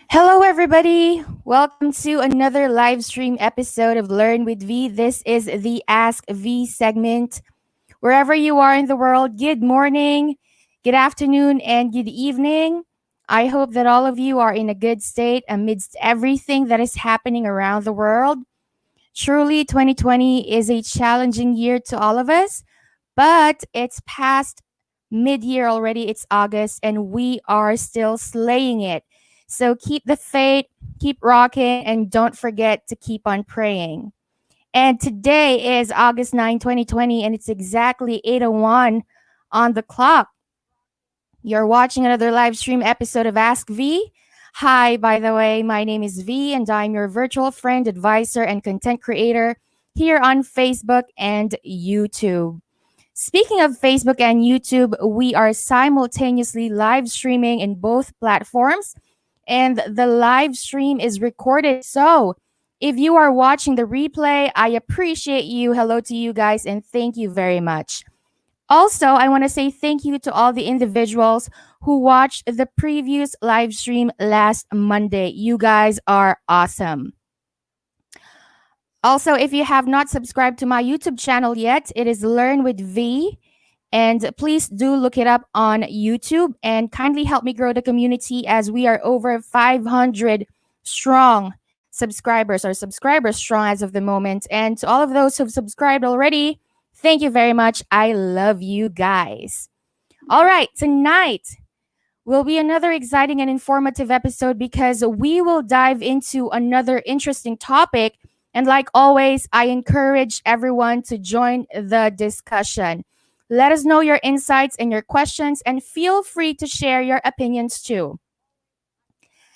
Hello, everybody. Welcome to another live stream episode of Learn with V. This is the Ask V segment. Wherever you are in the world, good morning, good afternoon, and good evening. I hope that all of you are in a good state amidst everything that is happening around the world. Truly, 2020 is a challenging year to all of us, but it's past mid-year already. It's August, and we are still slaying it. So keep the faith, keep rocking, and don't forget to keep on praying. And today is August 9, 2020, and it's exactly 8:01 on the clock. You're watching another live stream episode of Ask V. Hi, by the way, my name is V, and I'm your virtual friend, advisor, and content creator here on Facebook and YouTube. Speaking of Facebook and YouTube, we are simultaneously live streaming in both platforms, and the live stream is recorded. So if you are watching the replay, I appreciate you. Hello to you guys, and thank you very much. Also, I want to say thank you to all the individuals who watched the previous live stream last Monday. You guys are awesome. Also, if you have not subscribed to my YouTube channel yet, it is Learn with V. And please do look it up on YouTube and kindly help me grow the community as we are over 500 strong subscribers strong as of the moment. And to all of those who've subscribed already, thank you very much. I love you guys. All right, tonight will be another exciting and informative episode because we will dive into another interesting topic. And like always, I encourage everyone to join the discussion. Let us know your insights and your questions, and feel free to share your opinions too.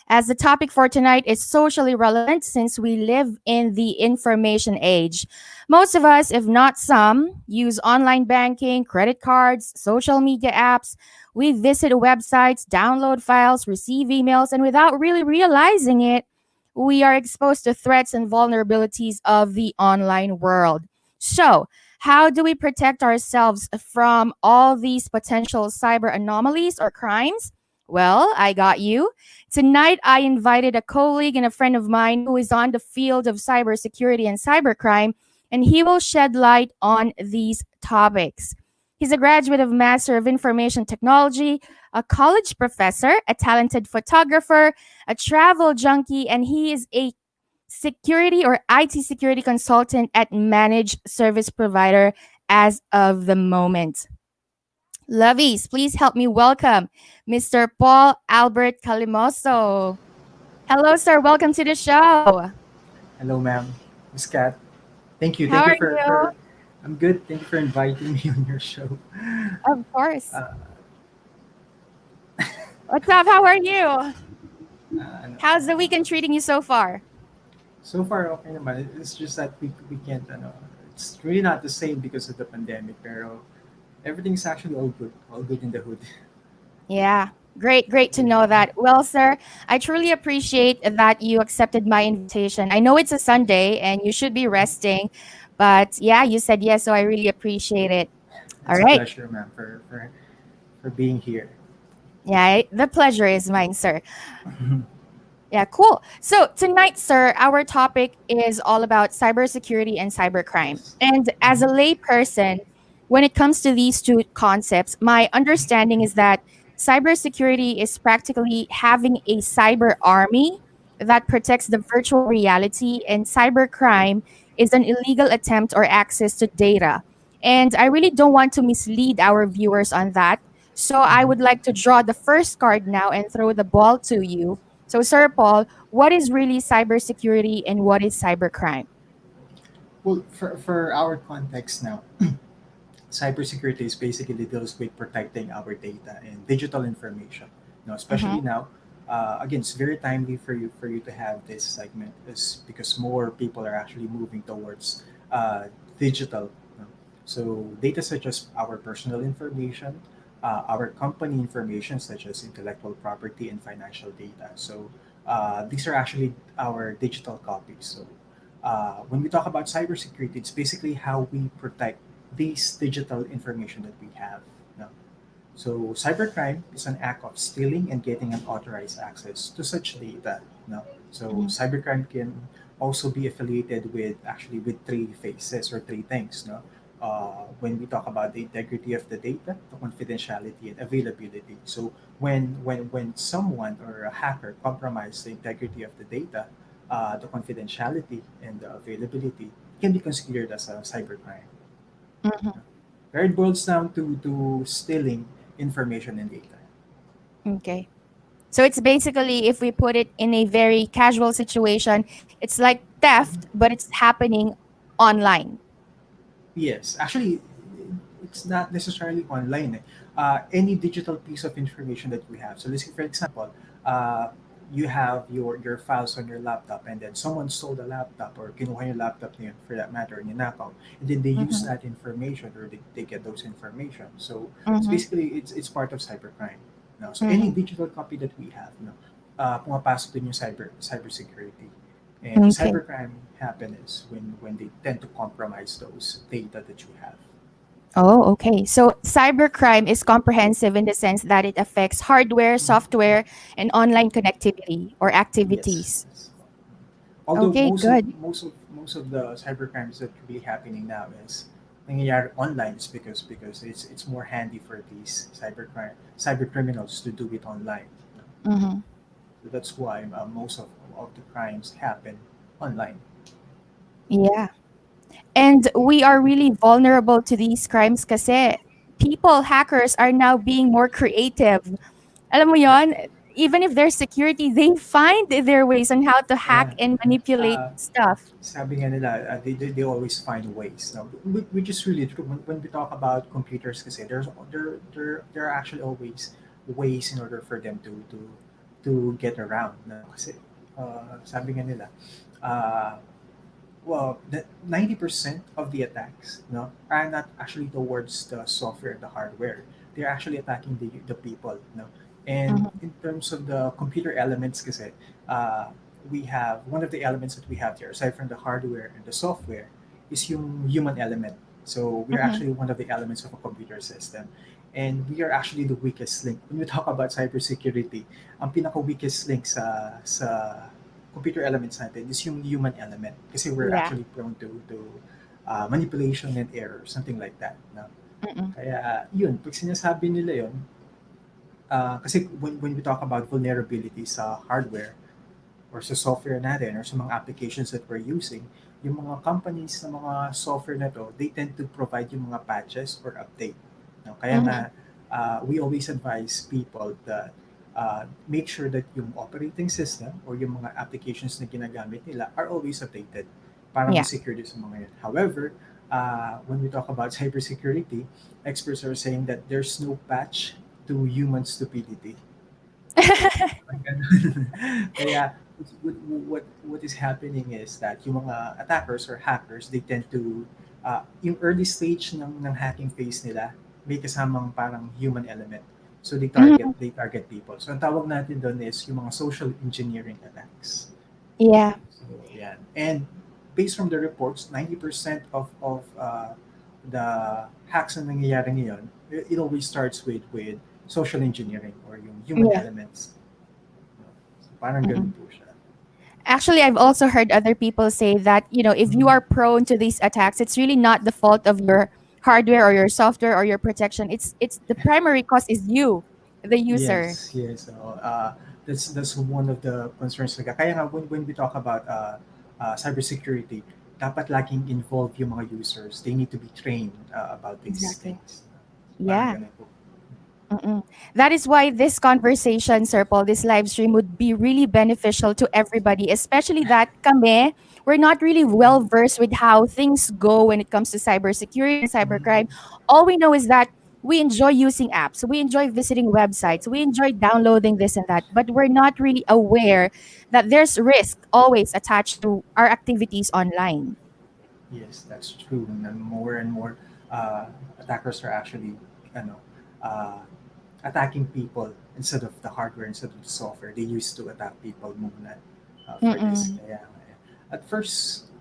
As the topic for tonight is socially relevant since we live in the information age. Most of us, if not some, use online banking, credit cards, social media apps. We visit websites, download files, receive emails, and without really realizing it, we are exposed to threats and vulnerabilities of the online world. So, how do we protect ourselves from all these potential cyber anomalies or crimes? Well, I got you. Tonight, I invited a colleague and a friend of mine who is on the field of cybersecurity and cybercrime, and he will shed light on these topics. He's a graduate of Master of Information Technology, a college professor, a talented photographer, a travel junkie, and he is a security or IT security consultant at managed service provider as of the moment. Lovies, please help me welcome Mr. Paul Albert Calimoso. Hello, sir. Welcome to the show. Hello, ma'am. Miss Kat. Thank you. How Thank you are for you? I'm good. Thank you for inviting me on your show. Of course. Uh, What's up? How are you? ano, How's the weekend treating you so far? so far, okay naman. It's just that we can't, it's really not the same because of the pandemic, pero everything's actually all good in the hood. Yeah. Great to know that. Well, sir, I truly appreciate that you accepted my invitation. I know it's a Sunday and you should be resting, but yeah, you said yes, so I really appreciate it. All It's a right. pleasure, ma'am, for being here. Yeah, the pleasure is mine, sir. Yeah, cool. So tonight, sir, our topic is all about cybersecurity and cybercrime. Yes. And as a Mhm. layperson, when it comes to these two concepts, my understanding is that cybersecurity is practically having a cyber army that protects the virtual reality, and cybercrime is an illegal attempt or access to data. And I really don't want to mislead our viewers on that. So I would Mhm. like to draw the first card now and throw the ball to you. So, Sir Paul, what is really cybersecurity and what is cybercrime? Well, for our context now, cybersecurity is basically deals with protecting our data and digital information. Now, Mm-hmm. especially now, again, it's very timely for you to have this segment, is because more people are actually moving towards digital. You know. So data such as our personal information, our company information such as intellectual property and financial data. So these are actually our digital copies. So when we talk about cybersecurity, it's basically how we protect these digital information that we have. No? So cybercrime is an act of stealing and getting unauthorized access to such data. No? So Mm-hmm. cybercrime can also be affiliated with actually with three phases or three things. No? When we talk about the integrity of the data, the confidentiality and availability. So when someone or a hacker compromises the integrity of the data, the confidentiality and the availability can be considered as a cybercrime. Mm-hmm. Where it boils down to stealing information and data. Okay. So it's basically, if we put it in a very casual situation, it's like theft, but it's happening online. Yes, actually, it's not necessarily online. Any digital piece of information that we have. So let's say, for example, uh, you have your files on your laptop, and then someone stole the laptop or kinuha yung laptop niya for that matter, and ninakaw, and then they use Mm-hmm. that information or they get those information. So it's Mm-hmm. basically it's part of cybercrime. No? So any Mm-hmm. digital copy that we have, no, pumapasok din yung cybersecurity. And the Okay. cybercrime happen is when they tend to compromise those data that you have. Oh, okay. So cybercrime is comprehensive in the sense that it affects hardware, software, and online connectivity or Yes, activities. yes. Although Okay, good. most of the cybercrimes that are really happening now is nangyayari online is because it's more handy for these cyber criminals to do it online. Mm-hmm. So that's why most of the crimes happen online. Yeah. And we are really vulnerable to these crimes kasi people, hackers, are now being more creative. Alam mo Yeah, yon? Even if there's security, they find their ways on how to hack yeah. and manipulate stuff. Sabi nga nila, they always find ways. No? Which is really true. When we talk about computers kasi, there are actually always ways in order for them to get around. No? Kasi sabi nga nila, uh, well, the 90% of the attacks no, are not actually towards the software, the hardware. They're actually attacking the people. No? And Mhm, in terms of the computer elements, kasi, uh, we have one of the elements that we have here, aside from the hardware and the software, is yung human element. So we're mhm. actually one of the elements of a computer system. And we are actually the weakest link. When we talk about cybersecurity, ang pinaka-weakest link sa computer elements natin is yung human element kasi we're Yeah. actually prone to manipulation and error, something like that. No? Mm-mm. Kaya yun, pag sinasabi nila yun, kasi when we talk about vulnerability sa hardware or sa software natin or sa mga applications that we're using, yung mga companies na mga software na to, they tend to provide yung mga patches or update. No? Kaya nga, Mhm. we always advise people that make sure that yung operating system or yung mga applications na ginagamit nila are always updated para Yeah. ma-secure din sa mga yan. However, when we talk about cybersecurity, experts are saying that there's no patch to human stupidity. Kaya what is happening is that yung mga attackers or hackers, they tend to yung early stage ng hacking phase nila may kasamang parang human element. So Mhm. they target people. So ang tawag natin doon is yung mga social engineering attacks. Yeah. So yeah. And based from the reports, 90% of the hacks na nangyayari ngayon, it always starts with social engineering or yung human Yeah. elements. So parang ganun Mm-mm. po siya. Actually, I've also heard other people say that, if you Mhm. are prone to these attacks, it's really not the fault of your hardware or your software or your protection. It's the primary cause is you, the user. Yes, yes. That's one of the concerns. Kaya nga when we talk about cybersecurity, dapat laging involve yung mga users. They need to be trained about these Exactly. things. Parang Yeah. ganun po. Mm-mm. That is why this conversation, Sir Paul, this live stream would be really beneficial to everybody, especially that kami, we're not really well versed with how things go when it comes to cybersecurity and cybercrime. Mhm. All we know is that we enjoy using apps, we enjoy visiting websites, we enjoy downloading this and that, but we're not really aware that there's risk always attached to our activities online. Yes, that's true. And more uh, attackers are actually, ano, uh, attacking people instead of the hardware, instead of the software. They used to attack people muna for this. Mm-mm. Kaya, at first,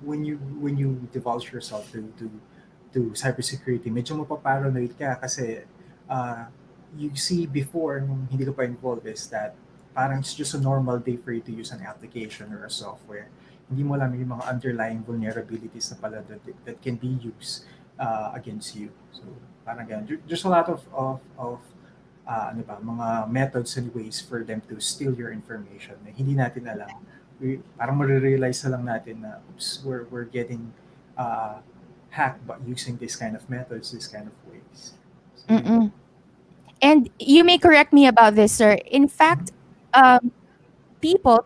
when you divulge yourself to cybersecurity, medyo mapaparanoid ka kasi uh, you see before nung hindi ka pa involved is that parang it's just a normal day for you to use an application or a software. Hindi mo alam yung mga underlying vulnerabilities na pala that can be used against you. So parang ganun. There's a lot of mga methods and ways for them to steal your information na hindi natin alam. Parang marirealize na lang natin na, oops, we're getting uh, hacked by using this kind of methods, this kind of ways. So, yun po. Mm-mm. And you may correct me about this, sir. In fact,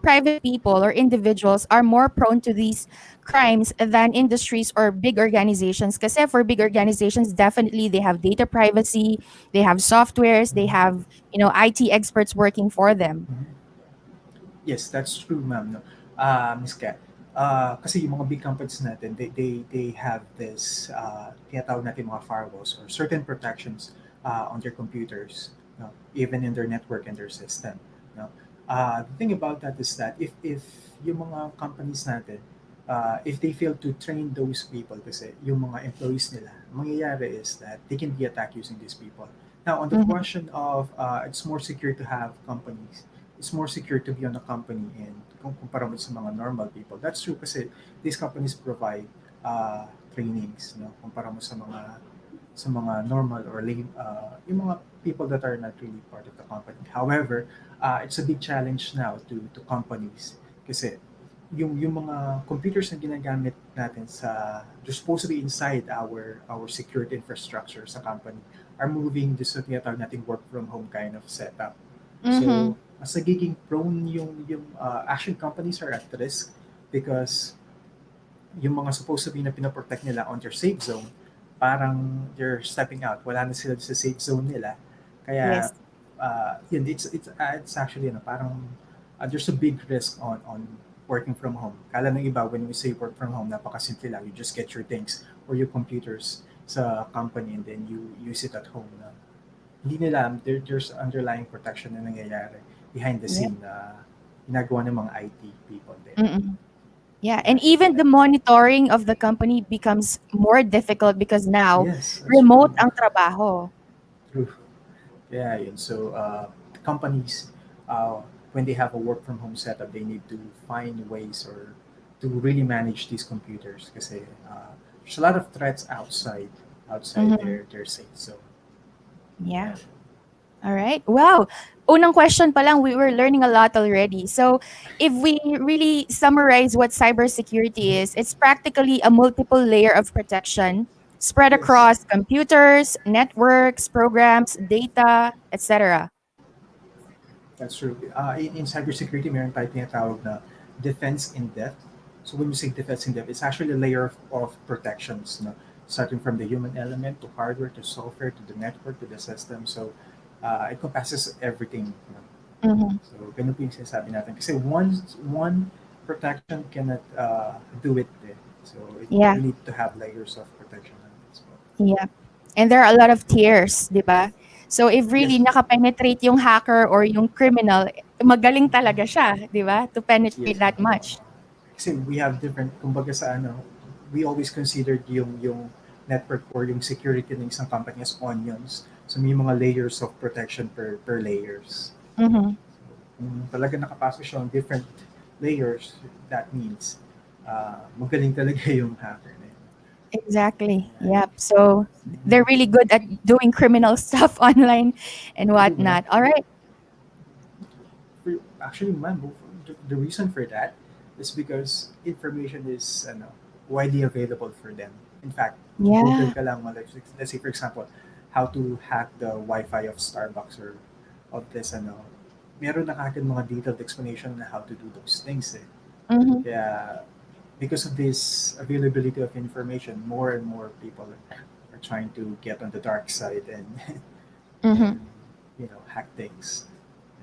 private people or individuals are more prone to these crimes than industries or big organizations. Because for big organizations, definitely they have data privacy, they have softwares, they Mhm. have IT experts working for them. Mhm. Yes, that's true, ma'am. No? Miss Kat. Kasi yung mga big companies natin, they have this, tinatawag natin mga firewalls or certain protections on their computers, no? Even in their network and their system. No? The thing about that is that if yung mga companies natin, if they fail to train those people kasi yung mga employees nila, mangyayari is that they can be attacked using these people. Now, on the Mhm. question of it's more secure to have companies, it's more secure to be on a company and kung kumpara mo sa mga normal people. That's true kasi these companies provide uh, trainings, no? Kumpara mo sa mga normal or yung mga people that are not really part of the company. However, it's a big challenge now to companies kasi yung mga computers na ginagamit natin they're supposed to be inside our security infrastructure sa company are moving this sa tinatawag nating work from home kind of setup. So, Mhm. mas nagiging prone yung action companies are at risk because yung mga supposed to be na pinoprotect nila on their safe zone, parang they're stepping out. Wala na sila sa safe zone nila. Kaya, Yes. yun, it's actually, parang there's a big risk on working from home. Kala ng iba, when we say work from home, napakasimple lang. You just get your things or your computers sa company and then you use it at home. Na hindi nila alam, there's underlying protection na nangyayari behind the Yep. scene na ginagawa ng mga IT people din. Mm-mm. Yeah, Yeah, and even the monitoring of the company becomes more difficult because now yes, that's remote true. ang trabaho. True. Yeah, yun. So, companies, uh, when they have a work from home setup, they need to find ways or to really manage these computers kasi there's a lot of threats outside Mhm. their safe zone. Yeah. Yeah. All right. Wow. Unang question pa lang, we were learning a lot already. So, if we really summarize what cybersecurity is, it's practically a multiple layer of protection spread Yes. across computers, networks, programs, data, etc. That's true. In cybersecurity, meron tayo tinatawag na defense in depth. So when you say defense in depth, it's actually a layer of protections, no? Starting from the human element to hardware to software to the network to the system. So it encompasses everything. No? Mhm. So ganun po yung sinasabi natin. Kasi one protection cannot do it. Eh. So Yeah. we need to have layers of protection as well. Yeah. And there are a lot of tiers, 'di ba? So if really Yes. naka-penetrate yung hacker or yung criminal, magaling talaga siya, 'di ba? To penetrate Yes, that ma'am. much. Kasi we have different, kumbaga sa ano, we always considered yung network or yung security ng isang company as onions. So may mga layers of protection per layers. Mhm. Kung talaga nakapasok siya on different layers, that means magaling talaga yung hacker na yun. Exactly. Right? Yep. So they're really good at doing criminal stuff online and True, ma'am. whatnot. All right. Actually, ma'am, the reason for that is because information is widely available for them. In fact, Google Yeah. ka lang, let's say for example, how to hack the Wi-Fi of Starbucks or of this meron na kagad mga detailed explanation on how to do those things eh. Mhm. Kaya because of this availability of information, more and more people are trying to get on the dark side and and Mhm. hack things.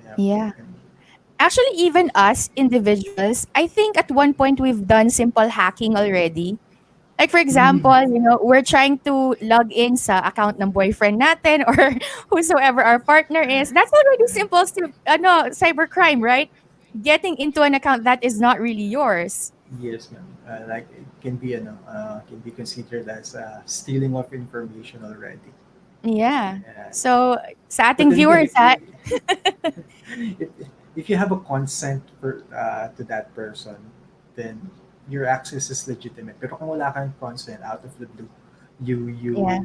Yeah. Yeah. And, Actually, even us individuals, I think at one point we've done simple hacking already. Like for example, mm, we're trying to log in sa account ng boyfriend natin or whosoever our partner is. That's already simple cybercrime, right? Getting into an account that is not really yours. yes, ma'am. Like it can be considered as stealing of information already. Yeah. Yeah. So, sa But ating then again, viewers, ha? if, if you have a consent to that person, then your access is legitimate. Pero kung wala kang consent out of the blue, you Yeah.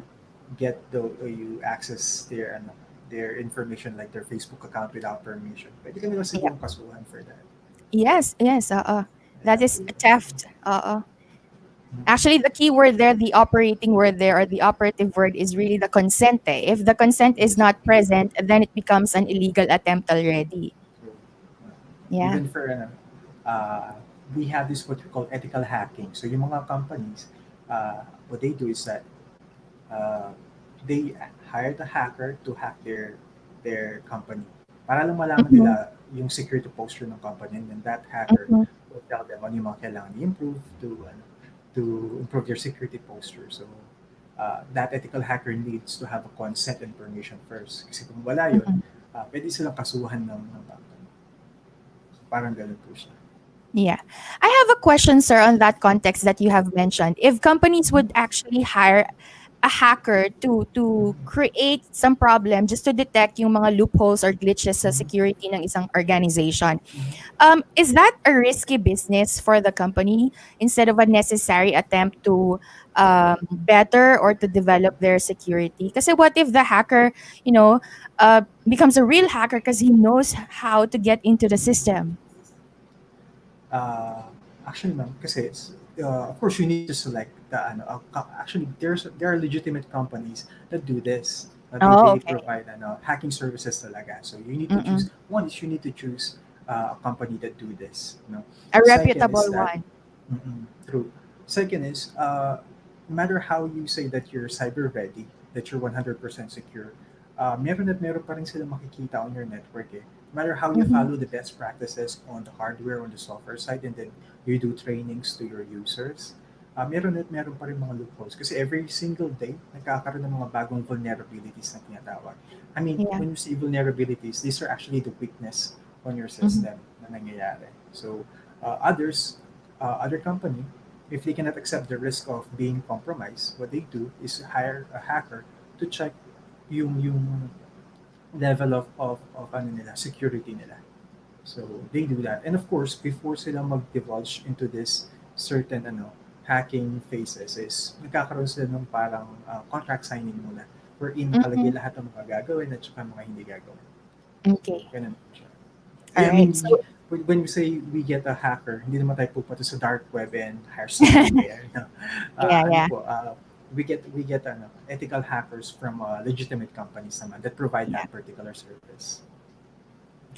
you access their information like their Facebook account without permission. Pwede ka nila Yeah. sigurong kasuhan for that. Yes, yes, that Yeah. is theft. Actually, the key word there, the operating word there, or the operative word is really the consent. If the consent is Yes. not present, then it becomes an illegal attempt already. So, Yeah. even for uh, we have this what we call ethical hacking. So yung mga companies, what they do is that uh, they hired a hacker to hack their company. Para lang malaman Mhm. nila yung security posture ng company, and then that hacker Mhm. will tell them ano yung mga kailangan i-improve to improve their security posture. So that ethical hacker needs to have a consent and permission first. Kasi kung wala yun, Mhm. pwede silang kasuhan ng company. So, parang ganun po siya. Yeah. I have a question, sir, on that context that you have mentioned. If companies would actually hire a hacker to create some problem just to detect yung mga loopholes or glitches sa security ng isang organization, is that a risky business for the company instead of a necessary attempt to better or to develop their security? Because what if the hacker, becomes a real hacker because he knows how to get into the system? Uh, actually, ma'am, kasi of course you need to select the actually there are legitimate companies that do this. Oh, They okay. provide hacking services talaga. So you need to choose Mm-mm. one is you need to choose a company that do this. A Second is reputable that one. true. Second is no matter how you say that you're cyber ready, that you're 100% secure, meron at meron pa rin sila makikita on your network eh. No matter how you Mm-hmm. follow the best practices on the hardware, on the software side, and then you do trainings to your users, meron at meron pa rin mga loopholes. Kasi every single day, nagkakaroon ng mga bagong vulnerabilities na tinatawag. I mean, Yeah. when you say vulnerabilities, these are actually the weakness on your Mm-hmm. system na nangyayari. So, other company, if they cannot accept the risk of being compromised, what they do is hire a hacker to check yung level of ano nila, security nila. So they do that. And of course, before sila mag-divulge into this certain hacking phases is nagkakaroon sila ng parang contract signing muna wherein Mm-hmm. nakalagay lahat ng mga gagawin at saka mga hindi gagawin. So, Okay. ganun po siya. All I mean, right. So when we say we get a hacker, hindi naman tayo pupunta sa dark web and hire somebody there. No? yeah, Ano yeah, po, we get ethical hackers from legitimate companies naman that provide yeah. that particular service.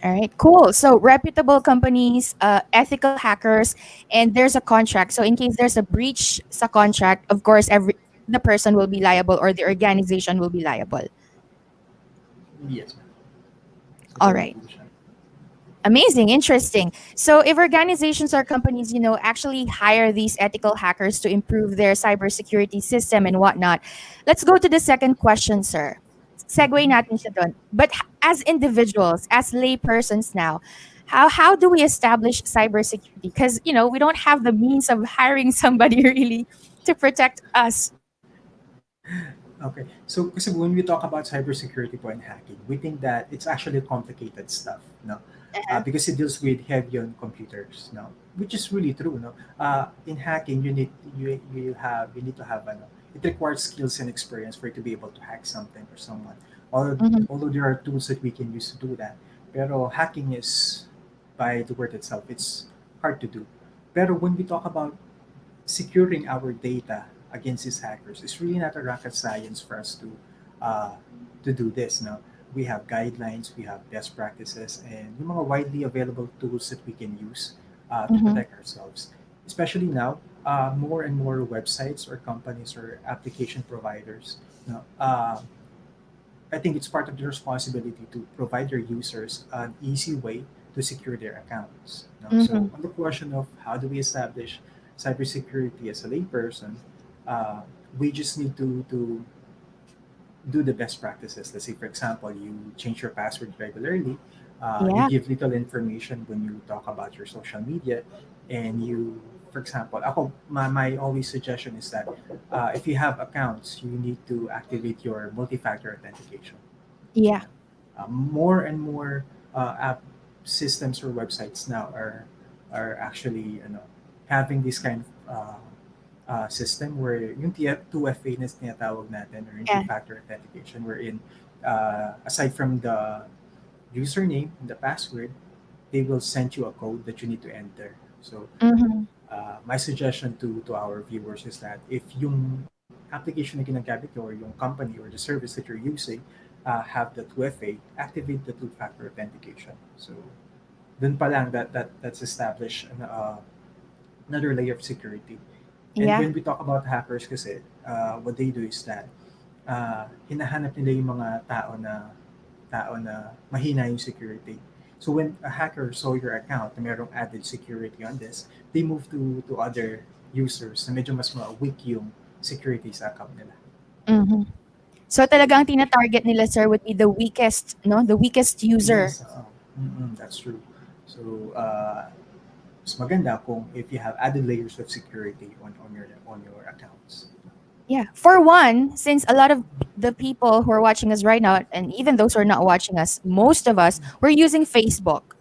All right, cool. So reputable companies, ethical hackers, and there's a contract. So in case there's a breach sa contract, of course, every the person will be liable or the organization will be liable. Yes, ma'am. So, All ganun right. po siya. Amazing, interesting. So, if organizations or companies, actually hire these ethical hackers to improve their cybersecurity system and whatnot, let's go to the second question, sir. Segue Mhm. natin siya dun. But as individuals, as laypersons now, how do we establish cybersecurity? Because, we don't have the means of hiring somebody really to protect us. Okay. So, kasi when we talk about cybersecurity po and hacking, we think that it's actually complicated stuff, no? Uh-huh. Because it deals with heavy on computers, no? Which is really true, no? In hacking, you need to have, it requires skills and experience for you to be able to hack something or someone. Mm-hmm. Although there are tools that we can use to do that, pero hacking is, by the word itself, it's hard to do. Pero when we talk about securing our data against these hackers, it's really not a rocket science for us uh, to do this. No, we have guidelines, we have best practices, and yung mga widely available tools that we can use to Mm-hmm. protect ourselves. Especially now, more and more websites or companies or application providers, no, I think it's part of the responsibility to provide their users an easy way to secure their accounts. No? Mm-hmm. So, on the question of how do we establish cybersecurity as a layperson, uh, we just need to do the best practices. Let's say, for example, you change your password regularly, you Yeah. give little information when you talk about your social media, and you, for example, my always suggestion is that if you have accounts, you need to activate your multi-factor authentication. Yeah. More and more app systems or websites now are actually having this kind of system where yung 2FA na tinatawag natin or yung Yeah. two-factor authentication wherein aside from the username and the password, they will send you a code that you need to enter. So Mm-hmm. my suggestion to our viewers is that if yung application na ginagamit nyo or yung company or the service that you're using have the 2FA, activate the two-factor authentication. So dun pa lang that's established another layer of security. And Yeah. when we talk about hackers kasi, what they do is that hinahanap nila yung mga tao na mahina yung security. So when a hacker saw your account na merong added security on this, they move to other users na medyo mas weak yung security sa account nila. Mm-hmm. So talagang tina-target nila, sir, would be the weakest, no? The weakest user. Yes, that's true. So, mas maganda kung if you have added layers of security on your accounts. Yeah. For one, since a lot of the people who are watching us right now, and even those who are not watching us, most of us, we're using Facebook.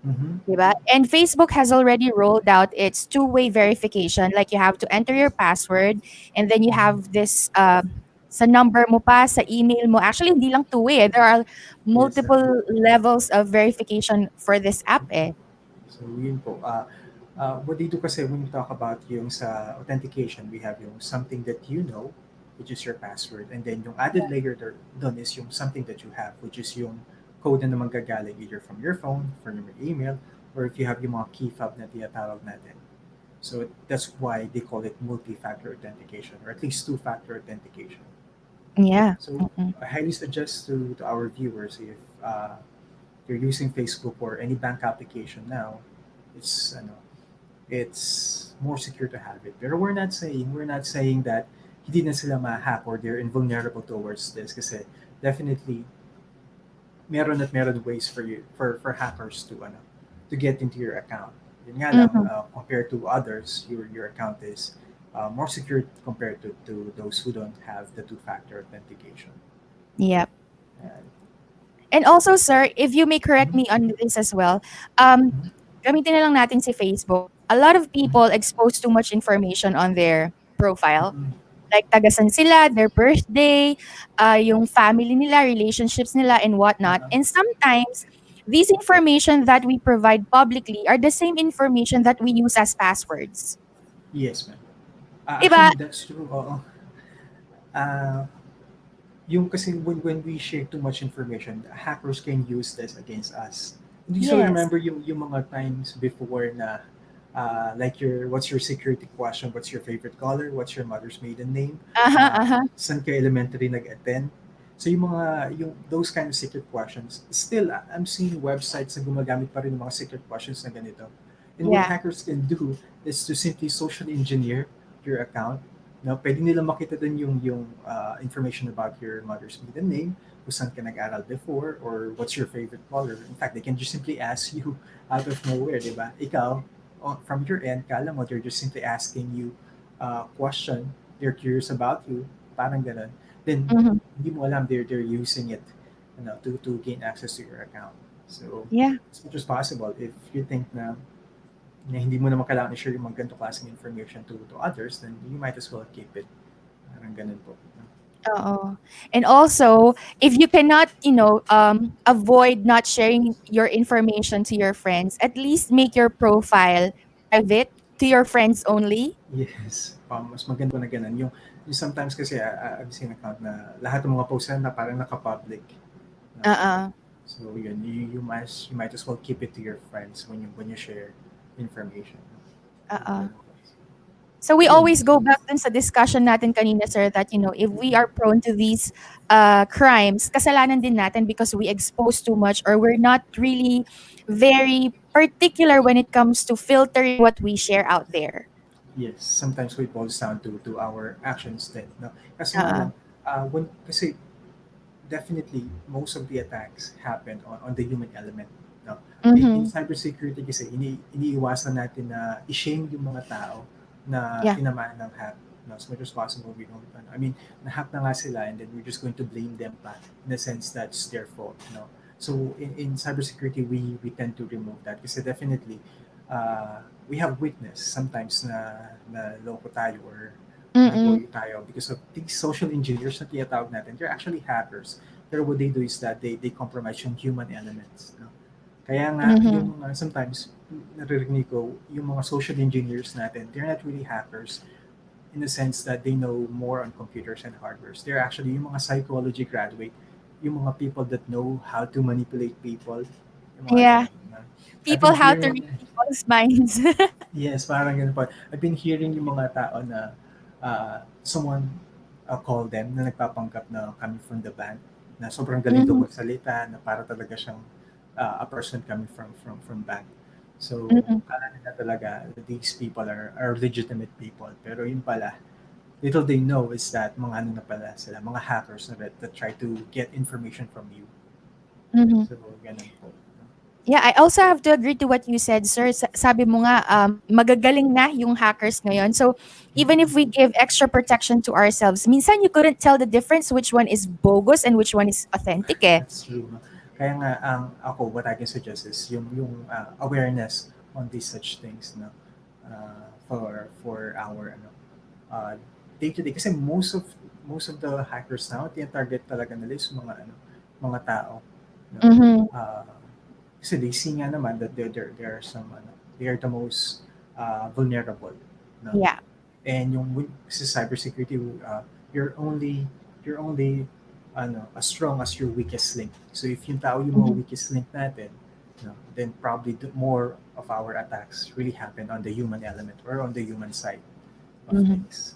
Mm-hmm. Diba? And Facebook has already rolled out its two-way verification. Like you have to enter your password and then you have this sa number mo pa, sa email mo. Actually, hindi lang two-way. There are Yes. multiple levels of verification for this app eh. So, yun po. What they do kasi when you talk about yung sa authentication, we have yung something that you know, which is your password. And then yung added layer doon is yung something that you have, which is yung code na naman gagaling either from your phone, from your email, or if you have yung mga key fob na tinatawag natin. So that's why they call it multi-factor authentication, or at least two-factor authentication. Yeah. So Mm-mm. I highly suggest to our viewers if you're using Facebook or any bank application now, it's it's more secure to have it. Pero we're not saying that hindi na sila ma-hack or they're invulnerable towards this kasi definitely meron ways for you for hackers to get into your account. Yun nga lang, Mm-hmm. compared to others, your account is more secure compared to those who don't have the two-factor authentication. Yep. And, And also, sir, if you may correct mhm, me on this as well, um, mhm, gamitin na lang natin si Facebook. A lot of mhm, people expose too much information on their profile. mhm, Like tagasan sila, their birthday, yung family nila, relationships nila, and whatnot. uh-uh. And sometimes, these information that we provide publicly are the same information that we use as passwords. Yes, ma'am. Diba? Actually, that's true. Oo. Uh, yung kasi when we share too much information, hackers can use this against us. Do you still Yes. remember yung mga times before na like what's your security question? What's your favorite color? What's your mother's maiden name? Uh-huh, uh-huh. Saan ka elementary nag-attend? So yung those kind of secret questions, still I'm seeing websites na gumagamit pa rin ng mga secret questions na ganito. And what Yeah. hackers can do is to simply social engineer your account. No, pwede nila makita din yung information about your mother's maiden name, kung saan ka nag-aral before, or what's your favorite color. In fact, they can just simply ask you out of nowhere, di ba? Ikaw, from your end, kala mo, they're just simply asking you question, they're curious about you, parang ganun. Then, Mm-hmm. hindi mo alam they're using it, to gain access to your account. So, Yeah. as much as possible, if you think na hindi mo naman kailangan i-share yung mga ganito klaseng information to others, then you might as well keep it. Parang ganun po. Oo. And also, if you cannot, avoid not sharing your information to your friends, at least make your profile private to your friends only. Yes. Mas maganda na ganun. Yung sometimes kasi, I've seen account na lahat ng mga posts na parang naka-public. No? Uh-uh. So, yun, you might as well keep it to your friends when you share information. So, Uh-uh. ganun po. So we Yun. always go back dun sa discussion natin kanina, sir, that, if we are prone to these crimes, kasalanan din natin because we expose too much or we're not really very particular when it comes to filtering what we share out there. Yes, sometimes it boils down to our actions then. No? Kaso nga Uh-uh. lang, kasi definitely most of the attacks happen on the human element. No? In Mm-hmm. cybersecurity kasi, iniiwasan natin na i-shame yung mga tao na Yeah. tinamaan ng hack. No? As much as possible, we don't, I mean, na-hack na nga sila, and then we're just going to blame them pa in the sense that's their fault. No? So in cybersecurity, we tend to remove that kasi definitely, we have witness sometimes na loko tayo or Mm-mm. nagoyo tayo because of these social engineers na tinatawag natin. They're actually hackers. Pero what they do is that they compromise yung human elements. No? Kaya nga, Mm-hmm. yung sometimes, naririnig ko, yung mga social engineers natin, they're not really hackers in the sense that they know more on computers and hardwares. They're actually yung mga psychology graduate, yung mga people that know how to manipulate people, yung mga Yeah. ganun. Na. I've People been how to hearing, read people's minds. yes, parang ganun po. I've been hearing yung mga tao na someone call them na nagpapanggap na coming from the bank, na sobrang galing daw Mm-hmm. magsalita, na para talaga siyang a person coming from bank. So, Mm-hmm. kala nila talaga that these people are legitimate people. Pero yun pala, little they know is that mga ano na pala sila, mga hackers na that try to get information from you. Mm-hmm. So, ganun po. Yeah, I also have to agree to what you said, sir. Sabi mo nga, magagaling na yung hackers ngayon. So, even if we give extra protection to ourselves, minsan you couldn't tell the difference which one is bogus and which one is authentic eh. That's true. No? Kaya nga, ako, what I can suggest is yung awareness on these such things, no? For our uh, day to day. Kasi most of the hackers now, tina-target talaga nila is mga tao. No? Mm-hmm. Uh, Kasi they see nga naman that there are some, they are the most vulnerable. No? Yeah. And sa cybersecurity, you're only as strong as your weakest link. So if yung tao yung mga Mm-hmm. weakest link natin, then probably more of our attacks really happen on the human element or on the human side of Mm-hmm. things.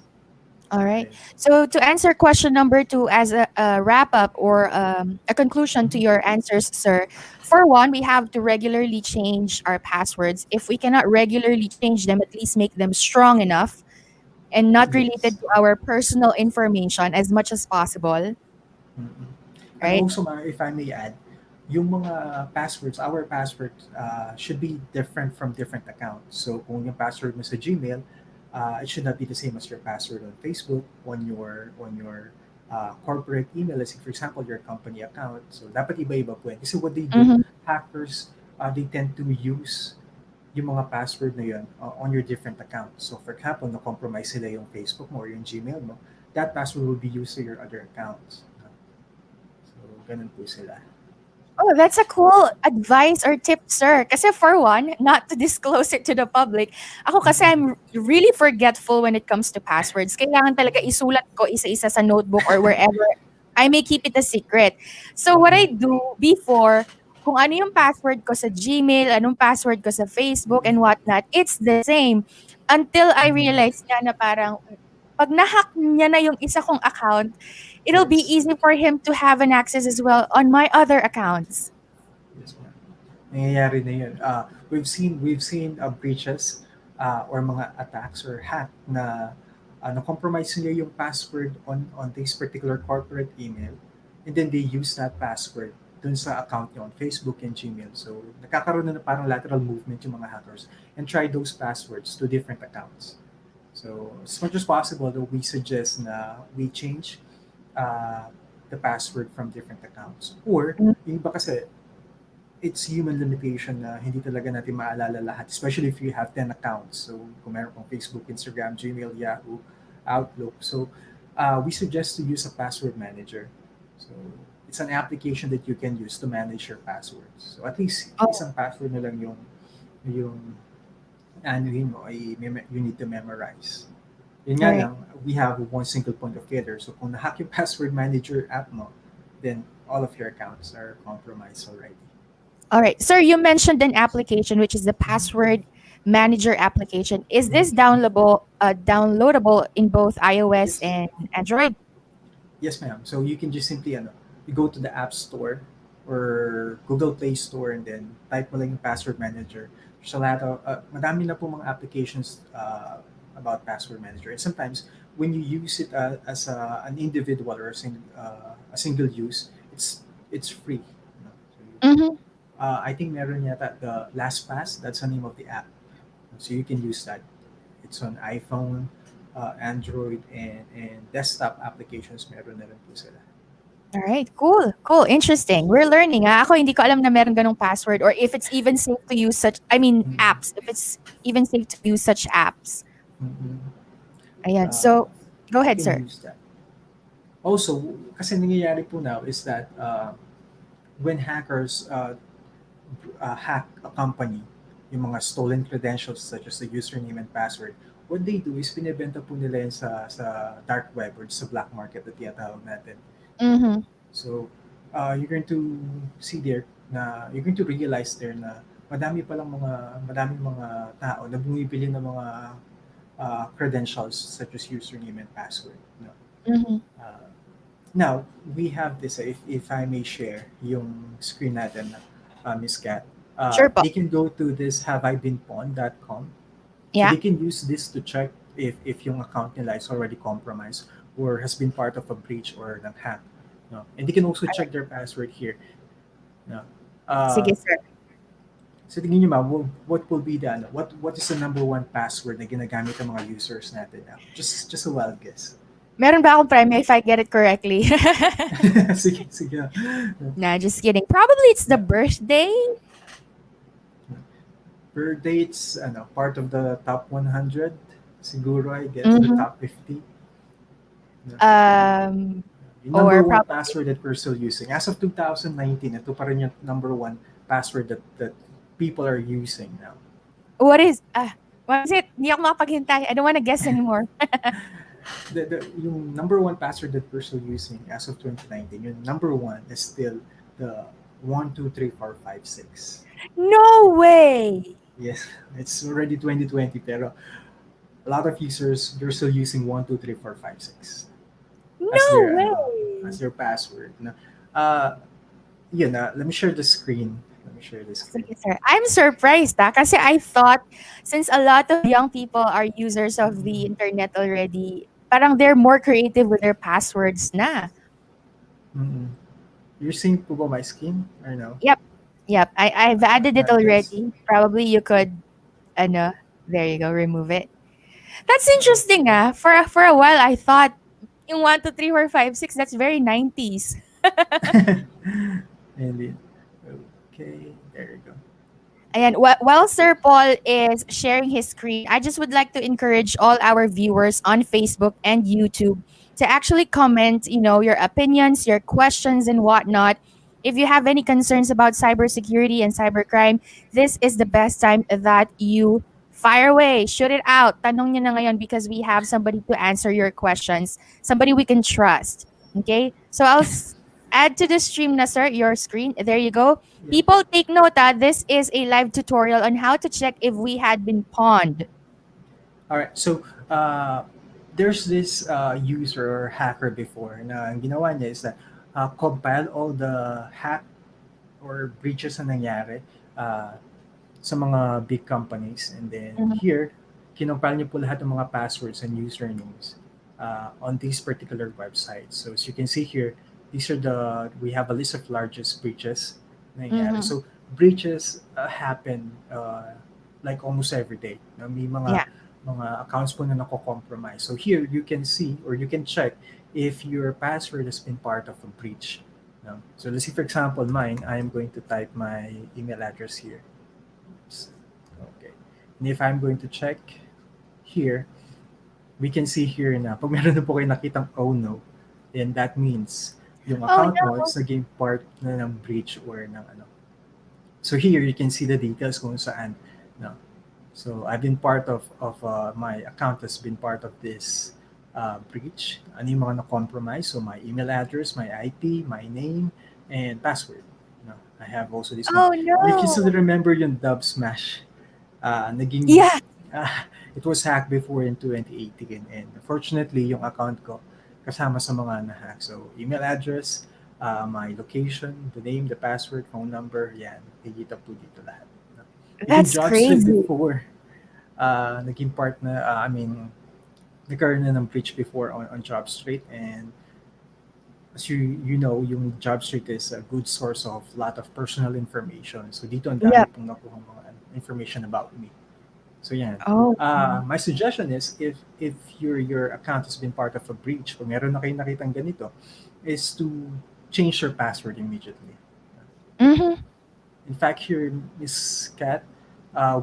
All right. Okay. So to answer question number two as a wrap up or a conclusion to Mhm. your answers, sir, for one, we have to regularly change our passwords. If we cannot regularly change them, at least make them strong enough and not Yes. related to our personal information as much as possible, Mhm. And right? also, if I may add, yung mga passwords, our passwords should be different from different accounts. So kung yung password mo sa Gmail, it should not be the same as your password on Facebook, on your corporate email. Let's say, for example, your company account. So dapat iba-iba po yan. Kasi what they do, Mm-hmm. hackers, they tend to use yung mga password na yun on your different accounts. So for example, na-compromise sila yung Facebook mo or yung Gmail mo, that password will be used to your other accounts. So, ganun po sila. Oh, that's a cool advice or tip, sir. Kasi for one, not to disclose it to the public. Ako kasi I'm really forgetful when it comes to passwords. Kailangan talaga isulat ko isa-isa sa notebook or wherever. I may keep it a secret. So what I do before, kung ano yung password ko sa Gmail, anong password ko sa Facebook and whatnot, it's the same. Until I realize nga na parang pag nahack niya na yung isa kong account, it'll be Yes. easy for him to have an access as well on my other accounts. Yes, ma'am. Nangyayari na yun. We've seen breaches or mga attacks or hack na compromise nila yung password on this particular corporate email, and then they use that password dun sa account nyo on Facebook and Gmail. So, nakakaroon na parang lateral movement yung mga hackers and try those passwords to different accounts. So, as much as possible, we suggest na we change uh, the password from different accounts. Or, Mm. yung iba kasi, it's human limitation na hindi talaga natin maalala lahat, especially if you have 10 accounts. So, kung meron kang Facebook, Instagram, Gmail, Yahoo, Outlook. So, we suggest to use a password manager. So, it's an application that you can use to manage your passwords. So, at least Oh, isang password na lang yung mo ay you need to memorize. Yun all nga right. lang, we have one single point of failure. So, kung nahack yung password manager app mo, then all of your accounts are compromised already. All right. Sir, you mentioned an application which is the password manager application. Is this downloadable in both iOS Yes. and Android? Yes, ma'am. So you can just simply you go to the App Store or Google Play Store and then type mo lang yung password manager. There's a lot of, madami na po mga applications about password manager. And sometimes when you use it an individual or a single use, it's free. Mm-hmm. I think meron yata the LastPass. That's the name of the app. So you can use that. It's on iPhone, Android, and desktop applications. Meron na rin po sila. All right, cool. Cool. Interesting. We're learning. Ah. Ako hindi ko alam na meron ganong password or if it's even safe to use Mm-mm. apps, if it's even safe to use such apps. Mm-mm. Ayan. Uh, So, go you ahead, can sir. use that. Also, kasi nangyayari po now is that when hackers hack a company, yung mga stolen credentials such as the username and password, what they do is pinibenta po nila yun sa dark web or sa black market na tinatawag natin. Mm-hmm. So, you're going to see there na you're going to realize there na madaming mga tao na bumibili ng mga credentials such as username and password. No? Mm-hmm. Uh, Now, we have this, if I may share yung screen natin, Miss Kat. Sure po. They can go to this haveibeenpawned.com. So Yeah. they can use this to check if yung account nila is already compromised or has been part of a breach or ng hack. No? And they can also check their password here. No? Uh, Sige, sir. so tingin nyo ma'am, what will be what is the number one password na ginagamit ng mga users natin now? Just a wild guess. Meron ba akong premium if I get it correctly? Sige, sige. Nah, just kidding. Probably it's the Yeah. birthday. Per dates, part of the top 100, siguro I guess, the Mm-hmm. top 50. No? Um, Yung number or one probably password that we're still using. As of 2019, ito pa rin yung number one password that people are using now. what is it? Hindi ako makapaghintay. I don't want to guess anymore. Yung number one password that we're still using as of 2019, yung number one is still the 123456. No way. Yes, it's already 2020, pero a lot of users, they're still using 123456 as No their way. as their password. No? Uh, Yun, let me share the screen. Let me share the screen. Sige, sir. I'm surprised kasi I thought since a lot of young people are users of the internet already, parang they're more creative with their passwords na. Mm-mm. You're seeing po ba my screen or no? Yep. Yep. I've added it Not this. already. Probably you could ano, there you go, remove it. That's interesting Okay. For a while I thought yung 1, 2, 3, 4, 5, 6, that's very 90s. And then, okay, there you go. And while Sir Paul is sharing his screen, I just would like to encourage all our viewers on Facebook and YouTube to actually comment, your opinions, your questions, and whatnot. If you have any concerns about cybersecurity and cybercrime, this is the best time that you fire away, shoot it out. Tanong nyo na ngayon because we have somebody to answer your questions, somebody we can trust. Okay? So add to the stream na, sir, your screen. There you go. Yeah. People take note that this is a live tutorial on how to check if we had been pawned. All right. So, there's this user or hacker before na ang ginawa niya is that compile all the hack or breaches na nangyari uh, sa mga big companies. And then Mhm. here, kinompile niyo po lahat ng mga passwords and usernames on these particular websites. So as you can see here, we have a list of largest breaches na nangyari. Mhm. So breaches happen like almost every day. No? May Yeah. mga accounts po na nako-compromise. So here, you can see or you can check if your password has been part of a breach. No? So let's see, for example, mine, I am going to type my email address here. Okay. And if I'm going to check here, we can see here na pag meron na po kayo nakitang oh no, then that means yung Oh account mo no. is naging part na ng breach or ng ano. So here you can see the details kung saan. No? So I've been part of my account has been part of this breach. Ano yung mga na-compromise? So my email address, my IP, my name, and password. No, I have also this one. Oh And if you still no. remember yung dub smash, naging Yeah. uh, it was hacked before in 2018 and unfortunately yung account ko kasama sa mga na-hack. So email address, my location, the name, the password, phone number, yan, nakikita po dito lahat. Even That's job street crazy. before, naging part na, I mean, nagkaroon na ng breach before on job street and as you know, yung job street is a good source of lot of personal information. So dito ang dami Yep. pong nakuha mga information about me. So yan. Oh. My suggestion is if your account has been part of a breach, kung meron na kayong nakitang ganito, is to change your password immediately. Mhm. In fact, here, Miss Kat,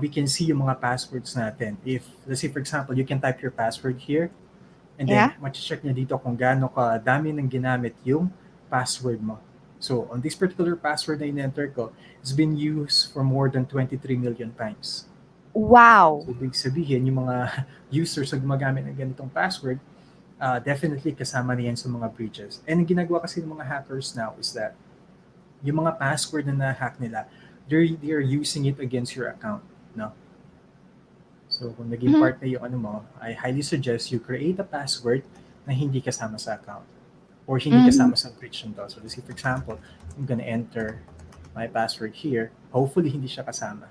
we can see yung mga passwords natin. If, let's say for example, you can type your password here, and then Yeah. check niya dito kung gaano ka dami nang ginamit yung password mo. So, on this particular password na in-enter ko, it's been used for more than 23 million times. Wow. So, ibig sabihin, yung mga users na gumagamit ng ganitong password, definitely kasama na yan sa mga breaches. And ang ginagawa kasi ng mga hackers now is that yung mga password na na-hack nila, they're using it against your account. No? So, kung naging Mhm. part na yung ano mo, I highly suggest you create a password na hindi kasama sa account or hindi Mhm. kasama sa breach nito. So, let's say, for example, I'm gonna enter my password here. Hopefully, hindi siya kasama.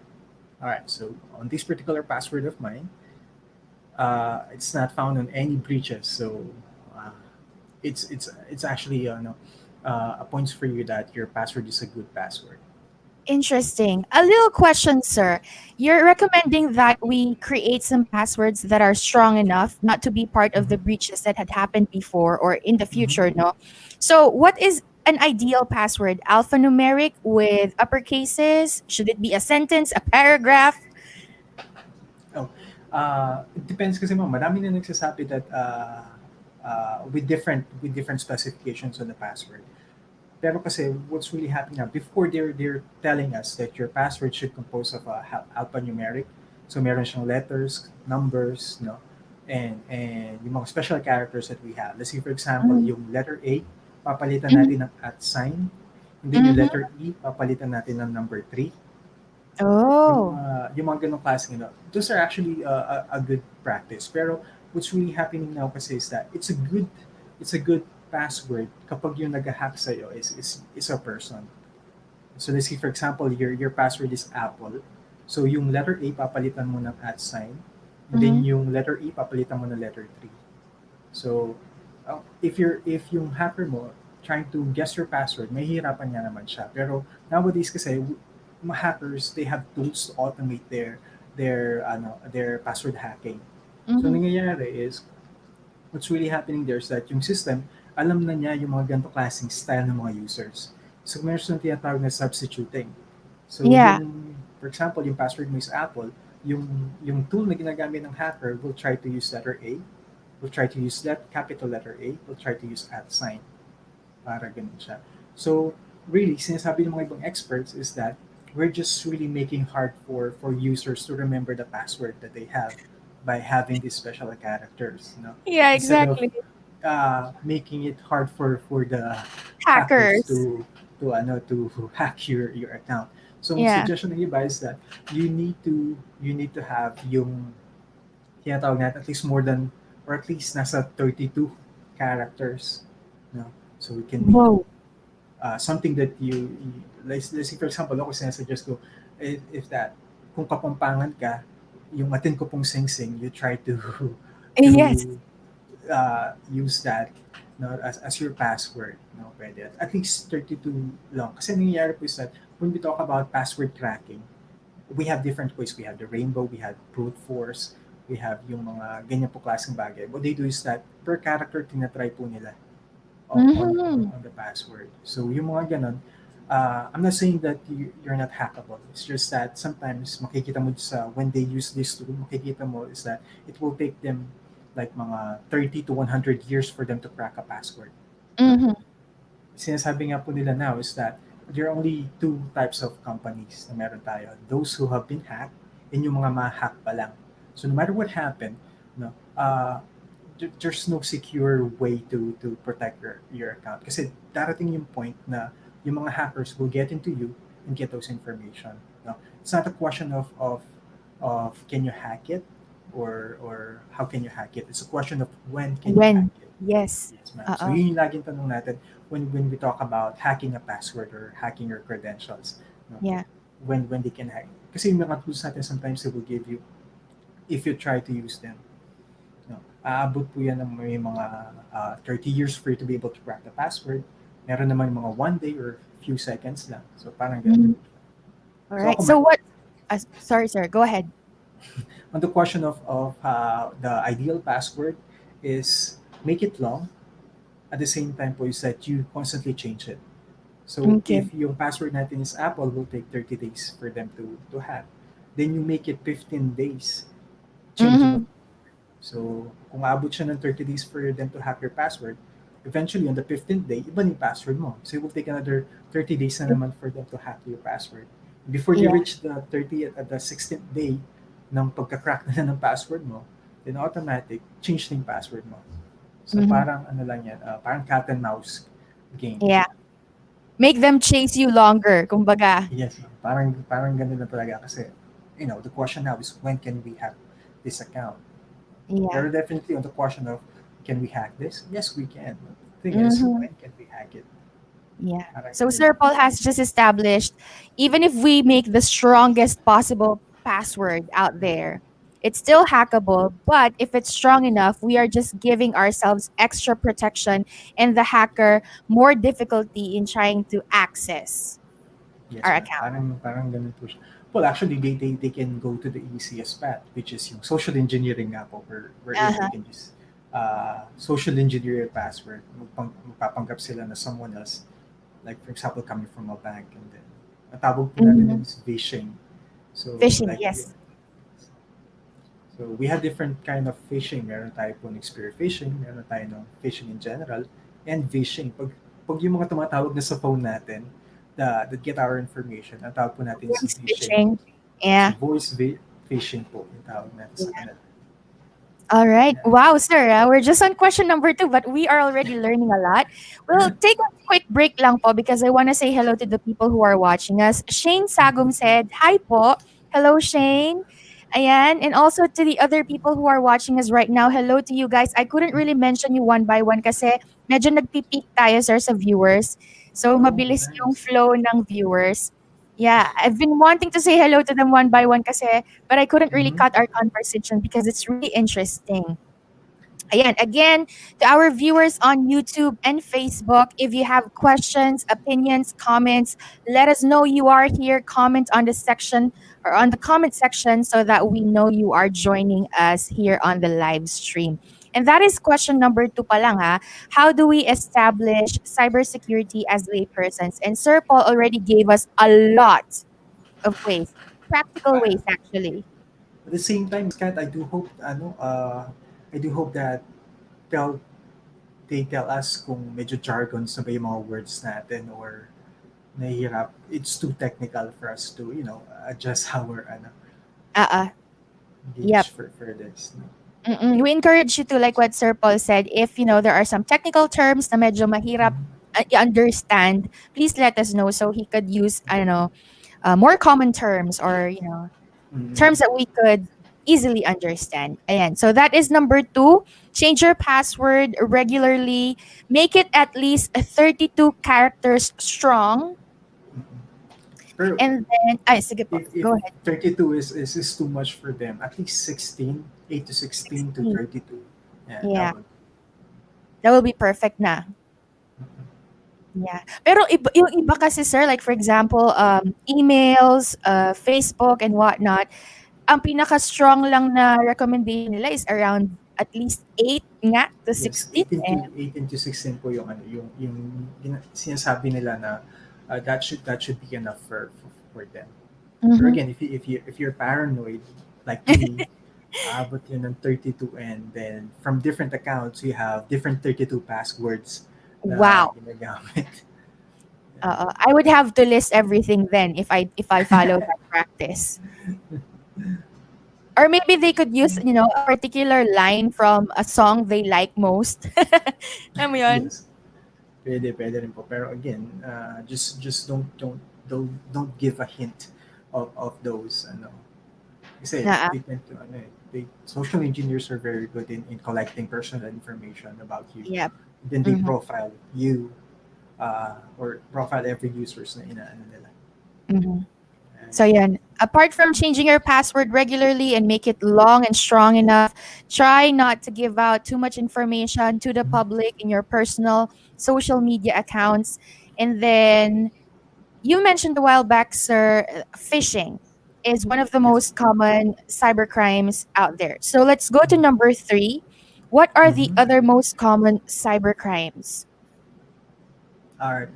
Alright, so on this particular password of mine, it's not found on any breaches. So, uh, it's actually no, a points for you that your password is a good password. Interesting. A little question, sir. You're recommending that we create some passwords that are strong enough not to be part of the Mm-hmm. breaches that had happened before or in the Mm-hmm. future, no? So, what is an ideal password? Alphanumeric with upper cases? Should it be a sentence, a paragraph? Oh, it depends kasi ma'am, marami na nagsasabi that with different specifications on the password. Pero kasi what's really happening now, before they're telling us that your password should compose of alphanumeric. So meron siyang letters, numbers, no? And yung mga special characters that we have. Let's say for example, Mhm. yung letter A, papalitan Mhm. natin ng at sign. And then yung Mhm. letter E, papalitan natin ng number 3. Oh. Yung mga ganong klaseng those are actually a good practice. Pero what's really happening now kasi is that it's a good password kapag yung nag-hack sa'yo is a person. So let's say for example, your password is Apple. So yung letter A papalitan mo ng at sign, and then Mhm. yung letter E papalitan mo ng letter 3. So if yung hacker mo trying to guess your password, mahihirapan niya naman siya. Pero nowadays kasi mga hackers, they have tools to automate their password hacking. So Mhm. nangyayari is what's really happening there is that yung system alam na niya yung mga ganito klaseng style ng mga users. So meron silang tinatawag na substituting. So Yeah. for example, yung password mo is Apple, yung tool na ginagamit ng hacker will try to use letter A, will try to use capital letter A, will try to use at sign. Para ganun siya. So, really, sinasabi ng mga ibang experts is that we're just really making hard for users to remember the password that they have by having these special characters, Yeah, instead of exactly. making it hard for the hackers Hackers. to hack your account. So, ang Yeah. suggestion ng iba is that you need to have yung tinatawag natin at least more than or at least nasa 32 characters, no? So it can be Whoa. something that let's say for example, ako sinasuggest ko, if that, kung kapampangan ka, yung atin ko pong sing-sing, you try to to Yes. use that, no, as your password, no, pwede. At least 32 long. Kasi nangyayari po is that when we talk about password cracking, we have different ways. We have the rainbow, we have brute force, we have yung mga ganyan po klaseng bagay. What they do is that per character, tinatry po nila Mm-hmm. on the password. So yung mga ganon, I'm not saying that you're not hackable. It's just that sometimes makikita mo sa when they use this tool, makikita mo is that it will take them like mga 30 to 100 years for them to crack a password. No? Mm-hmm. Sinasabi nga po nila now is that there are only two types of companies na meron tayo. Those who have been hacked and yung mga ma-hack pa lang. So no matter what happened, no, there's no secure way to protect your account. Kasi darating yung point na yung mga hackers will get into you and get those information. No? It's not a question of can you hack it or how can you hack it. It's a question of when can you hack When? it. Yes. Yes, ma'am. So Uh-oh. yun yung laging tanong natin when we talk about hacking a password or hacking your credentials. No? Yeah. When they can hack. Kasi yung mga tools natin sometimes they will give you if you try to use them. No? Aabot po yan ng may mga 30 years for you to be able to crack the password. Meron naman mga one day or few seconds lang. So parang ganun. Mhm. All So right. ako, So what? Sorry, sir. Go ahead. on the question of the ideal password is make it long. At the same time po is that you constantly change it. So if Okay. yung password natin is Apple, will take 30 days for them to hack. Then you make it 15 days changing Mm-hmm. of. So kung abot siya ng 30 days for them to hack your password, eventually on the 15th day, iba na yung password mo. So it will take another 30 days na naman for them to hack your password. Before they Yeah. reach the 30th at the 16th day ng pagka-crack na ng password mo, then automatic, change na yung password mo. So Mm-hmm. parang ano lang yan, parang cat and mouse game. Yeah. Make them chase you longer. Kumbaga. Yes, parang ganun na talaga kasi the question now is when can we hack this account? Yeah. Pero definitely on the question of can we hack this? Yes, we can. The thing is, Mm-hmm. when can we hack it? Yeah. Parang So ganun Sir lang. Paul has just established, even if we make the strongest possible password out there, it's still hackable. But if it's strong enough, we are just giving ourselves extra protection and the hacker more difficulty in trying to access Yes, our ma'am. account. Parang ganun po siya. Well, actually, they can go to the easiest path, which is yung social engineering nga po, wherein they Uh-huh. can just social engineer your password. Magpapanggap sila na someone else, like for example, coming from a bank, and then ang tawag po natin Mm-hmm. yun is phishing. So, Phishing, like, yes. so we have different kind of phishing. Meron tayo po ng spear phishing, meron tayo ng phishing in general, and phishing. Pag yung mga tumatawag na sa phone natin, that get our information, ang tawag po natin is Voice phishing. phishing. So Yeah. phishing po yung tawag natin sa kanila. All right. Yeah. Wow, sir. We're just on question number 2, but we are already learning a lot. We'll take a quick break lang po because I want to say hello to the people who are watching us. Shane Sagum said, hi po. Hello, Shane. Ayan. And also to the other people who are watching us right now, hello to you guys. I couldn't really mention you one by one kasi medyo nagpipeak tayo, sir, sa viewers. So, Oh, mabilis yung nice. flow ng viewers. Yeah, I've been wanting to say hello to them one by one kasi but I couldn't really Mm-hmm. cut our conversation because it's really interesting. Ayan, again, to our viewers on YouTube and Facebook, if you have questions, opinions, comments, let us know you are here. Comment on the section or on the comment section so that we know you are joining us here on the live stream. And that is question number 2 pa lang ha. How do we establish cybersecurity as laypersons? And Sir Paul already gave us a lot of ways, practical But ways actually. at the same time, Miss Kat, I do hope that tell they tell us kung medyo jargons na ba yung mga words natin or nahihirap. It's too technical for us to, adjust our Uh-uh. Yep. gauge for this. No? Mm-mm. We encourage you to, like what Sir Paul said, if there are some technical terms na medyo mahirap Mm-hmm. i-understand, please let us know so he could use, I don't know, more common terms or, terms Mm-hmm. that we could easily understand. Ayan. So that is number two. Change your password regularly. Make it at least 32 characters strong. Mm-mm. Pero And then, ay, sige po. if Go ahead. 32 is too much for them, at least 16, 8 to 16 to 16. 32. Yeah, that Yeah. would. That will be perfect na. Yeah. Pero iba, yung iba kasi sir, like for example, emails, Facebook and whatnot, ang pinaka-strong lang na recommendation nila is around at least 8 nga to Yes, 16. And, 18 to 16 po yung ano, sinasabi nila na that should be enough for them. But mhm. again, if you're paranoid like me, aabot yun ng 32, and then from different accounts you have different 32 passwords na Wow. ginagamit. I would have to list everything then if I follow that practice. Or maybe they could use, a particular line from a song they like most. Alam mo yun? Yes, pwede rin po. Pero again, just don't give a hint of those ano. Kasi Na, they tend to ano social engineers are very good in collecting personal information about you. yep. Then they Mhm. profile you, or profile every users na inaano nila. Mhm. And, So yan. Apart from changing your password regularly and make it long and strong enough, try not to give out too much information to the Mhm. public in your personal social media accounts. And then you mentioned a while back, sir, phishing is one of the Yes. most common cybercrimes out there. So let's go to Mhm. number three. What are the Mhm. other most common cybercrimes? Alright,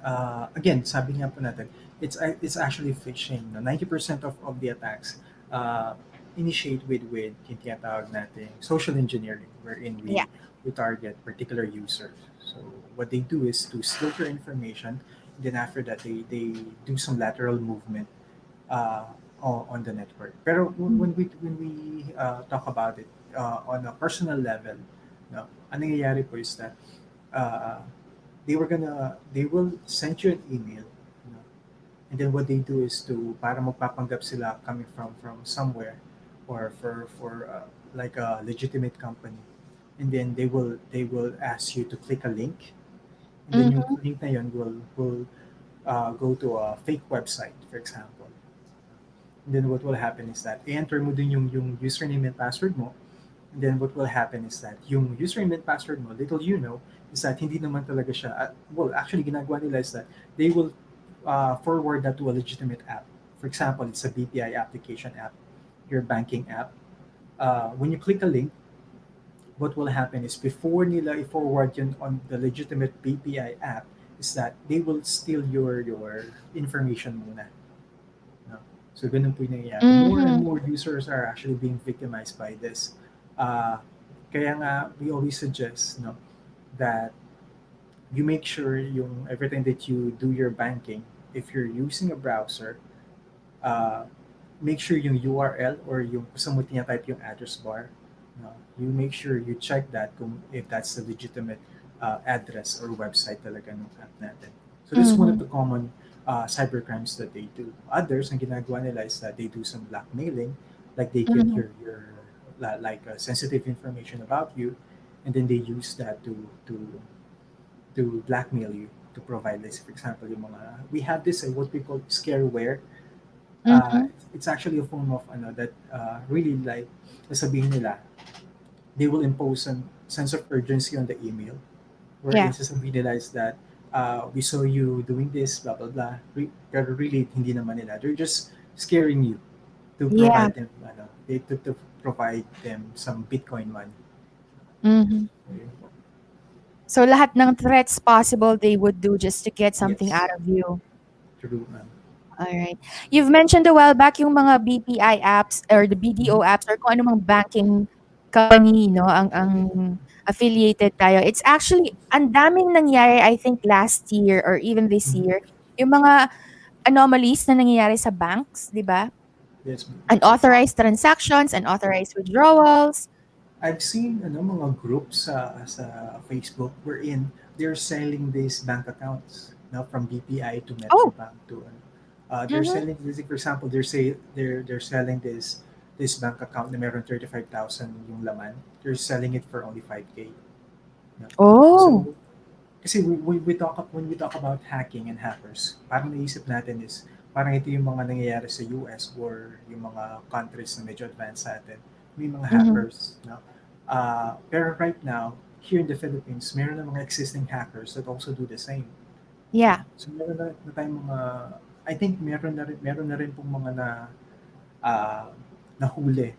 again, sabi nga po natin, it's actually phishing. No? 90% of the attacks uh, initiate with yung tinatawag natin social engineering, wherein Yeah. we target particular users. So what they do is to steal your information, then after that they do some lateral movement uh, on the network. Pero when we talk about it on a personal level, no, ang nangyayari po is that uh, they will send you an email, you know, and then what they do is to para magpapanggap sila coming from somewhere, or for like a legitimate company, and then they will ask you to click a link, and then yung Mm-hmm. link na yun will go to a fake website, for example. And then what will happen is that i-enter mo din yung username and password mo. And then what will happen is that yung username and password mo, little you know, is that hindi naman talaga siya, well, actually, ginagawa nila is that they will forward that to a legitimate app. For example, it's a BPI application app, your banking app. When you click a link, what will happen is before nila i-forward yun on the legitimate BPI app, is that they will steal your information muna. No? So ganun po yung nangyayari. More and Mm-hmm. more users are actually being victimized by this. Uh, Kaya nga, we always suggest, no, that you make sure yung everything that you do your banking, if you're using a browser, uh, make sure yung URL or yung kung saan mo tinatype yung address bar, no, you make sure you check that kung if that's the legitimate address or website talaga ng app natin. So this is one of Mm-hmm. the common cybercrimes that they do. Others, ang ginagawa nila is that they do some blackmailing, like they get Mm-hmm. your sensitive information about you, and then they use that to blackmail you to provide this. For example, yung mga, we have this what we call scareware. Mm-hmm. It's actually a form of ano that really like sasabihin nila, they will impose a sense of urgency on the email, wherein Yeah. sasabihin nila is that we saw you doing this, blah blah blah. Pero really hindi naman nila. They're just scaring you to Yeah. provide them to provide them some Bitcoin money. Mm-hmm. So lahat ng threats possible they would do just to get something Yes, out of you. true. All right. You've mentioned a while back yung mga BPI apps or the Mhm. BDO apps or kung ano mang banking company, no, ang affiliated tayo. It's actually ang daming nangyari I think last year or even this Mhm. year. Yung mga anomalies na nangyayari sa banks, 'di ba? Yes. Unauthorized transactions, unauthorized withdrawals. I've seen ano, mga groups sa Facebook wherein they're selling these bank accounts now from BPI to Oh, Metrobank to they're mhm. selling this, for example, they're selling this this bank account na meron 35,000 yung laman, you're selling it for only 5K. No? Oh. So, kasi when we talk about hacking and hackers, parang naisip natin is, parang ito yung mga nangyayari sa US or yung mga countries na medyo advanced sa atin. May mga Mm-hmm. hackers. No? Pero right now, here in the Philippines, meron na mga existing hackers that also do the same. Yeah. So meron na tayong mga, I think meron na rin pong mga uh, nahuli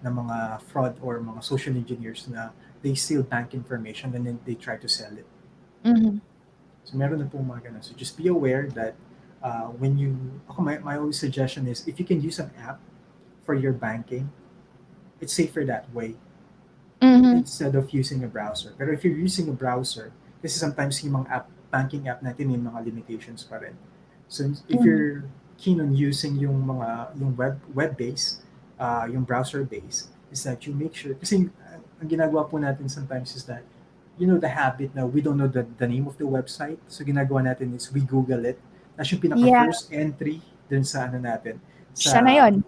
na mga fraud or mga social engineers na they steal bank information and then they try to sell it. Mm-hmm. So meron na pong mga ganun. So just be aware that when you, ako, my always suggestion is if you can use an app for your banking, it's safer that way Mm-hmm. instead of using a browser. Pero if you're using a browser, kasi sometimes yung mga banking app natin may mga limitations pa rin. So if Mm-hmm. you're keen on using yung web based, yung browser based, is that you make sure, kasi ang ginagawa po natin sometimes is that, the habit na we don't know the name of the website. So ginagawa natin is we Google it. Tapos yung pinaka Yeah. first entry dun sa ano natin, Siya na sa yun.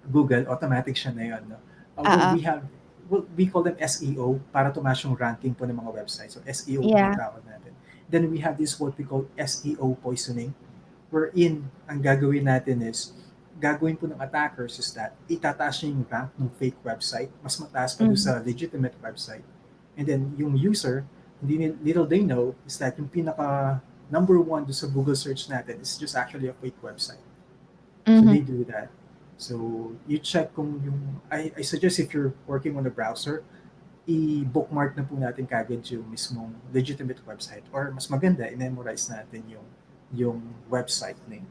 Google, automatic siya na yun. No? Uh-uh. We call them SEO para tumaas yung ranking po ng mga websites. So SEO po yung Yeah. tawag natin. Then we have this what we call SEO poisoning, wherein ang gagawin natin is, gagawin po ng attackers is that itataas niya yung rank ng fake website, mas mataas pa doon Mm-hmm. sa legitimate website. And then yung user, little they know is that yung pinaka number one doon sa Google search natin is just actually a fake website. So Mm-hmm. they do that. So you check kung yung, I suggest if you're working on a browser, i-bookmark na po natin kagad yung mismong legitimate website, or mas maganda, i-memorize natin yung website name.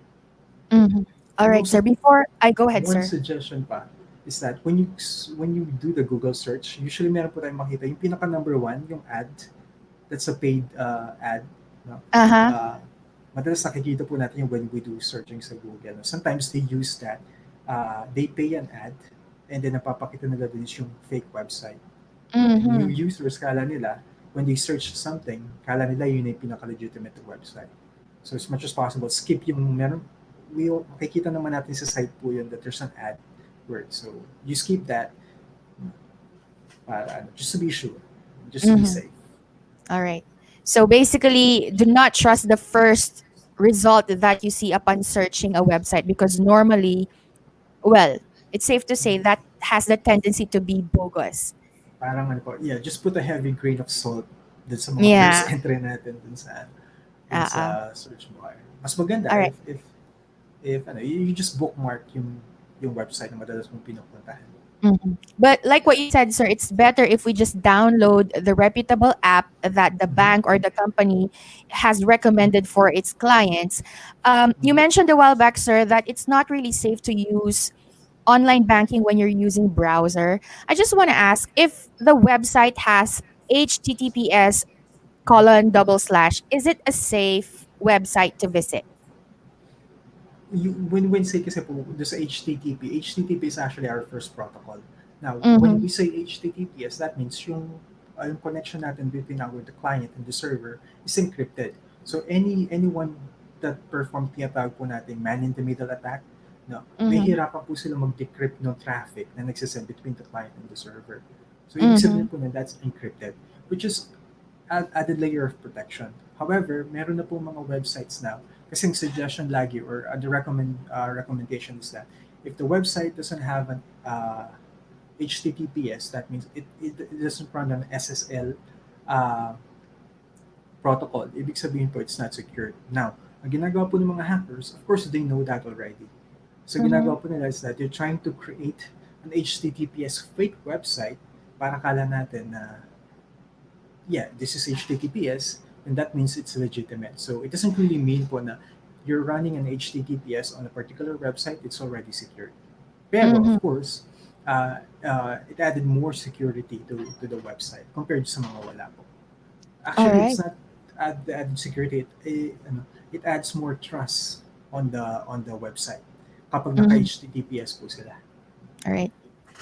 Mm-hmm. All And right, also, sir. Before I go ahead, one sir. suggestion pa is that when you do the Google search, usually meron po tayong makita yung pinaka number one, yung ad. That's a paid ad. No? Uh-huh. Uh, Madalas nakikita po natin yung when we do searching sa Google. No? Sometimes they use that. They pay an ad and then napapakita nila din is yung fake website. And Mm-hmm. yung users, kala nila, when they search something, kala nila yun yung pinaka-legitimate website. So as much as possible, skip yung meron. Makikita naman natin sa site po yun that there's an ad word. So you skip that para just to be sure, just to be Mm-hmm. safe. All right. So basically, do not trust the first result that you see upon searching a website because normally, well, it's safe to say that has the tendency to be bogus. Parang ano po, yeah, just put a heavy grain of salt dun sa mga first Yeah. entry natin dun Uh-uh. sa search bar. Mas maganda All right. if ano, you just bookmark yung website na madalas mong pinupuntahan. Mhm. But like what you said, sir, it's better if we just download the reputable app that the Mhm. bank or the company has recommended for its clients. You Mhm. mentioned a while back, sir, that it's not really safe to use online banking when you're using browser. I just want to ask if the website has HTTPS colon double slash, is it a safe website to visit? When say kasi po do sa HTTP is actually our first protocol. Now, when Mm-hmm. we say HTTPS, that means yung connection natin between the client and the server is encrypted. So anyone that perform tinatawag po natin man-in-the-middle attack, no, may Mm-hmm. hirapan po sila mag-decrypt ng traffic na nagsisend between the client and the server. So ibig Mm-hmm. sabihin po na that's encrypted, which is added layer of protection. However, meron na po mga websites now, kasing suggestion lagi or the recommendation is that if the website doesn't have an HTTPS, that means it doesn't run an SSL uh, protocol. Ibig sabihin po, it's not secured. Now, ang ginagawa po ng mga hackers, of course, they know that already. So, Mm-hmm. ginagawa po nila is that they're trying to create an HTTPS fake website para kala natin na yeah, this is HTTPS, and that means it's legitimate. So it doesn't really mean po na you're running an HTTPS on a particular website, it's already secured. Pero of Mm-hmm. course, it added more security to the website compared sa mga wala po. All Actually, right. it's not the added security. It adds more trust on the website kapag naka Mm-hmm. HTTPS po sila. All right.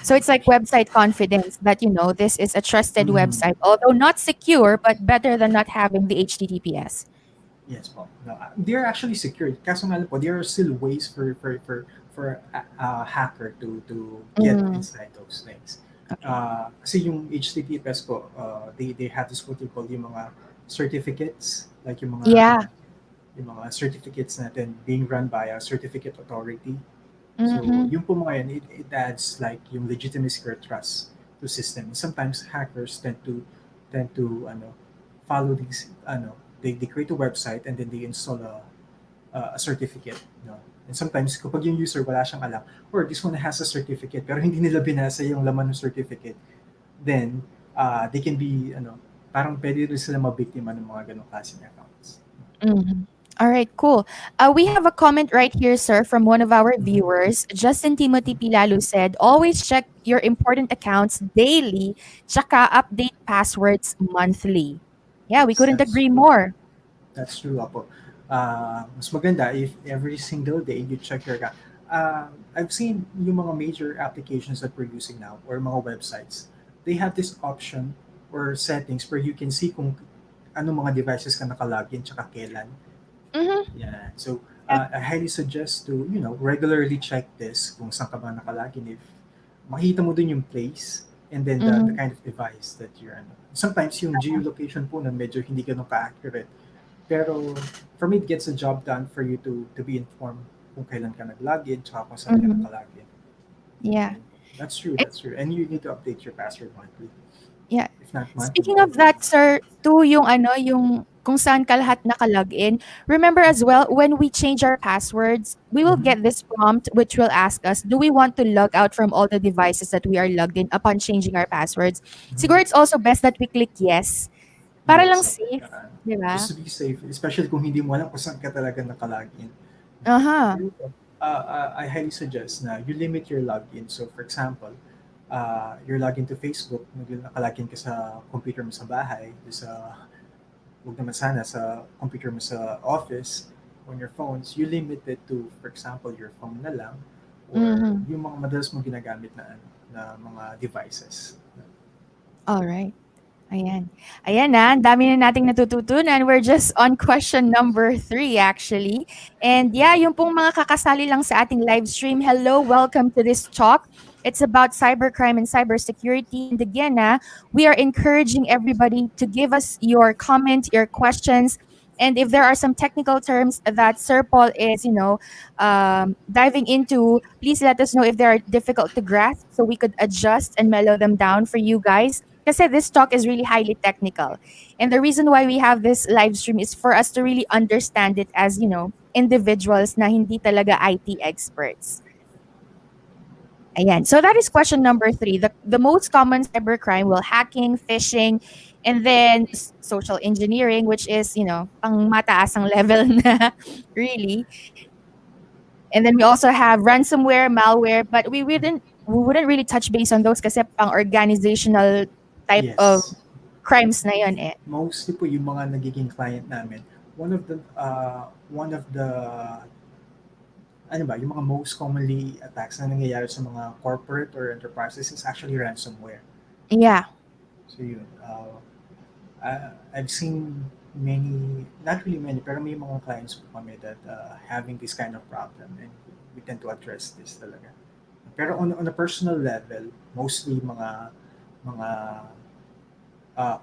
So it's like website confidence that this is a trusted Mm. website, although not secure, but better than not having the HTTPS. Yes po. No, they're actually secured. Kaso nga lang po, there are still ways for a hacker to get Mm, inside those things. okay. Kasi yung HTTPS po, they have this what they call yung mga certificates, like yung mga Yeah. yung mga certificates natin being run by a certificate authority. So, Mm-hmm. yung po mga yan, it adds like yung legitimacy or trust to system. Sometimes hackers tend to follow these they create a website and then they install a certificate, no? And sometimes kapag yung user wala siyang alam, or this one has a certificate pero hindi nila binasa yung laman ng certificate, then they can be parang pwede rin sila mabiktima ng mga ganong klaseng accounts. Mm-hmm. All right, cool. We have a comment right here, sir, from one of our Mhm. viewers. Justin Timothy Pilalu said, always check your important accounts daily, tsaka update passwords monthly. Yeah, we Yes, couldn't that's agree true. more. That's true, Apo. Mas maganda if every single day you check your account. I've seen yung mga major applications that we're using now or mga websites. They have this option or settings where you can see kung ano mga devices ka nakalagin tsaka kailan. Mm-hmm. Yeah. So, Yeah. I highly suggest to, regularly check this kung saan ka ba nakalagin if makita mo dun yung place and then the Mm-hmm. kind of device that you're Sometimes yung geolocation po na medyo hindi ganun ka-accurate. Pero for me, it gets the job done for you to be informed kung kailan ka nag-login tsaka kung saan ka Mm-hmm. nakalagin. Yeah. And that's true, Eh, that's true. And you need to update your password monthly. yeah. If not monthly, Speaking of every that, month. sir, to yung yung kung saan ka lahat nakalagin, remember as well, when we change our passwords, we will Mm-hmm. get this prompt which will ask us, do we want to log out from all the devices that we are logged in upon changing our passwords? Siguro Mm-hmm. it's also best that we click yes. Para lang Yes, okay. safe, di Just ba? to be safe, especially kung hindi mo alam kung saan ka talaga nakalagin. Aha. Pero, I highly suggest na you limit your login. So, for example, you're logging to Facebook, nakalagin ka sa computer mo sa bahay, sa, huwag naman sana, sa computer mo sa office, on your phones, you limit it to, for example, your phone na lang, or Mhm. yung mga madalas mo ginagamit na mga devices. All right. Ayan. Ayan na, ang dami na nating natututunan. We're just on question number 3 actually. And yeah, yung pong mga kakasali lang sa ating live stream, hello, welcome to this talk. It's about cybercrime and cybersecurity. And again, we are encouraging everybody to give us your comment, your questions. And if there are some technical terms that Sir Paul is, diving into, please let us know if they are difficult to grasp so we could adjust and mellow them down for you guys. Kasi this talk is really highly technical. And the reason why we have this live stream is for us to really understand it as, individuals na hindi talaga IT experts. Ayan. So that is question number 3. The most common cybercrime, well, hacking, phishing, and then social engineering, which is, pang mataasang level na really. And then we also have ransomware, malware, but we wouldn't really touch base on those kasi pang organizational type of Yes. crimes na yon eh. Mostly po yung mga nagiging client namin, one of the ano ba, yung mga most commonly attacks na nangyayari sa mga corporate or enterprises is actually ransomware. Yeah. So yun, I've seen many, not really many, pero may mga clients po kami that having this kind of problem and we tend to address this talaga. Pero on a personal level, mostly mga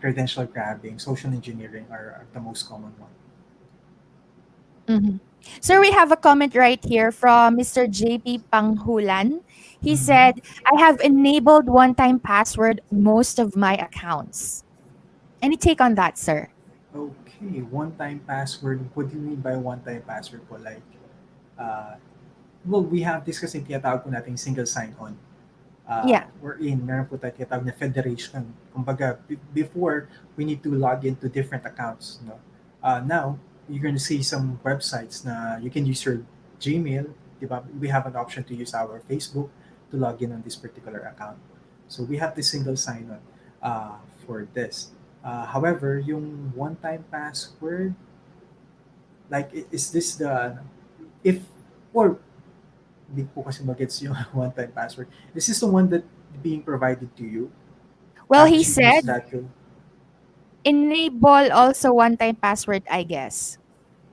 credential grabbing, social engineering are the most common one. Mhm. Sir, we have a comment right here from Mr. JP Panghulan. He Mm-hmm. said, I have enabled one-time password most of my accounts. Any take on that, sir? Okay, one-time password. What do you mean by one-time password po? Like, uh, well, we have this kasi tinatawag po nating single sign-on. Yeah. Meron po tayo tinatawag na federation. Kumbaga, before, we need to log into different accounts. No? Now, you're going to see some websites na you can use your Gmail. Diba? We have an option to use our Facebook to log in on this particular account. So we have this single sign-on for this. However, yung one-time password, like, is this the, if, or hindi ko kasi magets yung one-time password. This is the one that being provided to you. Well, he Tapos you use said that to, enable also one-time password, I guess.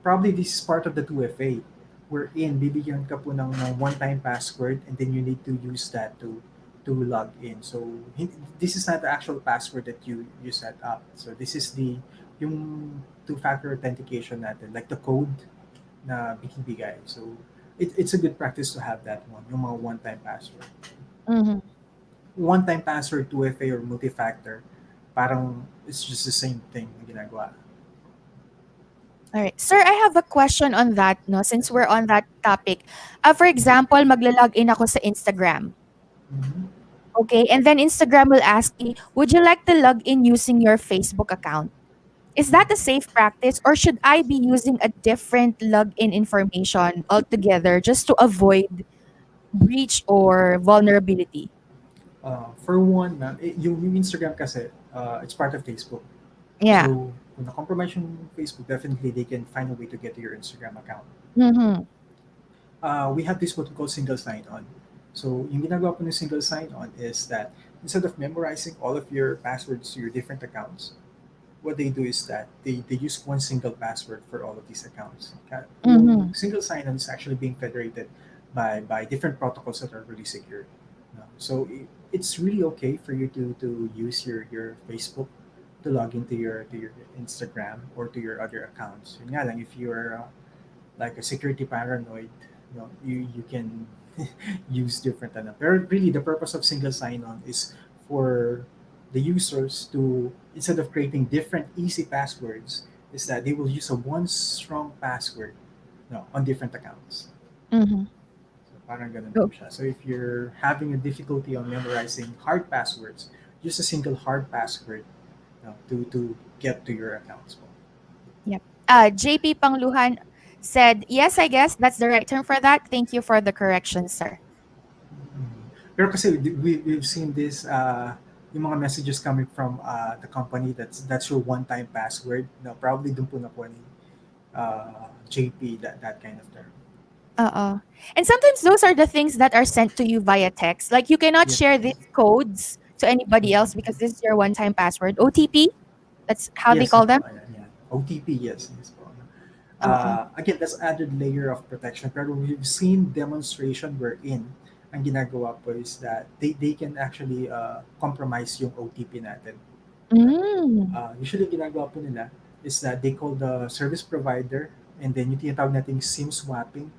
probably this is part of the 2FA wherein bibigyan ka po ng one-time password and then you need to use that to log in. So this is not the actual password that you set up. So this is the yung two-factor authentication natin, like the code na binibigay. So it's a good practice to have that one, yung mga one-time password. Mm-hmm. One-time password, 2FA or multi-factor, parang it's just the same thing na ginagawa. All right. Sir, I have a question on that, no, since we're on that topic. For example, magla-log in ako sa Instagram. Mhm. Okay, and then Instagram will ask me, would you like to log in using your Facebook account? Is that a safe practice or should I be using a different login information altogether just to avoid breach or vulnerability? For one, ma'am, yung Instagram kasi, it's part of Facebook. Yeah. So, kung na-compromise yung Facebook, definitely they can find a way to get to your Instagram account. Mm-hmm. We have this what we call single sign-on. So, yung ginagawa po ng single sign-on is that instead of memorizing all of your passwords to your different accounts, what they do is that they use one single password for all of these accounts. Yung Mm-hmm. single sign-on is actually being federated by different protocols that are really secure. No? So it's really okay for you to use your Facebook to log into your Instagram or to your other accounts. Yun nga lang, if you're like a security paranoid, you can use different ano. Pero really, the purpose of single sign-on is for the users to, instead of creating different easy passwords, is that they will use a one strong password, on different accounts. Mm-hmm. So parang ganun po Oh, siya. So if you're having a difficulty on memorizing hard passwords, use a single hard password, to get to your accounts po. yep. JP Pangluhan said, yes, I guess that's the right term for that. Thank you for the correction, sir. Mm. Pero kasi we've seen this, yung mga messages coming from the company, that's your one-time password. No, probably dun po nakuha ni JP that kind of term. Uh-uh. And sometimes those are the things that are sent to you via text. Like you cannot Yes, share these yes. codes to anybody else Mhm. because this is your one-time password. OTP, that's how they Yes, call them. ayan, yan. OTP, yes po. Uh-uh. Again, that's added layer of protection. Pero we've seen demonstration wherein ang ginagawa po is that they can actually compromise yung OTP natin. Mm. Usually, ginagawa po nila is that they call the service provider and then yung tinatawag nating SIM swapping.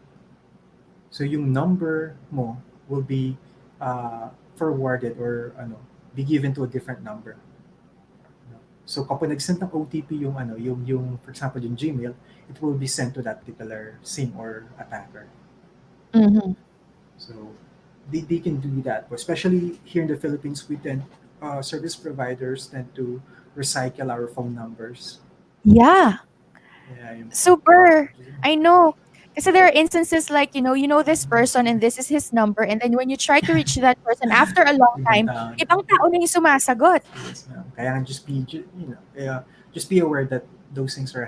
So yung number mo will be forwarded or be given to a different number. So kapag nag-send ng OTP yung for example yung Gmail, it will be sent to that particular SIM or attacker. Mm-hmm. So they can do that. Especially here in the Philippines, service providers tend to recycle our phone numbers. Yeah, Yeah, yun po. super. I know. Kasi there are instances like, you know this person and this is his number. And then when you try to reach that person after a long Ibang time, tao na. ibang tao na yung sumasagot. Yes, ma'am. Kaya just be aware that those things are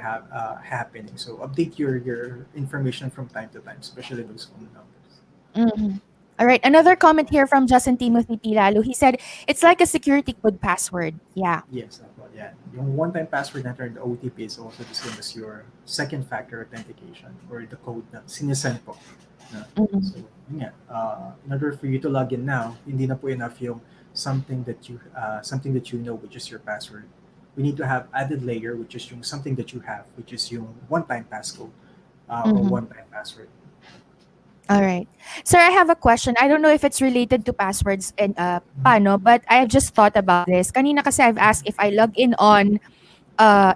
happening. So update your information from time to time, especially those phone numbers. Mhm. All right. Another comment here from Justin Timothy Pilalo. He said, it's like a security code password. Yeah. Yes, yeah. Yung one-time password natin, the OTP is also the same as your second factor authentication or the code na sinesend po. Na. Mhm. So, yun nga, in order for you to log in now, hindi na po enough yung something that you know, which is your password. We need to have added layer, which is yung something that you have, which is yung one-time passcode or Mhm. one-time password. All right. Sir, I have a question. I don't know if it's related to passwords and paano, but I have just thought about this. Kanina kasi I've asked if I log in on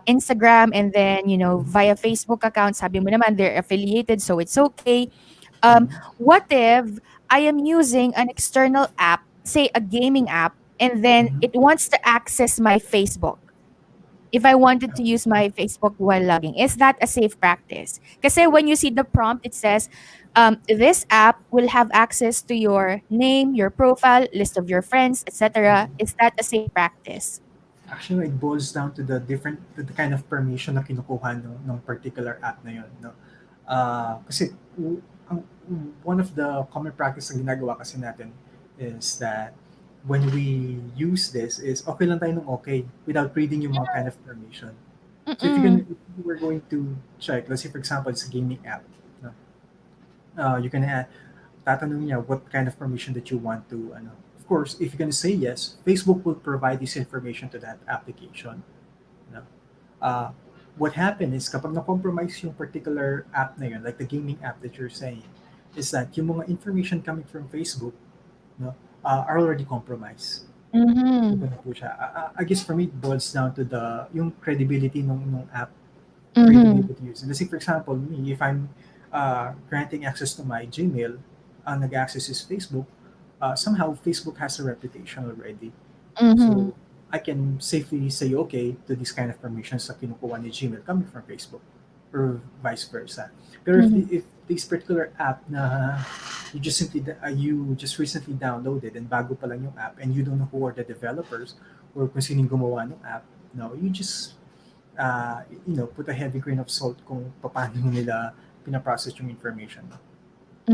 Instagram and then, via Facebook account, sabi mo naman they're affiliated, so it's okay. Um, Mhm. what if I am using an external app, say a gaming app, and then Mhm. it wants to access my Facebook? If I wanted to use my Facebook while logging, is that a safe practice? Because when you see the prompt, it says, this app will have access to your name, your profile, list of your friends, etc. Is that a safe practice? Actually, it boils down to the kind of permission na kinukuha ng particular app na yun, no? Kasi ang, one of the common practice na ginagawa kasi natin is that when we use this is okay lang tayo ng okay without reading yung mga kind of permission. So if you're gonna, Mm-mm. if you were going to check, let's say for example, it's a gaming app. No? You can tatanong niya what kind of permission that you want to, ano. Of course, if you're gonna say yes, Facebook will provide this information to that application. No? Uh, what happened is kapag na-compromise yung particular app na yun, like the gaming app that you're saying, is that yung mga information coming from Facebook, no, are already compromised. So, Mhm. ganun po siya. I guess for me, it boils down to yung credibility nung app for you to be Mhm. able to use. And let's say, for example, me, if I'm granting access to my Gmail, ang nag-access is Facebook, somehow Facebook has a reputation already. Mhm. So, I can safely say okay to this kind of permissions sa kinukuha ni Gmail coming from Facebook or vice versa. Pero Mhm. if this particular app na you just recently downloaded and bago pa lang yung app and you don't know who are the developers or kung sino yung gumawa ng app, no, you just put a heavy grain of salt kung paano nila pinaprocess yung information. No?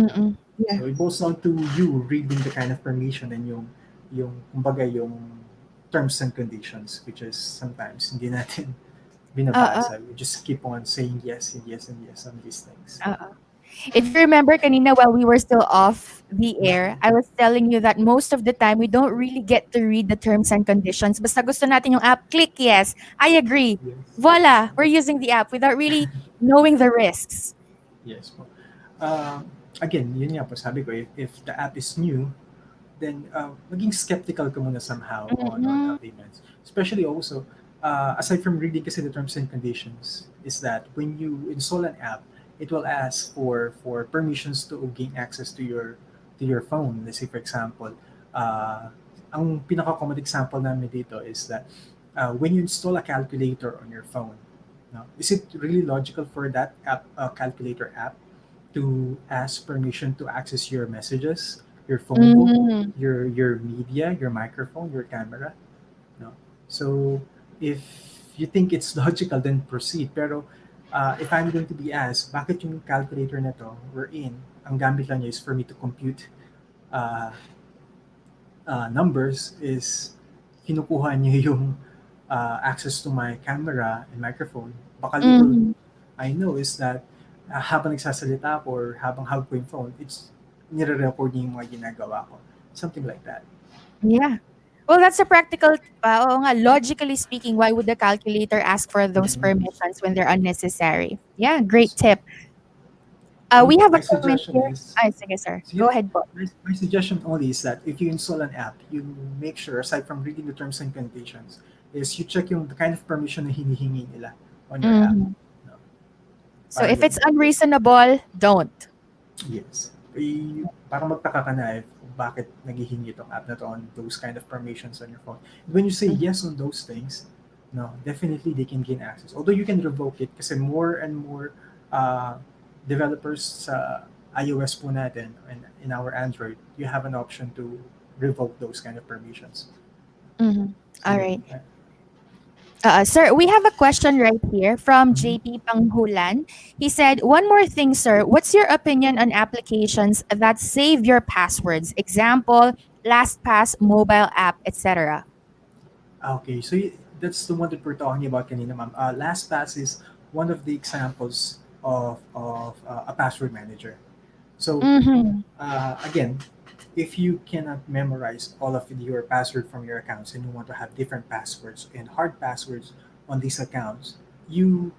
Mm. Yeah. So it boils down to you reading the kind of permission and yung kumbaga yung terms and conditions, which is sometimes hindi natin Oo. binabasa. We just keep on saying yes and yes and yes on these things. Oo. If you remember kanina while we were still off the air, I was telling you that most of the time we don't really get to read the terms and conditions. Basta gusto natin yung app, click yes. I agree. Yes. Voila, we're using the app without really knowing the risks. Yes po. Again, yun nga po sabi ko, if the app is new, then maging skeptical ka muna somehow on Mm-mm. payments. Especially also, aside from reading kasi the terms and conditions, is that when you install an app, it will ask for permissions to gain access to your phone. Let's say for example, uh, ang pinaka-common example namin dito is that when you install a calculator on your phone, no, is it really logical for that app, calculator app to ask permission to access your messages, your phone book, Mm. your media, your microphone, your camera? No. So if you think it's logical, then proceed. Pero if I'm going to be asked, bakit yung calculator na to we're in, ang gamit lang niya is for me to compute uh, numbers, is kinukuha niya yung access to my camera and microphone, baka little Mhm. I know is that habang nagsasalita ako or habang hawak ko yung phone, it's nire-record niya yung mga ginagawa ko. Something like that. Yeah. Well, that's a practical, oo nga, logically speaking, why would the calculator ask for those Mhm. permissions when they're unnecessary? Yeah, great tip. And We have a my comment suggestion here. is, Ay, sige, sir. yeah, Go ahead po. my suggestion only is that if you install an app, you make sure, aside from reading the terms and conditions, is you check yung the kind of permission na hinihingi nila on your app. Mhm. No? So Parang if it's ganun. unreasonable, don't. Yes. Parang magtaka ka na if bakit naghihingi itong app na to on those kind of permissions on your phone. When you say Mhm. yes on those things, no, definitely they can gain access. Although you can revoke it kasi more and more uh, developers sa iOS po natin and in our Android, you have an option to revoke those kind of permissions. Mhm. So, All yun. right. Sir, we have a question right here from Mhm. JP Panghulan. He said, "One more thing, sir. What's your opinion on applications that save your passwords? Example, LastPass, mobile app, etc." Okay, so that's the one that we're talking about kanina, ma'am. LastPass is one of the examples of a password manager. So Mm-hmm. again, if you cannot memorize all of your password from your accounts and you want to have different passwords and hard passwords on these accounts, you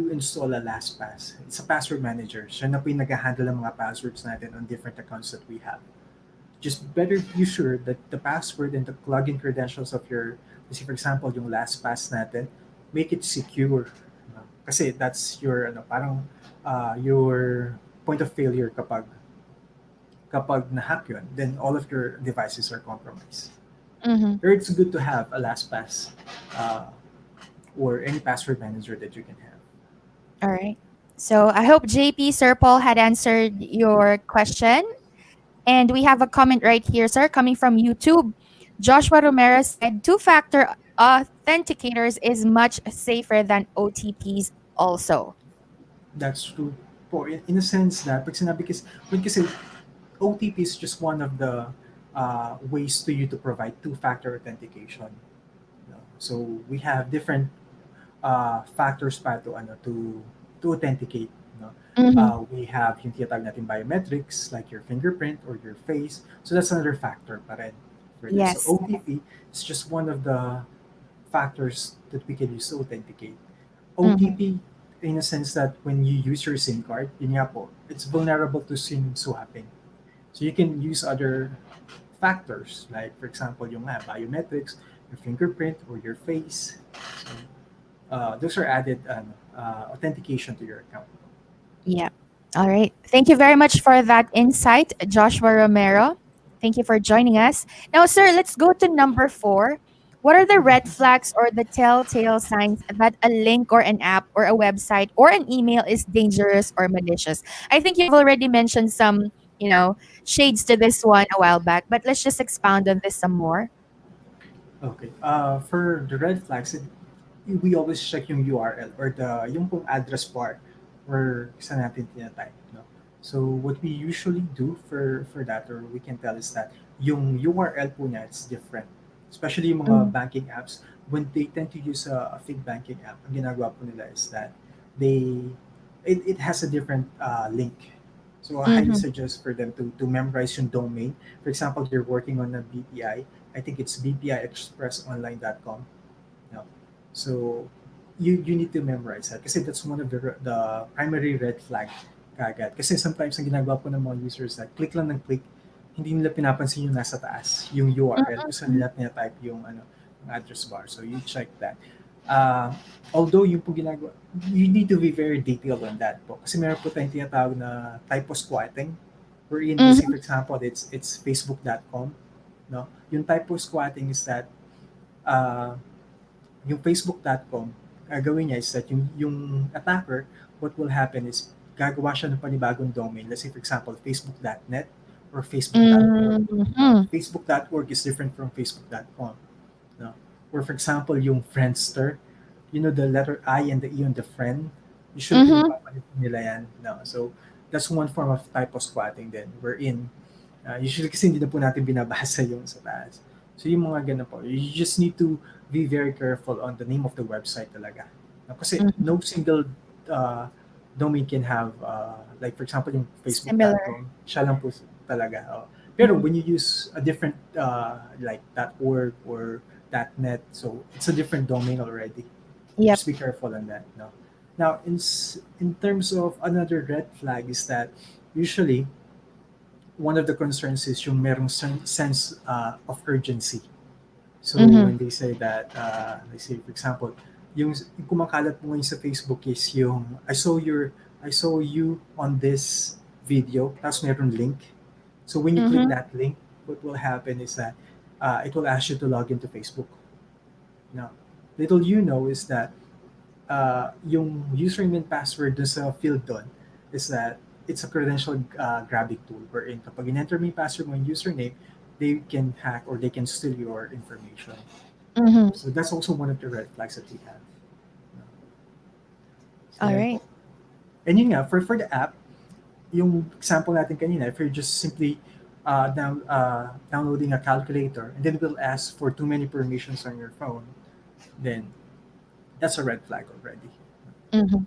install a LastPass. It's a password manager. Siya na po yung nag-handle ng mga passwords natin on different accounts that we have. Just better be sure that the password and the login credentials of your, kasi for example, yung LastPass natin, make it secure. Kasi that's your, parang your point of failure kapag na-hack yun, then all of your devices are compromised. Mm-hmm. Or it's good to have a LastPass uh, or any password manager that you can have. All right. So I hope JP, Sir Paul had answered your question. And we have a comment right here, sir, coming from YouTube. Joshua Romero said two-factor authenticators is much safer than OTPs also. That's true po. In a sense that, pag sinabi kasi OTP is just one of the ways to you to provide two-factor authentication. So we have different factors pa to authenticate, no? Mm-hmm. We have yung tinatawag natin biometrics like your fingerprint or your face. So that's another factor pa rin for this. So Yes. OTP is just one of the factors that we can use to authenticate. Mm-hmm. OTP in a sense that when you use your SIM card, yun nga po, it's vulnerable to SIM swapping. So you can use other factors like for example yung biometrics, your fingerprint or your face. So those are added authentication to your account. Yeah. All right. Thank you very much for that insight, Joshua Romero. Thank you for joining us. Now, sir, let's go to number 4. What are the red flags or the telltale signs that a link or an app or a website or an email is dangerous or malicious? I think you've already mentioned some, shades to this one a while back, but let's just expound on this some more. Okay. For the red flags, we always check yung URL or yung pong address bar where saan natin tinatype, no? So what we usually do for that or we can tell is that yung URL po niya it's different. Especially yung mga Mm-hmm. banking apps, when they tend to use a fake banking app, ang ginagawa po nila is that they it has a different link. So I highly Mm-hmm. suggest for them to memorize yung domain. For example, they're working on a BPI. I think it's bpiexpressonline.com. No. So you need to memorize that kasi that's one of the primary red flag kagad. Kasi sometimes ang ginagawa po ng mga users that click lang ng click, hindi nila pinapansin yung nasa taas, yung URL kung saan Mm-hmm. nila type yung yung address bar. So you check that. Uh, Although yung po ginagawa, you need to be very detailed on that po. Kasi meron po tayong tinatawag na typo squatting. Wherein, let's say Mm-hmm. for example, it's facebook.com. No? Yung typo squatting is that uh, yung facebook.com, gagawin niya is that yung attacker, what will happen is gagawa siya ng panibagong domain. Let's say for example, facebook.net or facebook.org. Mm-hmm. Facebook.org is different from facebook.com. No? Or for example, yung Friendster, the letter I and the E on the friend, usually Mm-hmm. pinagpapalit nila yan. No? So that's one form of typo squatting then. Wherein, usually kasi hindi na po natin binabasa yung sa taas. So yung mga ganun po, you just need to be very careful on the name of the website talaga. No, kasi Mm-hmm. no single uh, domain can have, like for example, yung Similar. facebook.com, siya lang po talaga. Oh. Pero when you use a different, like .org or .net, so it's a different domain already. Yep. Just be careful on that. No. Now, in terms of another red flag is that usually one of the concerns is yung merong sense of urgency. So Mhm. when they say that, let's say for example, yung kumakalat mo ngayon sa Facebook is yung I saw you on this video, tapos meron link. So when you click Mhm. that link, what will happen is that it will ask you to log into Facebook. Now, little you know is that yung username and password dun sa field doon is that it's a credential grabbing tool wherein kapag in-enter mo yung password mo yung username, they can hack or they can steal your information. Mhm. So that's also one of the red flags that we have. So All yan right. po. And yun nga, for the app, yung example natin kanina, if you're just simply downloading a calculator and then it will ask for too many permissions on your phone, then that's a red flag already. Mhm.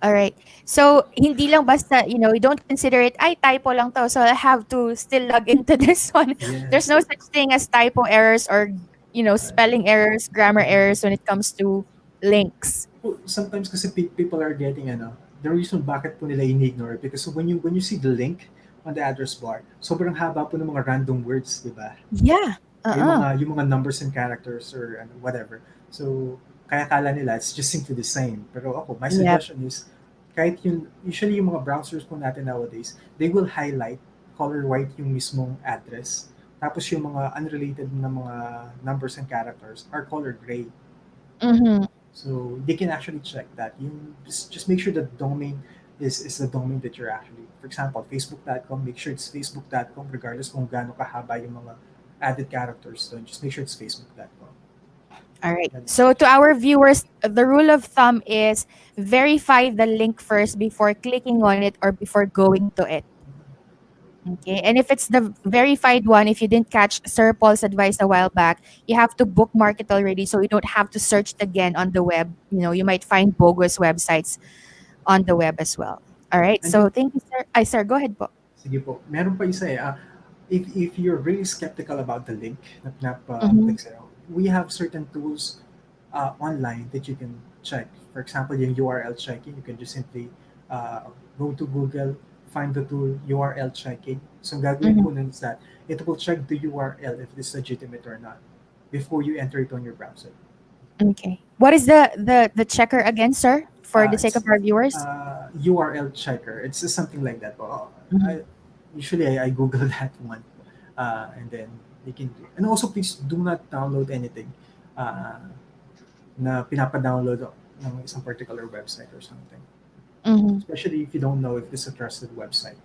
All right. So hindi lang basta, you don't consider it ay typo lang to. So I have to still log into this one. There's Yes. no such thing as typo errors or, Right. spelling errors, grammar errors when it comes to links. Sometimes kasi people are getting the reason bakit po nila in-ignore because when you see the link on the address bar, sobrang haba po ng mga random words, di ba? Yeah. Uh-uh. Yung mga numbers and characters or whatever. So kaya kala nila it's just simply the same. Pero ako, my Yep. suggestion is kahit usually yung mga browsers po natin nowadays, they will highlight color white yung mismong address. Tapos yung mga unrelated na mga numbers and characters are color gray. Mhm. So they can actually check that. You just make sure the domain is the domain that you're actually. For example, facebook.com, make sure it's facebook.com regardless kung gaano kahaba yung mga added characters doon. Just make sure it's facebook.com. All right. Yan. So to our viewers, the rule of thumb is verify the link first before clicking on it or before going to it. Okay. And if it's the verified one, if you didn't catch Sir Paul's advice a while back, you have to bookmark it already so you don't have to search it again on the web. You might find bogus websites on the web as well. All right. And then, So thank you, sir. I sir, go ahead po. sige po, meron pa isa eh. If you're really skeptical about the link na Mm-hmm. pinap-click sa'yo, we have certain tools online that you can check. For example, yung URL checking, you can just simply go to Google, find the tool URL checking. So, ang gagawin Mm-hmm. po nun is that it will check the URL if it's legitimate or not before you enter it on your browser. Okay. What is the checker again, sir? For the sake It's of our viewers. URL checker. It's just something like that. Mm-hmm. I, usually, I Google that one, and then you can. And also, please do not download anything uh, na pinapa-download ng isang particular website or something. Mm-hmm. Especially if you don't know if it's a trusted website.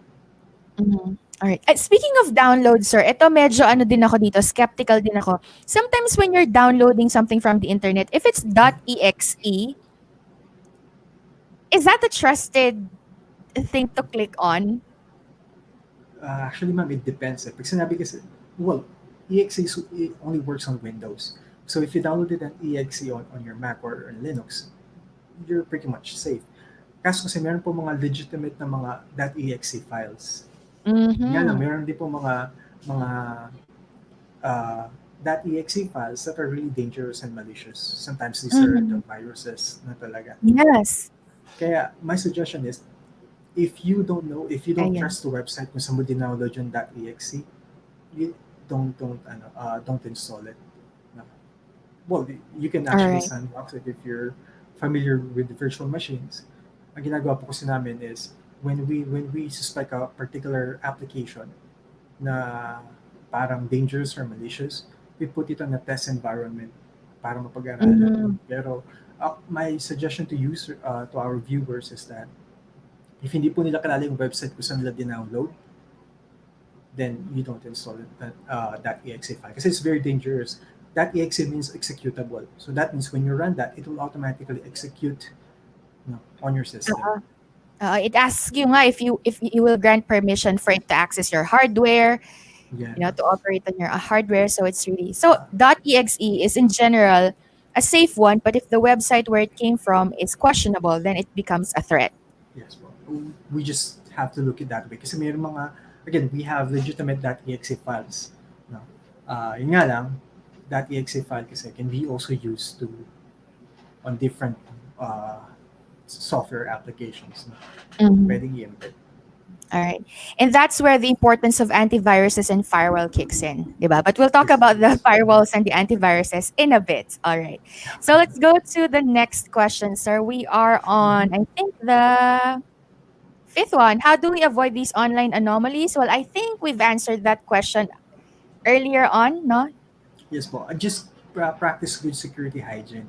Mm-hmm. All right. Speaking of download, sir, ito medyo ano din ako dito, skeptical din ako. Sometimes when you're downloading something from the internet, if it's .exe, is that a trusted thing to click on? Actually, ma'am, it depends. Pag sinabi kasi, well, exe it only works on Windows. So if you downloaded an exe on your Mac or on Linux, you're pretty much safe. Kaso kasi meron po mga legitimate na mga .exe files. Yun nga lang, Mm-hmm. meron din po mga uh, .exe files that are really dangerous and malicious. Sometimes these are the Mm-hmm. viruses na talaga. Yes. Kaya my suggestion is, if you don't know, if you don't Ayan. trust the website kung saan mo dinownload yung .exe, you don't install it. No. Well, you can All actually right. sandbox it if you're familiar with the virtual machines. Ang ginagawa po kasi namin is when we suspect a particular application na parang dangerous or malicious, we put it on a test environment para mapag-aralan. Mm-hmm. Pero my suggestion to our viewers is that if hindi po nila kilala yung website kung saan nila dinownload, then you don't install it, that exe file because it's very dangerous. That exe means executable. So that means when you run that, it will automatically execute, on your system. It asks you nga if you will grant permission for it to access your hardware, Yeah. to operate on your hardware. So it's really so .exe is in general a safe one, but if the website where it came from is questionable, then it becomes a threat. Yes, well, we just have to look at that way. Kasi may mga, again, we have legitimate .exe files. No? Yun nga lang, .exe file kasi can be also used on different uh, software applications. No? Mhm. Pwedeng i-embed. All right. And that's where the importance of antiviruses and firewall kicks in, diba? But we'll talk Yes, about the yes. firewalls and the antiviruses in a bit. All right. So let's go to the next question, sir. We are on, I think, the fifth one. How do we avoid these online anomalies? Well, I think we've answered that question earlier on, no? Yes po. Just practice good security hygiene.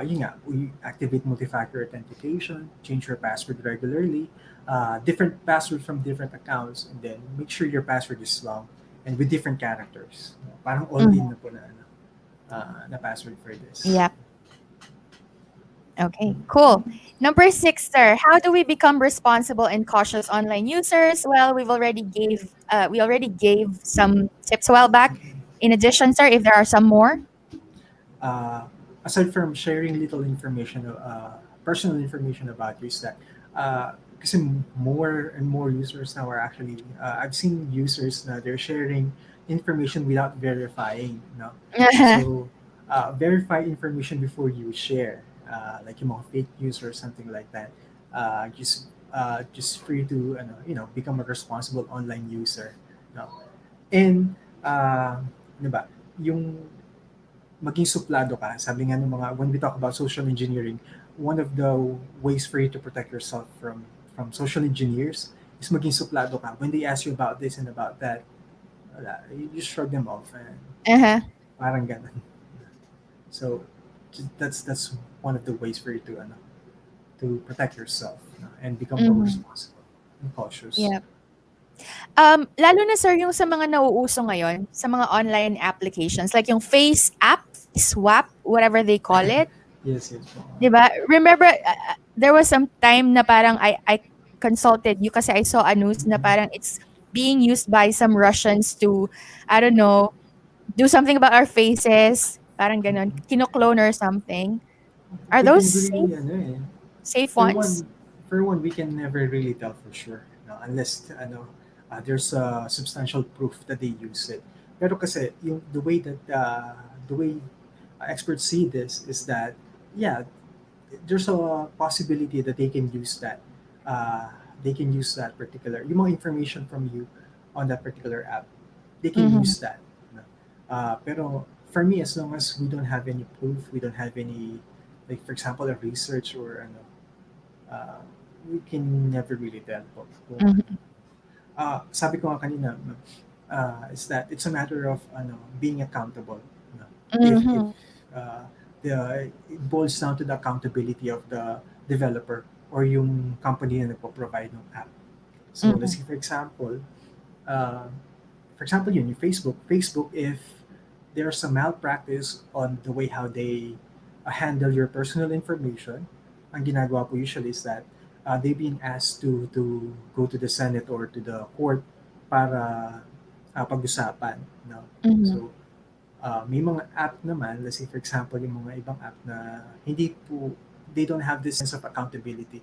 Yun nga, we activate multi-factor authentication, change your password regularly, different password from different accounts, and then make sure your password is long and with different characters. Parang all-in Mhm. na po na password for this. Yeah. Okay, cool. Number six, sir. How do we become responsible and cautious online users? Well, we already gave some tips a while back. In addition, sir, if there are some more. uh, Aside from sharing little information, personal information about you, is that kasi more and more users now are actually, I've seen users na they're sharing information without verifying, no? So, verify information before you share, like yung mga fake news or something like that. Just free to, become a responsible online user, no? And, ano ba, yung maging suplado ka. Sabi nga ng mga, when we talk about social engineering, one of the ways for you to protect yourself from social engineers is maging suplado ka. When they ask you about this and about that, wala, you just shrug them off and Uh-huh. parang ganun. So that's one of the ways for you to protect yourself, and become more Mhm. responsible and cautious. Yeah. Lalo na sir yung sa mga nauuso ngayon, sa mga online applications like yung Face app, Swap, whatever they call it. Yes, yes. 'Di ba? Remember there was some time na parang I consulted you kasi I saw a news na parang it's being used by some Russians to, I don't know, do something about our faces, parang ganon, kinoclone or something. Are We those can really, safe for ones? one, we can never really tell for sure, no? Unless, there's substantial proof that they use it. Pero kasi, the way that, the way experts see this is that, yeah, there's a possibility that uh, they can use that particular, yung mga information from you on that particular app, they can Mm-hmm. use that, no? Pero for me, as long as we don't have any proof, we don't have any, like for example, a research or uh, we can never really tell po kung Mm-hmm. sabi ko nga kanina, is that it's a matter of being accountable, no? If Mm-hmm. uh, it boils down to the accountability of the developer or yung company na nagpo-provide ng app. So let's Mm-hmm. say uh, for example yun, yung Facebook, if there's a malpractice on the way how they handle your personal information, ang ginagawa po usually is that they've been asked to go to the Senate or to the court para pag-usapan, no? Mm-hmm. So may mga app naman, let's say for example yung mga ibang app na hindi po, they don't have this sense of accountability,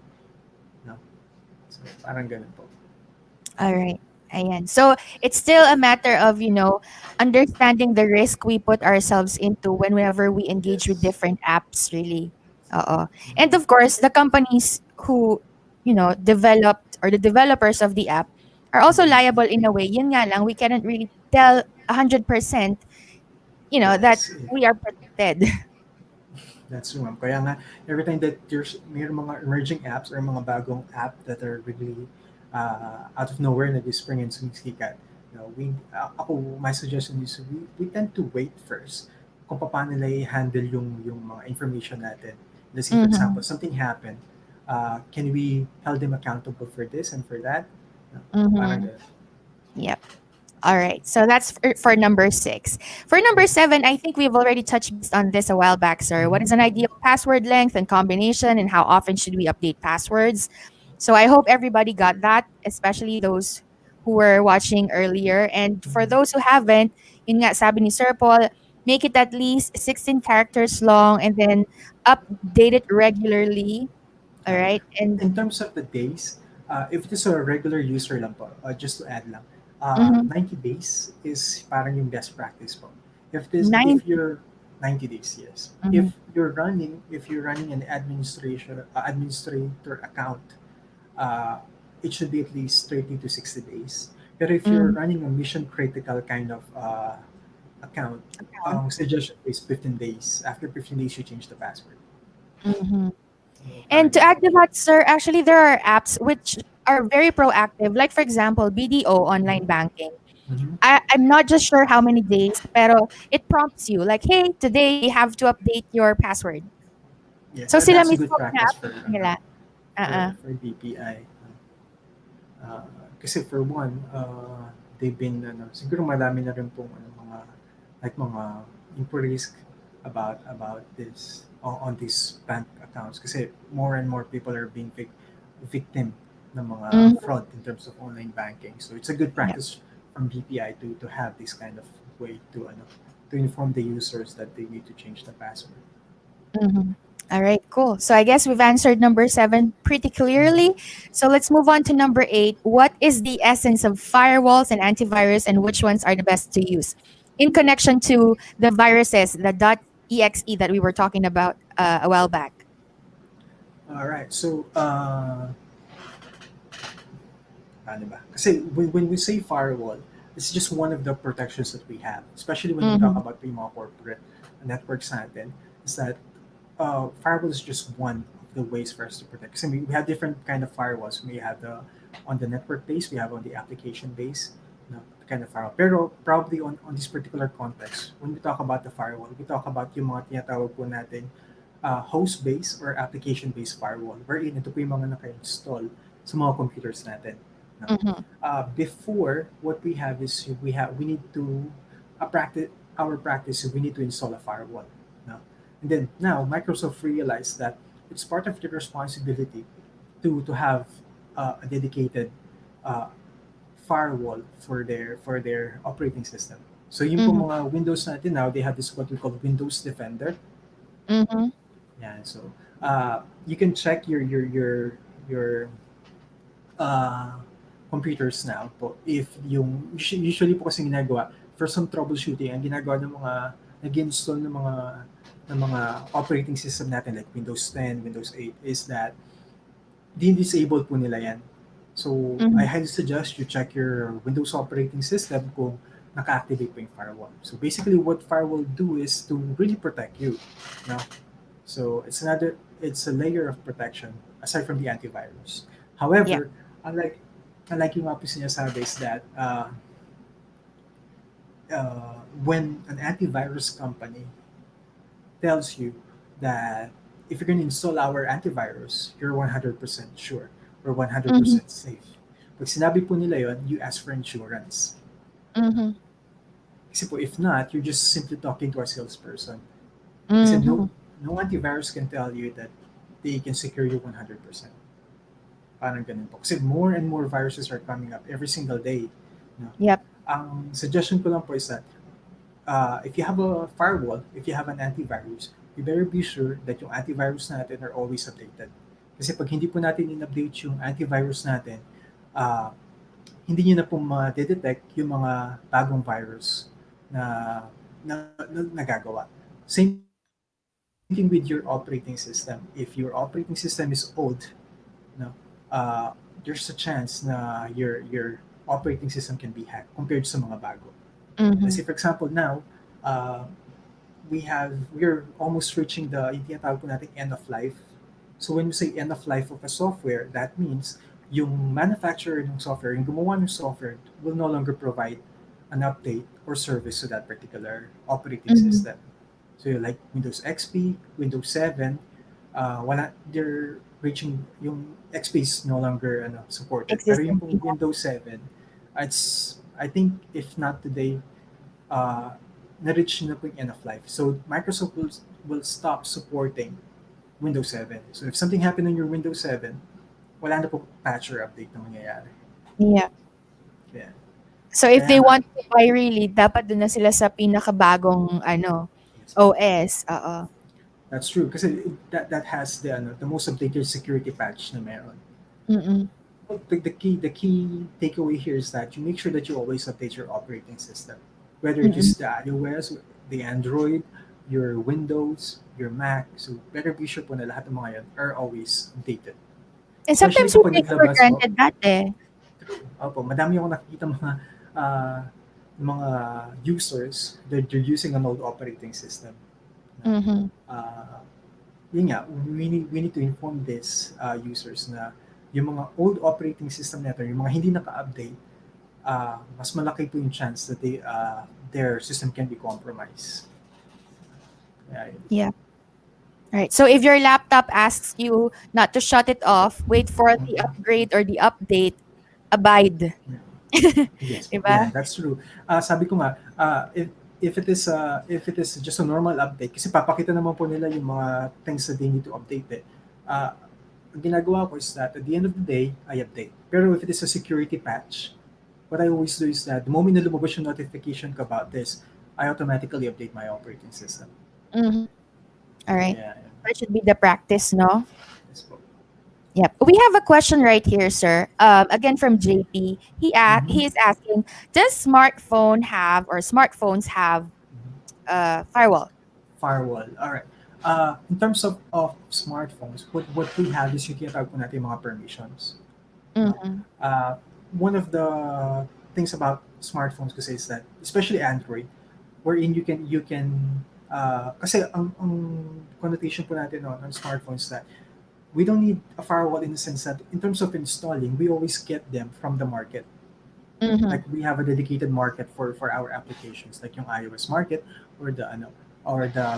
no? So parang ganun po. All right. Ayan. So it's still a matter of, understanding the risk we put ourselves into whenever we engage with Yes. different apps, really. And of course, the companies who, developed or the developers of the app are also Mhm. liable in a way. Yun nga lang, we cannot really tell 100%, that Yes. we are protected. That's true, ma'am. Kaya nga, every time that may mga emerging apps or mga bagong app that are really out of nowhere na spring and sumisikat, my suggestion is we tend to wait first kung paano nila i-handle yung mga information natin. Let's say, for Mm-hmm. example, something happened. Can we hold them accountable for this and for that? No, parang Mm-hmm. ganun. Yep. All right. So that's for number six. For number Yes. seven, I think we've already touched base on this a while back, sir. What is Mhm. an ideal password length and combination, and how often should we update passwords? So I hope everybody got that, especially those who were watching earlier. And for Mhm. those who haven't, yun nga sabi ni Sir Paul, make it at least 16 characters long and then update it regularly. All Okay. right. And In terms of the days, if it is a regular user lang po, just to add lang, mhm, 90 days is parang yung best practice po. If 90. you're 90 days, yes. Mhm, If you're running an administrator account, uh, it should be at least 30 to 60 days. But if you're mhm, running a mission critical kind of account, account. suggestion is 15 days. After 15 days, you change the password. Mhm. So, And parang to ganun add po. to that, sir, actually there are apps which are very proactive. Like for example, BDO online banking. Mhm. I'm not just sure how many days, pero it prompts you like, hey, today you have to update your password. Yeah, So sila that's a mismo good practice for ina-update nila. Uh-uh. DPI. Uh, Kasi for one, they've been siguro madami na rin pong mga inquiries about this on these bank accounts kasi more and more people are being victim ng mga Mhm. fraud in terms of online banking. So it's a good Yep. practice from BPI to have this kind of way to inform the users that they need to change the password. Mhm. All right, cool. So I guess we've answered number seven pretty clearly. So let's move on to number eight. What is the essence of firewalls and antivirus, and which ones are the best to use in connection to the viruses, the .exe that we were talking about a while back? All right. So, ano ba? Kasi when we say firewall, it's just one of the protections that we have, especially when we talk Mm-hmm. about yung mga corporate networks natin, is that firewall is just one of the ways for us to protect. Kasi we have different kind of firewalls. We have the on the network base, we have on the application base, kind of firewall. Pero probably on this particular context, when we talk about the firewall, we talk about yung mga tinatawag po natin host-based or application-based firewall wherein ito po yung mga naka-install sa mga computers natin. No? Mm-hmm. Before, what we have is we need to practice our practice. We need to install a firewall. No? And then now Microsoft realized that it's part of their responsibility to have a dedicated uh, firewall for their operating system. So yung po Mhm. mga Windows natin now, they have this what we call Windows Defender. Mhm. Yeah, so you can check your uh, computers now po if yung usually po kasi ginagawa for some troubleshooting ang ginagawa ng mga nag-install ng mga operating system natin like Windows 10, Windows 8 is that di-disable po nila yan. So, I Mhm. highly suggest you check your Windows operating system kung naka-activate po yung firewall. So, basically, what firewall do is to really protect you. No? So, it's a layer of protection aside from the antivirus. Yeah. However, unlike, unlike yung nga po sinasabi is that when an antivirus company tells you that if you're going to install our antivirus, you're 100% sure or Mhm. 100% safe. Pag sinabi po nila yon, you ask for insurance. Mhm. Kasi po, if not, you're just simply talking to a salesperson. Kasi Mhm. no antivirus can tell you that they can secure you 100%. Parang ganun po. Kasi more and more viruses are coming up every single day. No? Yep. Ang suggestion ko lang po is that if you have a firewall, if you have an antivirus, you better be sure that yung antivirus natin are always updated. Kasi pag hindi po natin in-update yung antivirus natin, uh, hindi nyo na po ma-detect yung mga bagong virus na, nagagawa. Same thing with your operating system. If your operating system is old, no, there's a chance na your operating system can be hacked compared sa mga bago. Let's say, for Mhm. example, now, uh, we're almost reaching the yung tinatawag po natin end of life. So when we say end of life of a software, that means yung manufacturer ng software, yung gumawa ng software will no longer provide an update or service to that particular operating Mhm. system. So like Windows XP, Windows 7, they're reaching yung XP is no longer supported. Pero yung Existing. pong Yeah. Windows 7, I think if not today, uh, na-reach na po yung end of life. So Microsoft will stop supporting Windows 7. So if something happened on your Windows 7, wala na po patch or update na mangyayari. Yeah. Kaya, So if kaya they nga, want to buy really, dapat dun na sila sa pinakabagong yes po. OS. Oo. That's true. Kasi that has the most updated security patch na meron. Mm. Well, the key takeaway here is that you make sure that you always update your operating system, whether it Mm. is the iOS, the Android, your Windows, your Mac. So better be sure po na lahat ng mga yan are always updated. And Especially sometimes we kapag take for naglabas po. granted that eh. True. Opo, madami akong nakikita uh, mga users that they're using an old operating system. No? Mhm. Uh, Yun nga, we need to inform these users na yung mga old operating system natin, yung mga hindi naka-update, mas malaki po yung chance that their system can be compromised. Yeah. Yeah. Right. So if your laptop asks you not to shut it off, wait for the Mhm. upgrade or the update, abide. Yeah. Yes po. Diba? Yeah, that's true. Sabi ko nga, if it is just a normal update, kasi papakita naman po nila yung mga things that they need to update eh. Uh, ang ginagawa ko is that at the end of the day, I update. Pero if it is a security patch, what I always do is that the moment na lumabas yung notification ko about this, I automatically update my operating system. Mhm. All right. Yeah. That should be the practice, no? Yes po. Yep. We have a question right here, sir. Again from JP. Mm-hmm. He is asking, does smartphones have firewall? Firewall. All right. In terms of smartphones, what we have is yung tinatawag po natin yung mga permissions. No? Mhm. Uh, One of the things about smartphones kasi is that, especially Android, wherein you can kasi ang connotation po natin on smartphones that we don't need a firewall in the sense that in terms of installing, we always get them from the market. Mhm. Like we have a dedicated market for our applications, like yung iOS market or the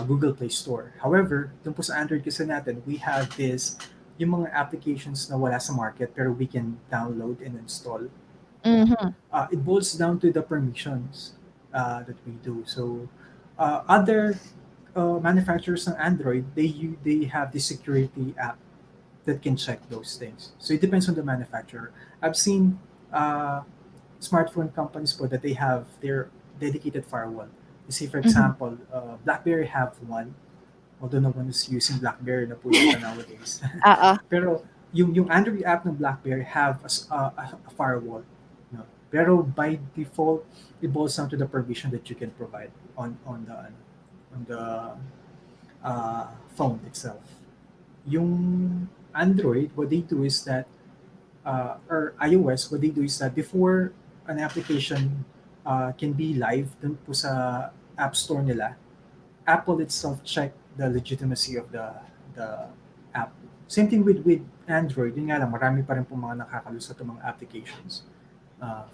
Google Play Store. However, dun po sa Android kasi natin, we have this yung mga applications na wala sa market pero we can download and install. Mhm. It boils down to the permissions that we do. So other manufacturers ng Android, they have the security app that can check those things. So it depends on the manufacturer. I've seen uh, smartphone companies po that they have their dedicated firewall. You see, for Mm-hmm. example, BlackBerry have one, although no one is using BlackBerry na po yata nowadays. Uh-uh. Pero yung Android app ng BlackBerry have a firewall. No? Pero by default, it boils down to the permission that you can provide on the phone itself. Yung Android, what they do is that, or iOS, what they do is that before an application can be live dun po sa App Store nila, Apple itself check the legitimacy of the app. Same thing with Android. Yun nga lang, marami pa rin po mga nakakalusot ng mga applications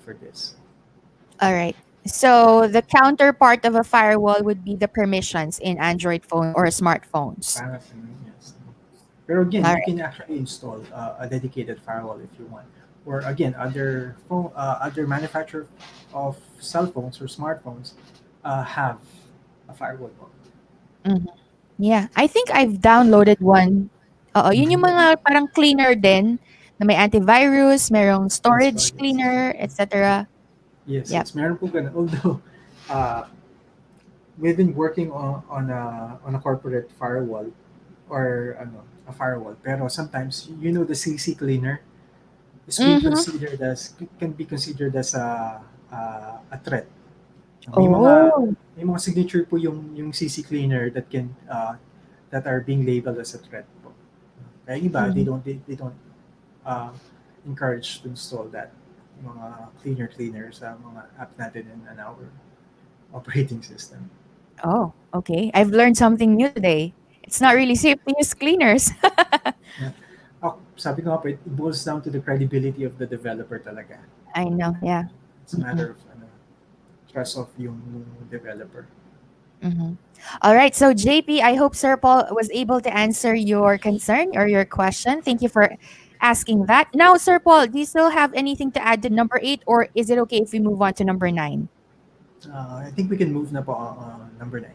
for this. All right. So the counterpart of a firewall would be the permissions in Android phone or smartphones. Para sa yes. Pero again, All you right. can actually install a dedicated firewall if you want. Or again, other manufacturer of cell phones or smartphones have a firewall. Mhm. Yeah, I think I've downloaded one. Oo, yun yung Mm-hmm. mga parang cleaner din na may antivirus, merong Install, storage yes. cleaner, etc. Yes, Yep. yes. Meron po ganun. Although, uh, we've been working on a corporate firewall or a firewall. Pero sometimes, the CC cleaner is being Mm-hmm. considered as can be considered as a threat. May mga Oh. may mga signature po yung CC cleaner that are being labeled as a threat po. Kaya iba, Mm-hmm. they don't uh, encourage to install that mga cleaner sa mga app natin in our operating system. Oh, okay. I've learned something new today. It's not really safe to use cleaners. Yeah. Sabi ko nga po, it boils down to the credibility of the developer talaga. I know. Yeah. It's a matter of trust of yung developer. Mm-hmm. All right. So, JP, I hope Sir Paul was able to answer your concern or your question. Thank you for asking that. Now, Sir Paul, do you still have anything to add to number 8, or is it okay if we move on to number 9? I think we can move na po number 9.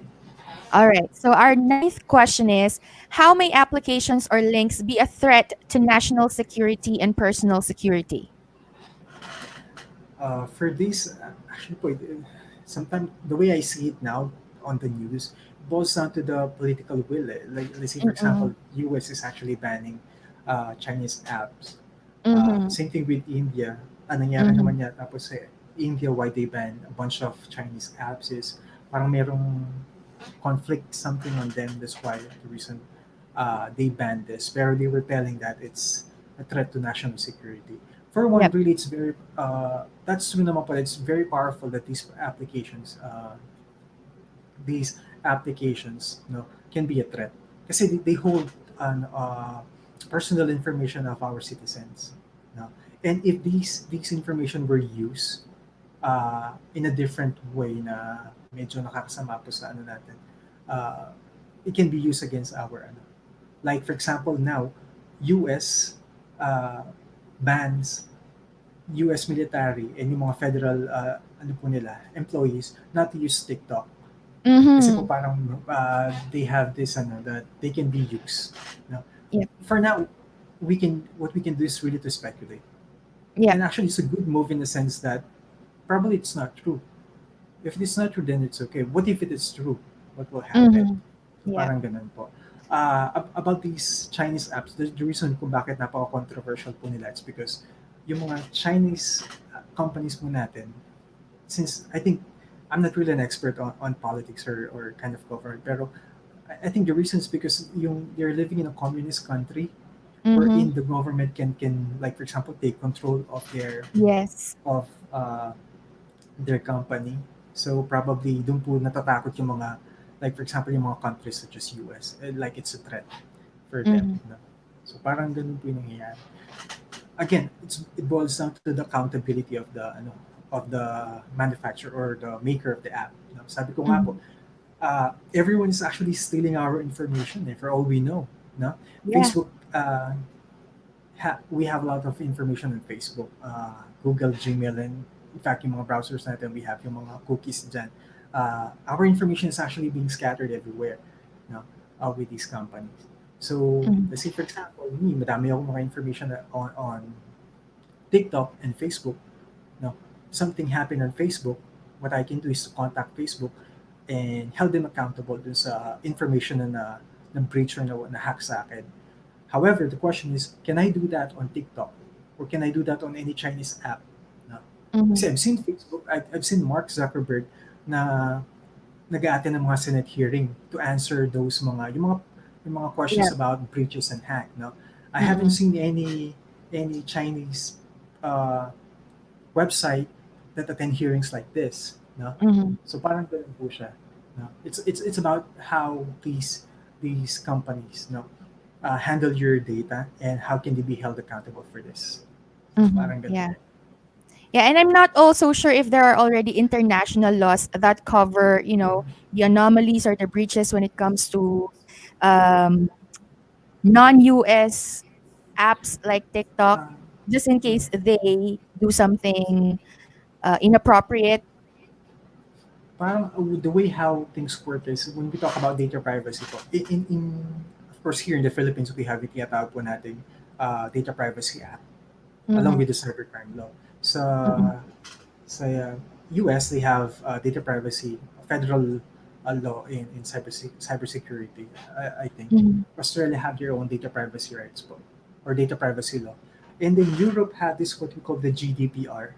All right. So, our ninth question is: how may applications or links be a threat to national security and personal security? For this, actually po, sometimes the way I see it now on the news boils down to the political will. Like, let's say, for example, Mm-mm. US is actually banning Chinese apps. Mm-hmm. Same thing with India. Nangyari Mm-hmm. naman niya. Tapos India, why they ban a bunch of Chinese apps is parang merong conflict something on them. That's why the reason they banned this. Pero they were telling that it's a threat to national security. For one, Yep. really, it's that's true naman pala. It's very powerful that these applications, can be a threat. Kasi they hold an personal information of our citizens. No? And if these information were used in a different way na medyo nakakasama po sa ano natin, uh, it can be used against our ano. Like for example now, US uh, bans US military and yung mga federal ano po nila, employees not to use TikTok. Kasi po Mm-hmm. parang they have this ano that they can be used. No? Yep. For now, what we can do is really to speculate. Yep. And actually, it's a good move in the sense that probably it's not true. If it's not true, then it's okay. What if it is true? What will happen? Mm-hmm. So Yep. parang ganun po. About these Chinese apps, the reason kung bakit napaka-controversial po nila, it's because yung mga Chinese companies po natin, since I think I'm not really an expert on politics or kind of government, pero I think the reason is because they're living in a communist country Mm-hmm. wherein the government can like for example take control of Yes. of their company. So probably doon po natatakot yung mga like for example yung mga countries such as US, like it's a threat for them. Mm-hmm. No? So parang ganun po yung nangyayari. Again, it boils down to the accountability of the manufacturer or the maker of the app. No? Sabi ko nga po, Mm-hmm. everyone is actually stealing our information for all we know. No? Yeah. Facebook, we have a lot of information on Facebook, Google, Gmail, and in fact, yung mga browsers natin, we have yung mga cookies dyan. Our information is actually being scattered everywhere, no, with these companies. So, Mm-hmm. let's say for example, madami ako mga information on TikTok and Facebook, no. something happened on Facebook, what I can do is to contact Facebook and held them accountable dun sa information na breach or na hack sa akin. However, the question is, can I do that on TikTok? Or can I do that on any Chinese app? No. Mm-hmm. Kasi I've seen Facebook, I've seen Mark Zuckerberg na nag-a-attend ng mga Senate hearing to answer those yung mga questions Yeah. about breaches and hack. No, I haven't Mm-mm. seen any Chinese uh, website that attend hearings like this. No, Mm-hmm. so parang ganun po siya. No, it's about how these companies handle your data and how can they be held accountable for this. So Mm-hmm. parang ganun Yeah. po. Yeah, and I'm not also sure if there are already international laws that cover, the anomalies or the breaches when it comes to um, non-US apps like TikTok, Uh, just in mm. case they do something inappropriate. Parang the way how things work is when we talk about data privacy po, in of course here in the Philippines we have it tinatawag po nating Data Privacy Act along Mm-hmm. with the Cybercrime law. Sa Mm-hmm. US they have data privacy federal law in cybersecurity. I think Mm-hmm. Australia have their own data privacy rights po or data privacy law, and then Europe had this what we call the GDPR.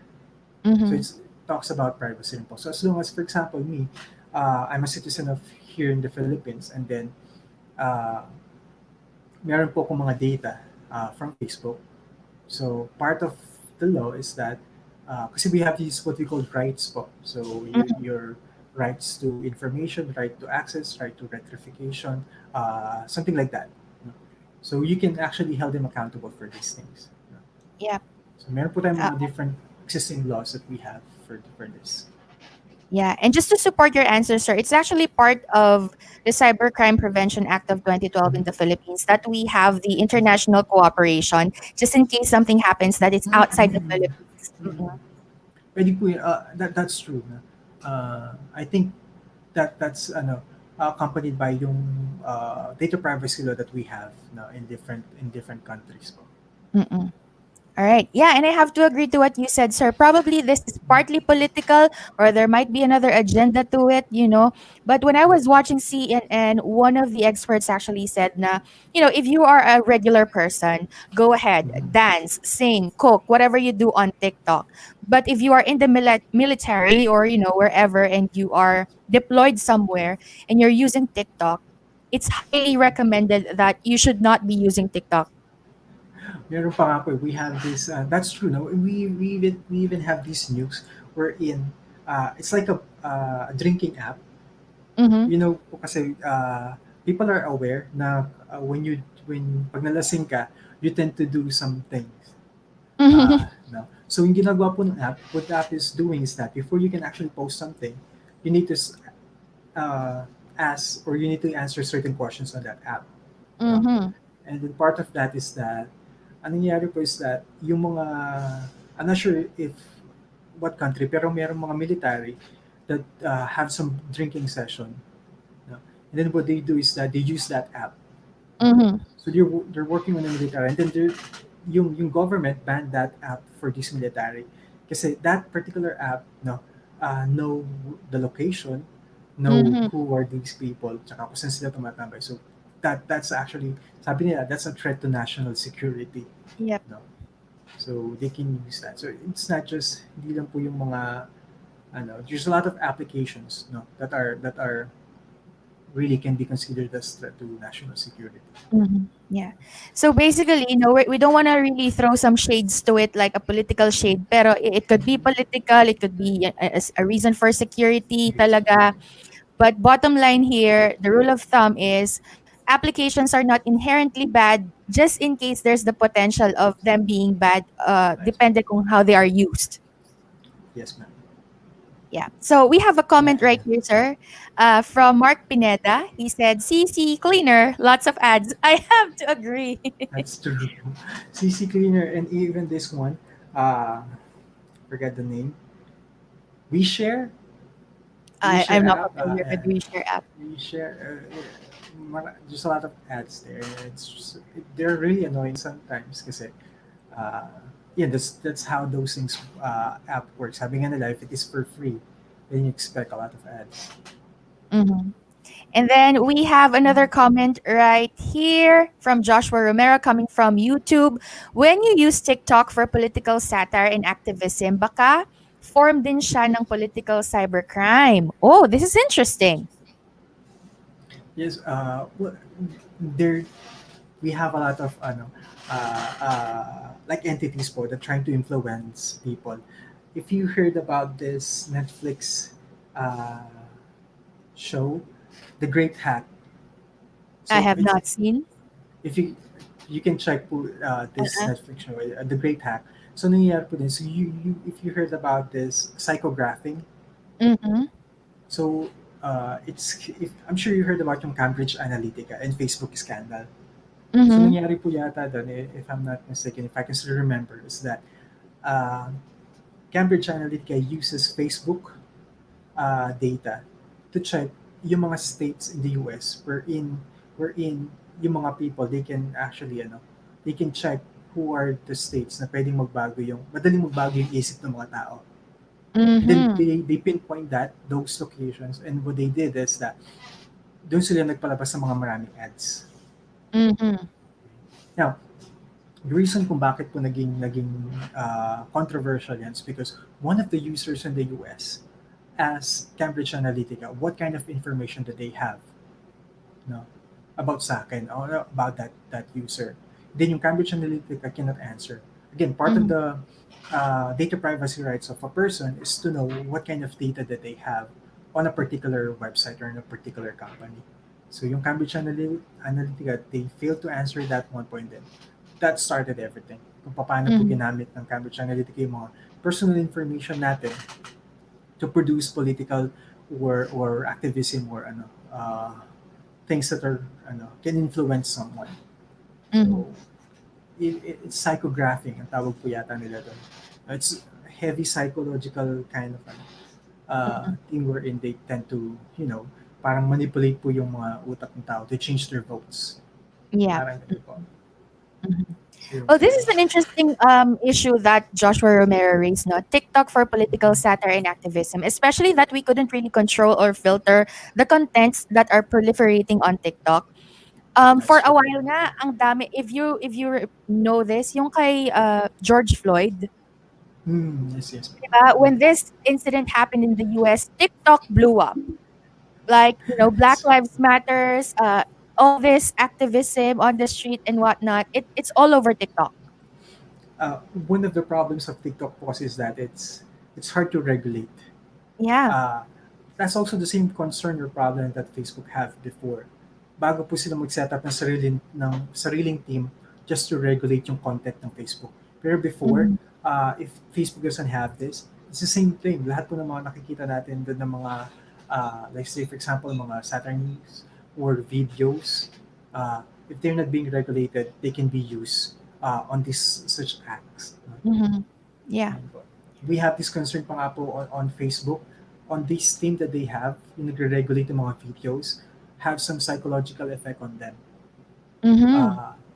So Mm-hmm. it talks about privacy rin po. So as long as, for example, me, I'm a citizen of here in the Philippines, and then uh, meron po akong mga data from Facebook. So part of the law is that, kasi we have these what we call rights po. So your rights to information, right to access, right to rectification, something like that. No? So you can actually hold them accountable for these things. No? Yeah. So meron po tayong Uh, mga different existing laws that we have for this. Yeah, and just to support your answer, sir, it's actually part of the Cybercrime Prevention Act of 2012 in the Philippines that we have the international cooperation just in case something happens that it's outside the Philippines. Mm-mm. Pwede po yun, that's true. No? I think that's accompanied by yung data privacy law that we have no, in different countries po. Mm-mm. All right. Yeah, and I have to agree to what you said, sir. Probably this is partly political or there might be another agenda to it. But when I was watching CNN, one of the experts actually said na, if you are a regular person, go ahead, dance, sing, cook, whatever you do on TikTok. But if you are in the military or, wherever and you are deployed somewhere and you're using TikTok, it's highly recommended that you should not be using TikTok. Meron pa nga po, we have this, that's true, no? We even have these news wherein it's like a drinking app. Mm-hmm. You know po kasi people are aware na pag nalasing ka, you tend to do some things. No. So yung ginagawa po ng app, what the app is doing is that before you can actually post something, you need to uh, ask or you need to answer certain questions on that app. No? Mm-hmm. And then part of that is that, ang nangyayari po is that yung mga, I'm not sure if what country, pero meron mga military that have some drinking session. No? And then what they do is that they use that app. Mm-hmm. So they're working on the military, and then yung government banned that app for this military kasi that particular app know the location, know Mhm. who are these people, tsaka kung saan sila tumatambay. So that's actually, sabi nila, that's a threat to national security. Yep. No? So they can use that. So it's not just, hindi lang po yung mga, there's a lot of applications that are really can be considered as threat to national security. Yeah. So basically, we don't want to really throw some shades to it, like a political shade. Pero it could be political, it could be a reason for security talaga. But bottom line here, the rule of thumb is applications are not inherently bad just in case there's the potential of them being bad, Nice. depending on how they are used. Yes, ma'am. Yeah. So we have a Yeah, comment yeah. right here, sir, from Mark Pineda. He said, CC cleaner, lots of ads. I have to agree. That's true. CC Cleaner and even this one, uh, forget the name. We share, we I'm share not app. familiar with Reshare app. We share. Just a lot of ads there. They're really annoying sometimes because yeah, that's how those things app works. Sabi nga nila, if it is for free, then you expect a lot of ads. Mhm. And then we have another comment right here from Joshua Romero coming from YouTube. When you use TikTok for political satire and activism, baka form din siya ng political cybercrime. Oh, this is interesting. Yes, well, there we have a lot of like entities po that trying to influence people. If you heard about this Netflix uh, show, The Great Hack, I so have it's not seen. if you can check po, this Uh-uh. Netflix show, The Great Hack. So nangyayari po din. So you if you heard about this psychographing, Mm-hmm. so I'm sure you heard about yung Cambridge Analytica and Facebook scandal. So Mm-hmm. nangyari po yata doon, if I'm not mistaken, if I can still remember, is that uh, Cambridge Analytica uses Facebook data to check yung mga states in the US wherein yung mga people they can actually they can check who are the states na pwedeng magbago yung madaling magbago yung isip ng mga tao. And then Mm-hmm. they pinpoint that those locations, and what they did is that doon sila nagpalabas ng mga maraming ads. Mm-hmm. Now, the reason kung bakit po naging controversial yan is because one of the users in the US asked Cambridge Analytica what kind of information that they have, no, about sa akin or about that user. Then yung Cambridge Analytica cannot answer. Again, part of Mm-hmm. the data privacy rights of a person is to know what kind of data that they have on a particular website or in a particular company. So yung Cambridge Analytica, they failed to answer that one point then. That started everything. Kung paano po Mm-hmm. ginamit ng Cambridge Analytica yung mga personal information natin to produce political or activism or things that are can influence someone. Mm-hmm. So it's psychographing ang tawag po yata nila doon. It's heavy psychological kind of thing wherein they tend to, parang manipulate po yung mga utak ng tao to change their votes. Yeah. Parang ganun po. Mhm. Yun Well, po. this is an interesting issue that Joshua Romero raised. No, TikTok for political satire and activism, especially that we couldn't really control or filter the contents that are proliferating on TikTok. That's For a true. while nga, ang dami. If you know this, yung kay George Floyd, Yes, yes po. diba? When this incident happened in the U.S., TikTok blew up. Like Black Yes. Lives Matters, all this activism on the street and whatnot. It's all over TikTok. Uh, One of the problems of TikTok was is that it's hard to regulate. Yeah. Uh, that's also the same concern or problem that Facebook have before. Bago po sila mag-set up ng sariling team just to regulate yung content ng Facebook. Pero before, Mhm. if Facebook doesn't have this, it's the same thing. Lahat po ng mga nakikita natin doon ng mga, like say for example, mga satires or videos, if they're not being regulated, they can be used on these such acts. Mhm. Yeah. Yan po. We have this concern pa nga po on Facebook, on this team that they have, yung nagre-regulate ng mga videos, have some psychological effect on them. Mhm.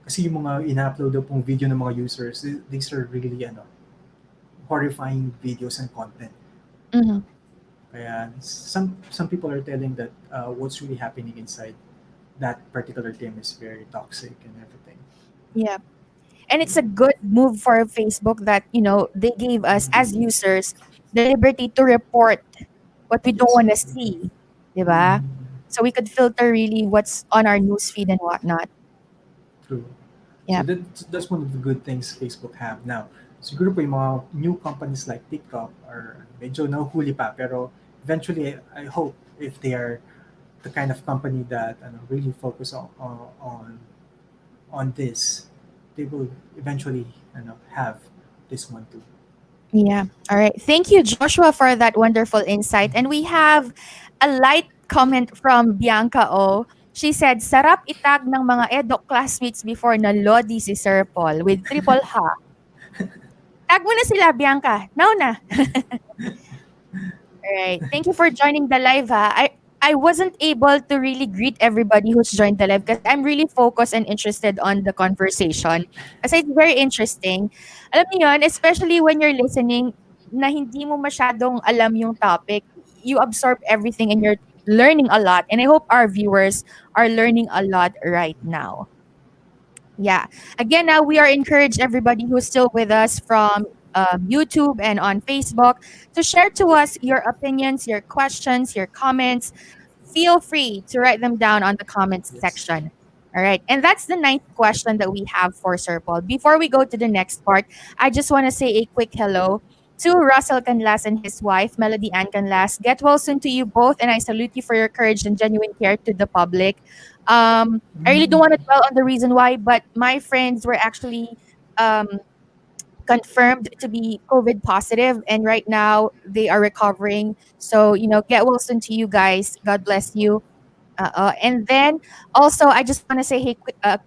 Kasi yung mga ina-upload daw pong video ng mga users, these are really horrifying videos and content. Mhm. Kaya some people are telling that what's really happening inside that particular team is very toxic and everything. Yeah. And it's a good move for Facebook that, they gave us as users the liberty to report what we don't Yes. want to see, 'di ba? Mm, So we could filter really what's on our newsfeed and whatnot. true. So Yeah. that's one of the good things Facebook have now. Siguro po yung mga new companies like TikTok are medyo nahuhuli pa, pero eventually I hope if they are the kind of company that really focus on this, they will eventually have this one too. Yeah. All right. Thank you, Joshua, for that wonderful insight. And we have a light comment from Bianca O. She said, sarap itag ng mga edok classmates before na Lodi si Sir Paul with triple ha. Tag mo na sila, Bianca. Now na. All right. Thank you for joining the live, ha. I wasn't able to really greet everybody who's joined the live because I'm really focused and interested on the conversation. Kasi it's very interesting. Alam mo yun, especially when you're listening na hindi mo masyadong alam yung topic, you absorb everything and you're learning a lot. And I hope our viewers are learning a lot right now. Yeah. Again, now we are encourage everybody who's still with us from YouTube and on Facebook to share to us your opinions, your questions, your comments. Feel free to write them down on the comments Yes. section. All right. And that's the ninth question that we have for Sir Paul. Before we go to the next part, I just want to say a quick hello to Russell Canlas and his wife, Melody Ann Canlas. Get well soon to you both, and I salute you for your courage and genuine care to the public. I really don't Mm. want to dwell on the reason why, but my friends were actually um, confirmed to be COVID positive, and right now they are recovering. So, get well soon to you guys. God bless you. And then also, I just want to say hey,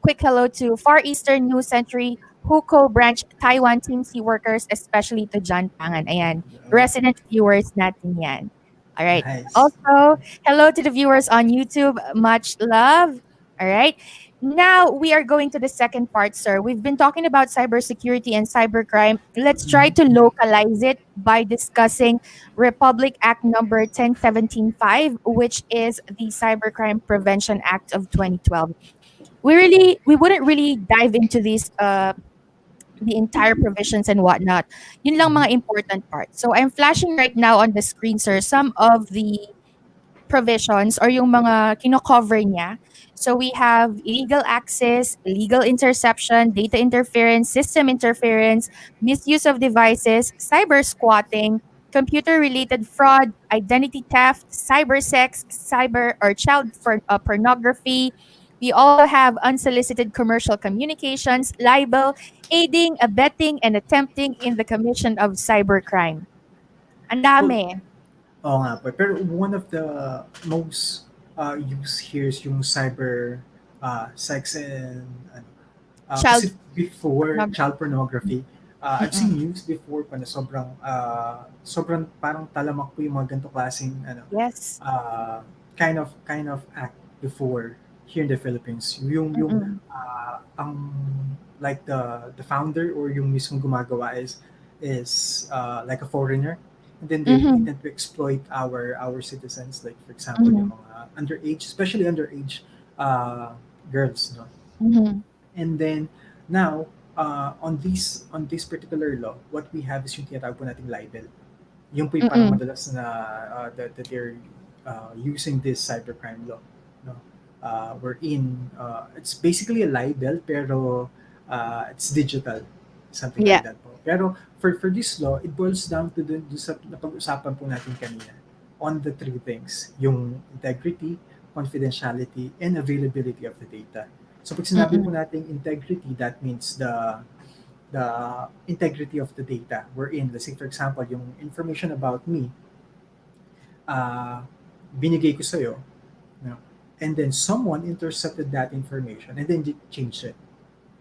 quick hello to Far Eastern New Century Huko Branch Taiwan Team C workers, especially to John Pangan. Ayan, Oh, resident viewers natin yan. All right. nice. Also, hello to the viewers on YouTube. Much love. All right. Now we are going to the second part, sir. We've been talking about cybersecurity and cybercrime. Let's try Mhm. to localize it by discussing Republic Act number 10175, which is the Cybercrime Prevention Act of 2012. We wouldn't really dive into these the entire provisions and whatnot. Yun lang Mhm. mga important parts. So I'm flashing right now on the screen, sir, some of the provisions or yung mga kino-cover niya. So we have illegal access, illegal interception, data interference, system interference, misuse of devices, cyber squatting, computer-related fraud, identity theft, cyber sex, cyber or pornography. We also have unsolicited commercial communications, libel, aiding, abetting, and attempting in the commission of cybercrime. Ang Well, dami. oo nga po. Pero one of the most used here is yung cyber sex and ano, Child kasi before pornography. child pornography, I've seen Mm-mm. news before pa na sobrang parang talamak po yung mga ganito klaseng ano, Yes. uh, kind of act before here in the Philippines. Yung Mm. ang like the founder or yung mismong gumagawa is like a foreigner, and then they Mhm, tend to exploit our citizens, like for example yung mhm, mga underage, especially underage uh, girls, no? mhm, And then now on this particular law, what we have is yung tinatawag po nating libel. Yung po yung parang mm, madalas na that they're using this cybercrime law, no? Wherein it's basically a libel pero it's digital, something like yeah, that po. Pero for this law, it boils down to dun sa napag-usapan po natin kanina on the three things, yung integrity, confidentiality, and availability of the data. So pag sinabi po mm, natin integrity, that means the integrity of the data wherein, let's say for example, yung information about me, uh, binigay ko sa'yo, no? And then someone intercepted that information and then changed it.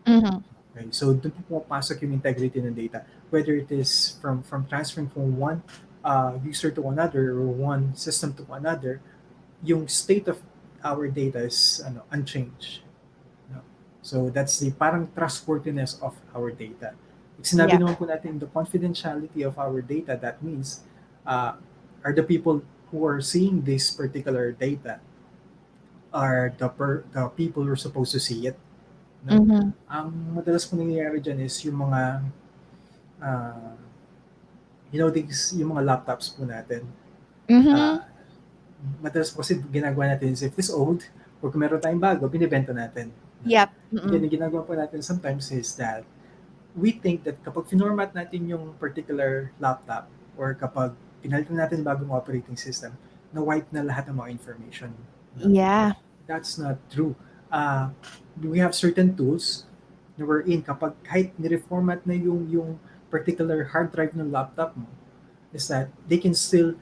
mhm, Okay? So doon po pumapasok yung integrity ng data, whether it is from transferring from one user to another or one system to another, yung state of our data is unchanged. No? So that's the parang trustworthiness of our data. Pag sinabi yeah, naman po natin the confidentiality of our data, that means uh, are the people who are seeing this particular data are the people who are supposed to see it. No? mhm, Ang madalas po nangyayari dyan is yung mga uh, yung mga laptops po natin. mhm, Uh, Madalas po kasi ginagawa natin is if it's old or kung meron tayong bago, binibenta natin. No? yep, And then, mm, yung ginagawa po natin sometimes is that we think that kapag finormat natin yung particular laptop or kapag pinalitan natin bagong operating system, na-wipe na lahat ng mga information. No? yeah, That's not true. Uh, we have certain tools na wherein kapag kahit nireformat na yung particular hard drive ng laptop mo, is that they can still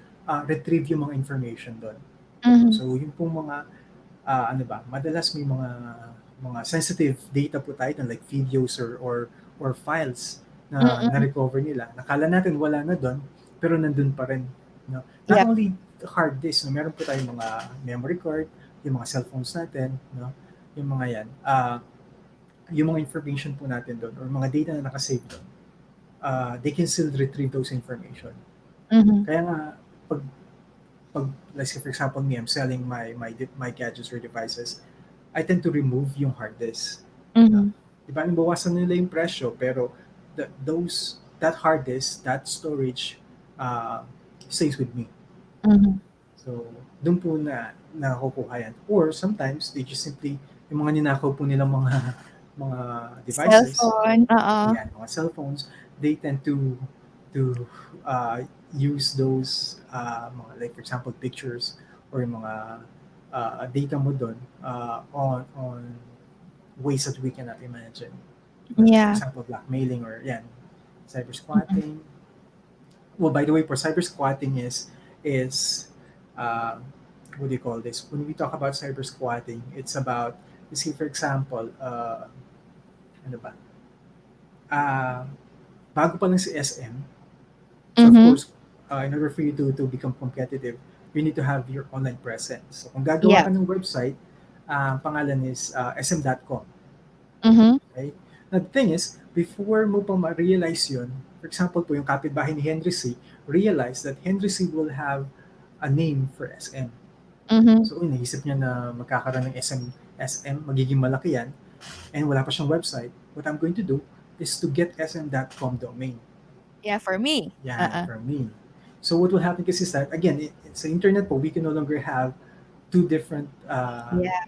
retrieve yung mga information doon. mhm, So, yung pong mga ano ba, madalas may mga sensitive data po tayo dun, like videos or files na mm, na-recover nila. Nakala natin wala na doon, pero nandun pa rin. No? Not yep, only hard disk, no, meron po tayong mga memory card, yung mga cellphones natin, no, yung mga yan, yung mga information po natin doon or mga data na nakasave doon, they can still retrieve those information. Mm-hmm. Kaya nga, pag, pag let's say for example me, I'm selling my gadgets or devices, I tend to remove yung hard disk. No? Mm-hmm. Diba, bawasan nila yung presyo, pero that hard disk, that storage, uh, stays with me. Mm-hmm. So, doon po na nakukuha yan. Or sometimes, they just simply, yung mga ninakaw po nilang mga devices, Cellphone. yan, mga cellphones, they tend to use those, mga, like for example, pictures or yung mga data mo doon on ways that we cannot imagine. Like for Yeah. example, blackmailing or yan, cyber Mm-hmm. squatting. Well, by the way, for cyber squatting is uh, what do you call this? When we talk about cyber squatting, it's about, let's say for example, ano ba? Uh, bago pa lang si SM, so of Mm-hmm. course, in order for you to become competitive, you need to have your online presence. So kung gagawa Yeah. ka ng website, pangalan is sm.com. Mm-hmm. Right? Now, the thing is, before mo pa ma-realize yun, for example po, yung kapitbahay ni Henry C, realize that Henry C will have a name for SM. Mm-hmm. So, naisip niya na magkakaroon ng SM, magiging malaki yan, and wala pa siyang website. What I'm going to do is to get sm.com domain. Yeah, for me. Yan, for me. So, what will happen kasi is that, again, it's the internet po, we can no longer have two different Yeah.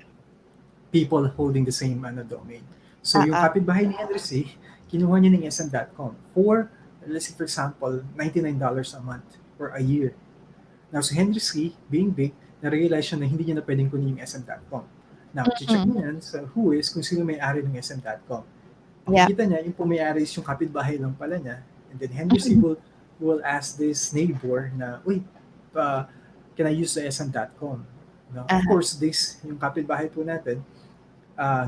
people holding the same domain. So, yung Uh-uh. kapitbahay ni Henry C, kinuha niya ng sm.com for, let's say for example, $99 a month or a year. Now, si Henry C, being big, na-realize siya na hindi niya na pwedeng kunin yung sm.com. Now, check Mm-hmm. niya yan sa who is, kung sino may-ari ng sm.com. Yeah. Makikita niya, yung may-ari is yung kapitbahay lang pala niya. And then Henry C will ask this neighbor na, uy, can I use the sm.com? No? Of Uh-huh. course, yung kapitbahay po natin,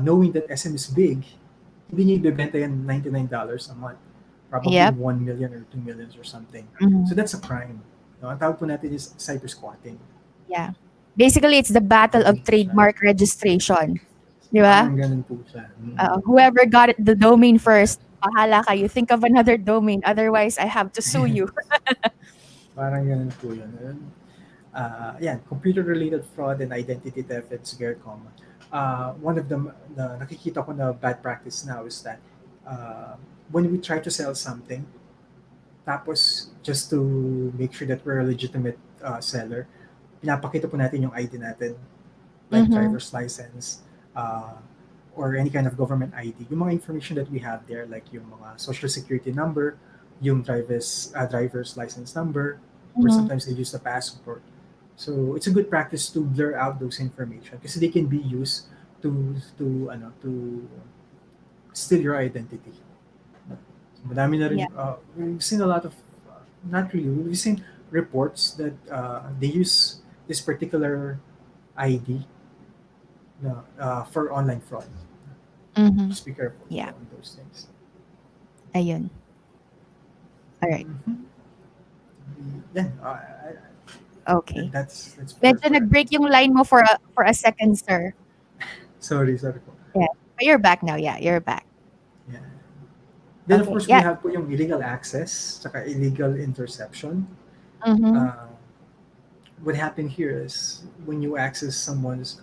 knowing that SM is big, hindi niya ibebenta yan $99 a month. Probably Yep. 1 million or 2 million or something. Mm-hmm. So that's a crime. No? Ang tawag po natin is cyber squatting. Yeah. Basically, it's the battle of trademark registration. Di ba? Parang ganun po siya. Whoever got it, the domain first, bahala kayo. Think of another domain. Otherwise, I have to sue you. Parang ganun po yun. Yan, computer-related fraud and identity theft, it's very common. One of them, nakikita ko na bad practice now is that when we try to sell something, tapos just to make sure that we're a legitimate seller, pinapakita po natin yung ID natin, like Mm-hmm. driver's license, or any kind of government ID. Yung mga information that we have there, like yung mga social security number, yung driver's license number, or Mm-hmm. sometimes they use the passport. So it's a good practice to blur out those information kasi they can be used to steal your identity. So, madami na rin, Yeah. we've seen a lot of, not really, we've seen reports that they use this particular ID for online fraud. Mm-hmm. Just be careful Yeah. on those things. Ayun. All right. Mm-hmm. Yeah, Okay. that's Medyo for nag-break yung line mo for a second, sir. sorry po. Yeah. But you're back now. Yeah, you're back. Yeah. Then of Okay. course we Yeah. have po yung illegal access, saka illegal interception. Mm-hmm. What happened here is when you access someone's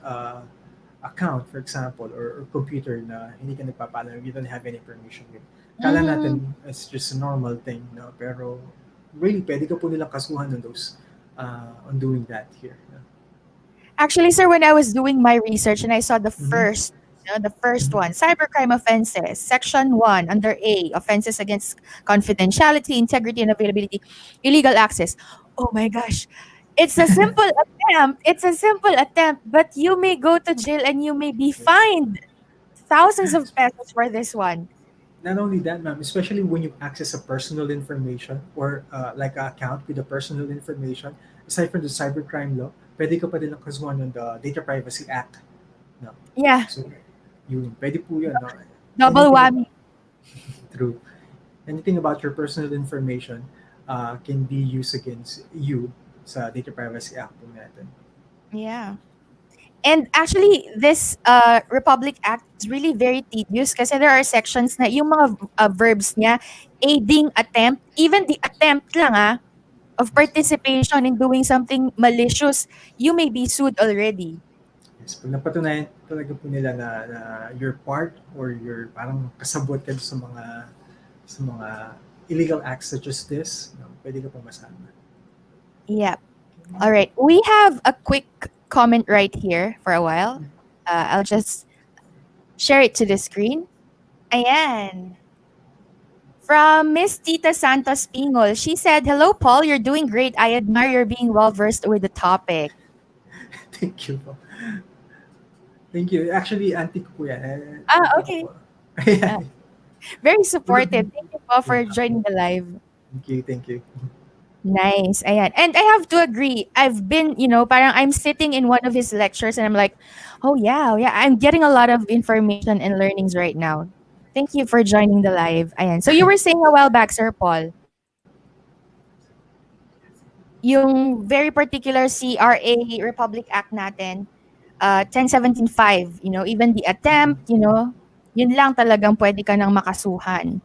account, for example, or computer na hindi ka nagpapaalam, you don't have any permission with. Kala Mm-hmm. natin it's just a normal thing, no? Pero really, pwede ka po nilang kasuhan on those on doing that here. No? Actually, sir, when I was doing my research and I saw Mm-hmm. the first Mm-hmm. one, cybercrime offenses, section 1 under A, offenses against confidentiality, integrity, and availability, illegal access. Oh my gosh. It's a simple attempt. It's a simple attempt, but you may go to jail and you may be fined thousands of pesos for this one. Not only that, ma'am, especially when you access a personal information or like an account with the personal information, aside from the cybercrime law, pwede ka pa din kasuhan ng the Data Privacy Act. No? Yeah, So, pwede po yun. No? double Anything whammy. about, true. Anything about your personal information can be used against you sa Data Privacy Act po natin. Yeah. And actually, this Republic Act is really very tedious kasi there are sections na yung mga verbs niya, aiding, attempt, even the attempt lang of Yes po. participation in doing something malicious, you may be sued already. Yes, pag napatunayan talaga po nila na you're part or you're parang kasabot ka sa mga illegal acts such as this, no, pwede ka pong masama. Yeah. All right. We have a quick comment right here for a while. I'll just share it to the screen. Ayan. From Miss Tita Santos Pingol, she said, "Hello, Paul. You're doing great. I admire your being well versed with the topic." Thank you po. Thank you. Actually, auntie ko po yan. Ah, Auntie ko po. okay. Ayan. Uh, Very Tulog. supportive. Thank you, Paul, for Yeah. joining the live. Thank you, thank you. Nice. Ayan. And I have to agree. I've been, parang I'm sitting in one of his lectures and I'm like, oh yeah, yeah, I'm getting a lot of information and learnings right now. Thank you for joining the live. Ayan. So you were saying a while back, Sir Paul, yung very particular CRA Republic Act natin, 1017.5, even the attempt, yun lang talagang pwede ka nang makasuhan.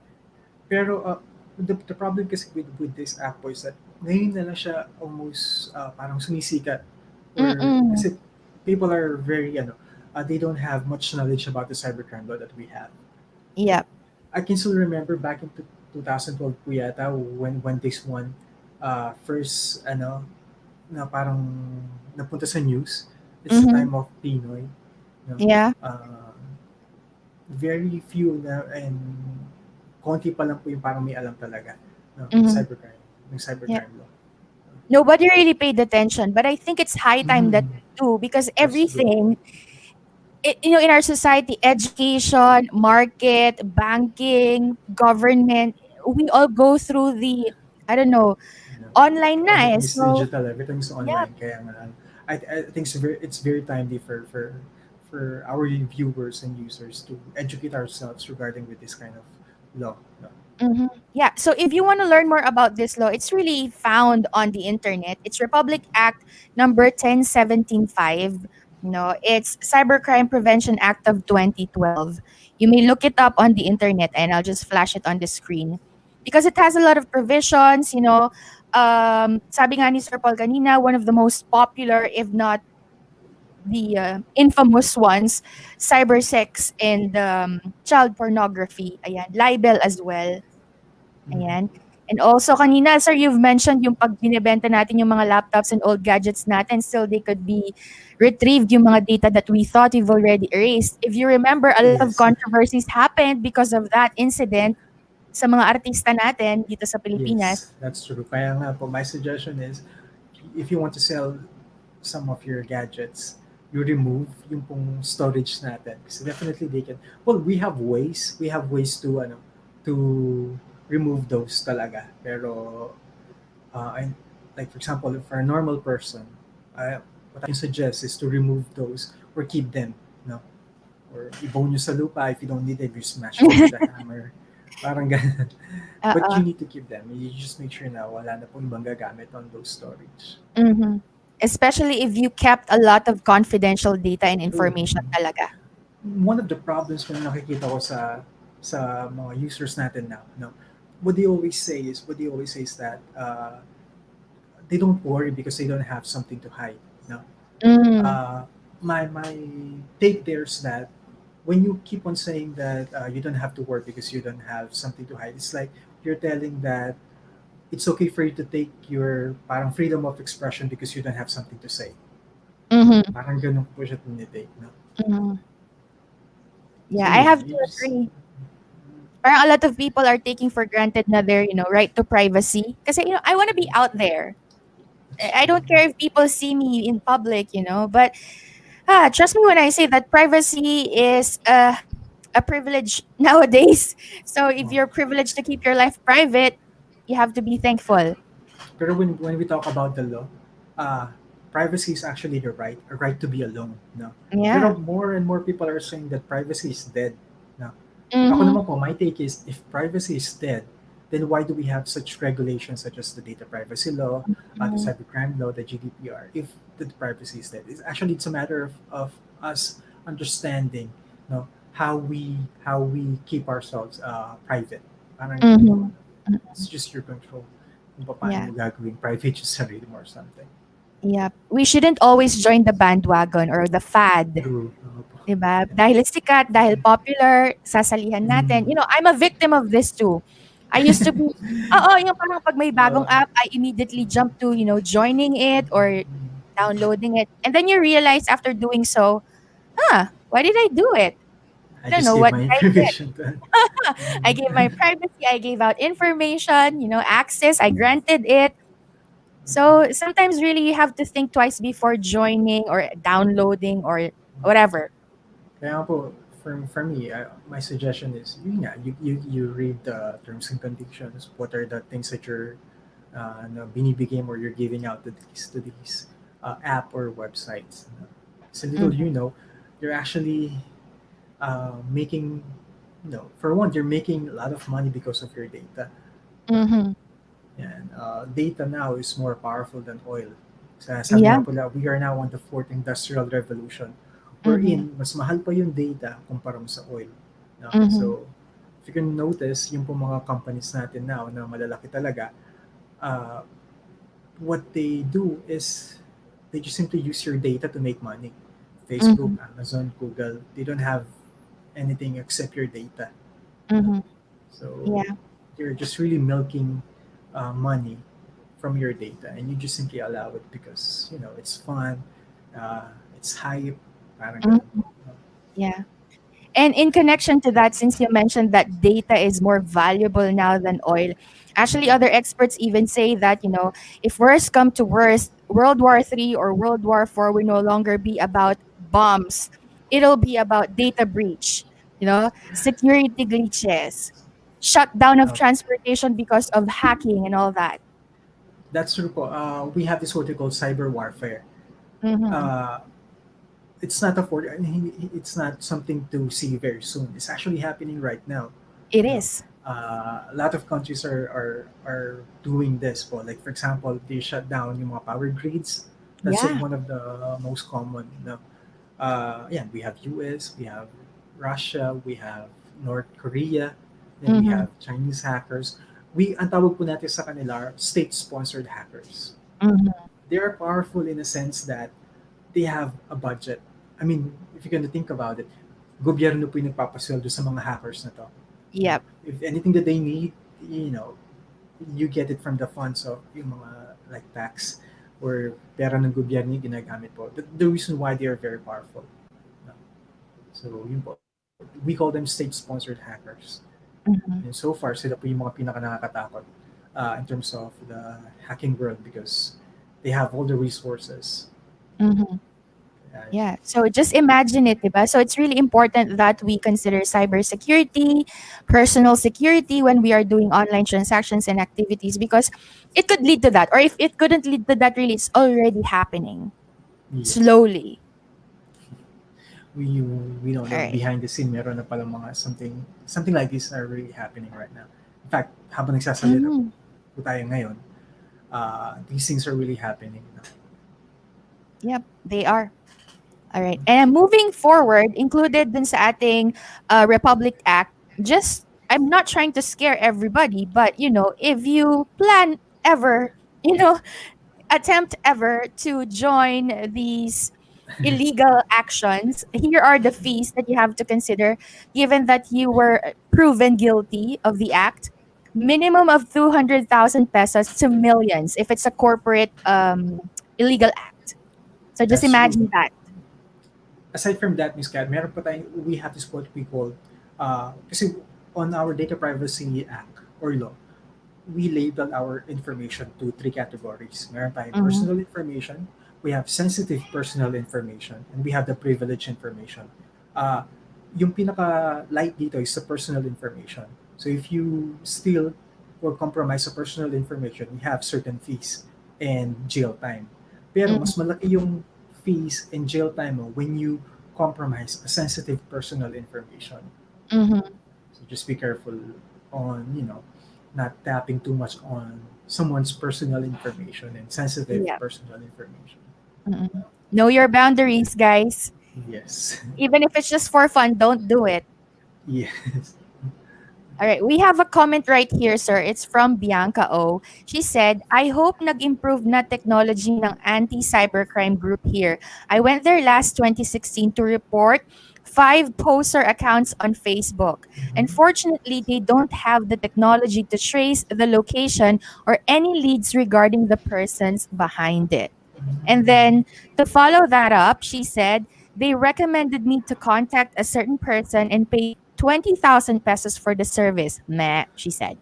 Pero the problem kasi with this app po is that ngayon na lang siya almost parang sumisikat. Or Mm-mm. kasi people are very, they don't have much knowledge about the cybercrime law that we have. Yep. I can still remember back in 2012 po yata when this one first, na parang napunta sa news. It's the Mm-hmm. time of Pinoy. Yeah. Uh, Very few na and konti pa lang po yung parang may alam talaga ng Mm-hmm. cybercrime, ng Yeah. cybercrime law. Nobody really paid attention, but I think it's high time that Mm, we do because that's true. everything, in our society, education, market, banking, government, we all go through the, I don't know, You know, online na eh. everything is So, digital, everything is yeah. online. Kaya nga, I think it's very timely for our viewers and users to educate ourselves regarding with this kind of law. No? Yeah. So if you want to learn more about this law, it's really found on the internet. It's Republic Act number 10175. It's Cybercrime Prevention Act of 2012. You may look it up on the internet and I'll just flash it on the screen because it has a lot of provisions, sabi nga ni Sir Paul kanina, one of the most popular, if not the infamous ones, cyber sex and child pornography. Ayan, libel as well. Mhm. Ayan. And also kanina, sir, you've mentioned yung pag binebenta natin yung mga laptops and old gadgets natin, still they could be retrieved yung mga data that we thought we've already erased. If you remember, a lot of Yes, controversies happened because of that incident sa mga artista natin dito sa Pilipinas. yes, that's true. Kaya nga po, my suggestion is, if you want to sell some of your gadgets, you remove yung pong storage natin. Kasi definitely they can, well, we have ways to, to remove those talaga. Pero, and, like for example, for a normal person, what I can suggest is to remove those or keep them, no? Or ibaw nyo sa lupa if you don't need it, you smash them with a hammer. Parang ganun. But Oo. you need to keep them. You just make sure na wala na pong ibang gagamit on those storage. Mhm. Especially if you kept a lot of confidential data and True. information talaga. One of the problems na nakikita ko sa mga users natin now, no, what they always say is that they don't worry because they don't have something to hide. No, Mm. uh, my take there is that when you keep on saying that you don't have to worry because you don't have something to hide, it's like you're telling that it's okay for you to take your parang freedom of expression because you don't have something to say. Mhm. Parang ganun po siya tinitake, no? Mhm. So Yeah, I yeah, have to you just agree. Parang a lot of people are taking for granted na their, right to privacy. Kasi, I want to be out there. that's I true. don't care if people see me in public, but trust me when I say that privacy is a privilege nowadays. So if Oh. you're privileged to keep your life private, you have to be thankful. Pero when we talk about the law, uh, privacy is actually a right to be alone. No? Yeah. Pero more and more people are saying that privacy is dead. No? Ako Mm-hmm. naman po, my take is if privacy is dead, then why do we have such regulations such as the data privacy law, the Mhm. cybercrime law, the GDPR, if the privacy is dead? It's a matter of us understanding, you know, how we keep ourselves private. Parang ganun. Mhm. It's just your control. Kung paano Yeah. mo gagawing private yung sarili mo or something. Yeah. We shouldn't always join the bandwagon or the fad. True. Oo po. 'Di ba? Dahil sikat, dahil popular, sasalihan natin. Mm. You know, I'm a victim of this too. I used to be, oo, yung parang pag may bagong Uh, app, I immediately jump to, joining it or downloading it. And then you realize after doing so, why did I do it? I I don't just know gave what my did I get. information to I gave my privacy, I gave out information, access, I granted it. So sometimes really you have to think twice before joining or downloading or whatever. Kaya po, for me, my suggestion is, yun nga, you read the terms and conditions, what are the things that you're binibigay mo or you're giving out to these app or websites. So little Mhm. you're actually making, for one, you're making a lot of money because of your data. No? Mhm. And data now is more powerful than oil. Sabi Yeah. nga pala, we are now on the fourth industrial revolution. Mhm. Wherein, mas mahal pa yung data kumpara mo sa oil. No? Mhm. So, if you can notice, yung po mga companies natin now na malalaki talaga, uh, what they do is they just simply use your data to make money. Facebook, Mhm. Amazon, Google, they don't have anything except your data. No? Mhm. So Yeah. you're just really milking money from your data, and you just simply allow it because it's fun, uh, it's hype, parang ganun Mhm. po. Yeah. And in connection to that, since you mentioned that data is more valuable now than oil, actually, other experts even say that, if worst come to worst, World War III or World War IV will no longer be about bombs. It'll be about data breach, security glitches, shutdown of Uh, transportation because of hacking and all that. that's true po. We have this what we call cyber warfare. Mm-hmm. Uh, it's not it's not something to see very soon. It's actually happening right now. It No, is. a lot of countries are doing this. Po. Like for example, they shut down yung mga power grids. That's Yeah. one of the most common. No, yeah, we have U.S., we have Russia, we have North Korea, then we Mm-hmm. have Chinese hackers. Ang tawag po natin sa kanila are state-sponsored hackers. Mm-hmm. They are powerful in a sense that they have a budget. I mean, if you're gonna think about it, gobyerno po yung nagpapasweldo sa mga hackers na to. No? Yep. If anything that they need, you get it from the funds of yung mga like tax or pera ng gobyerno yung ginagamit po. The reason why they are very powerful. No? So, yun po. We call them state-sponsored hackers. And Mm-hmm. so far, sila po yung mga pinaka-nakakatakot in terms of the hacking world because they have all the resources. Mm-hmm. Uh, Yeah. So just imagine it, diba? So it's really important that we consider cybersecurity, personal security when we are doing online transactions and activities because it could lead to that. Or if it couldn't lead to that, really, it's already happening yes. slowly. We we don't All know right. behind the scene meron na palang mga something like this are really happening right now. In fact, habang nagsasalita Mhm. po tayo ngayon, these things are really happening. Yep, they are. All right. And moving forward, included dun sa ating Republic Act, just, I'm not trying to scare everybody, but, if you plan ever, you know, attempt ever to join these illegal actions, here are the fees that you have to consider given that you were proven guilty of the act. Minimum of 200,000 pesos to millions if it's a corporate illegal act. So just That's true. imagine that. Aside from that, Miss Kat, we have this what we call, kasi on our Data Privacy Act or law, we label our information to three categories. Meron tayong Mm-hmm. personal information, we have sensitive personal information, and we have the privileged information. Uh, yung pinaka-light dito is the personal information. So if you steal or compromise sa personal information, you have certain fees and jail time. Pero mas malaki yung fees and jail time mo when you compromise a sensitive personal information. Mm-hmm. So just be careful on, not tapping too much on someone's personal information and sensitive Yeah. personal information. Mm-mm. Know your boundaries, guys. Yes. Even if it's just for fun, don't do it. Yes. All right, we have a comment right here, sir. It's from Bianca O. She said, I hope nag-improve na technology ng anti-cybercrime group here. I went there last 2016 to report 5 poster accounts on Facebook. Mhm. Unfortunately, they don't have the technology to trace the location or any leads regarding the persons behind it. And then to follow that up, she said, they recommended me to contact a certain person and pay 20,000 pesos for the service. Meh, she said.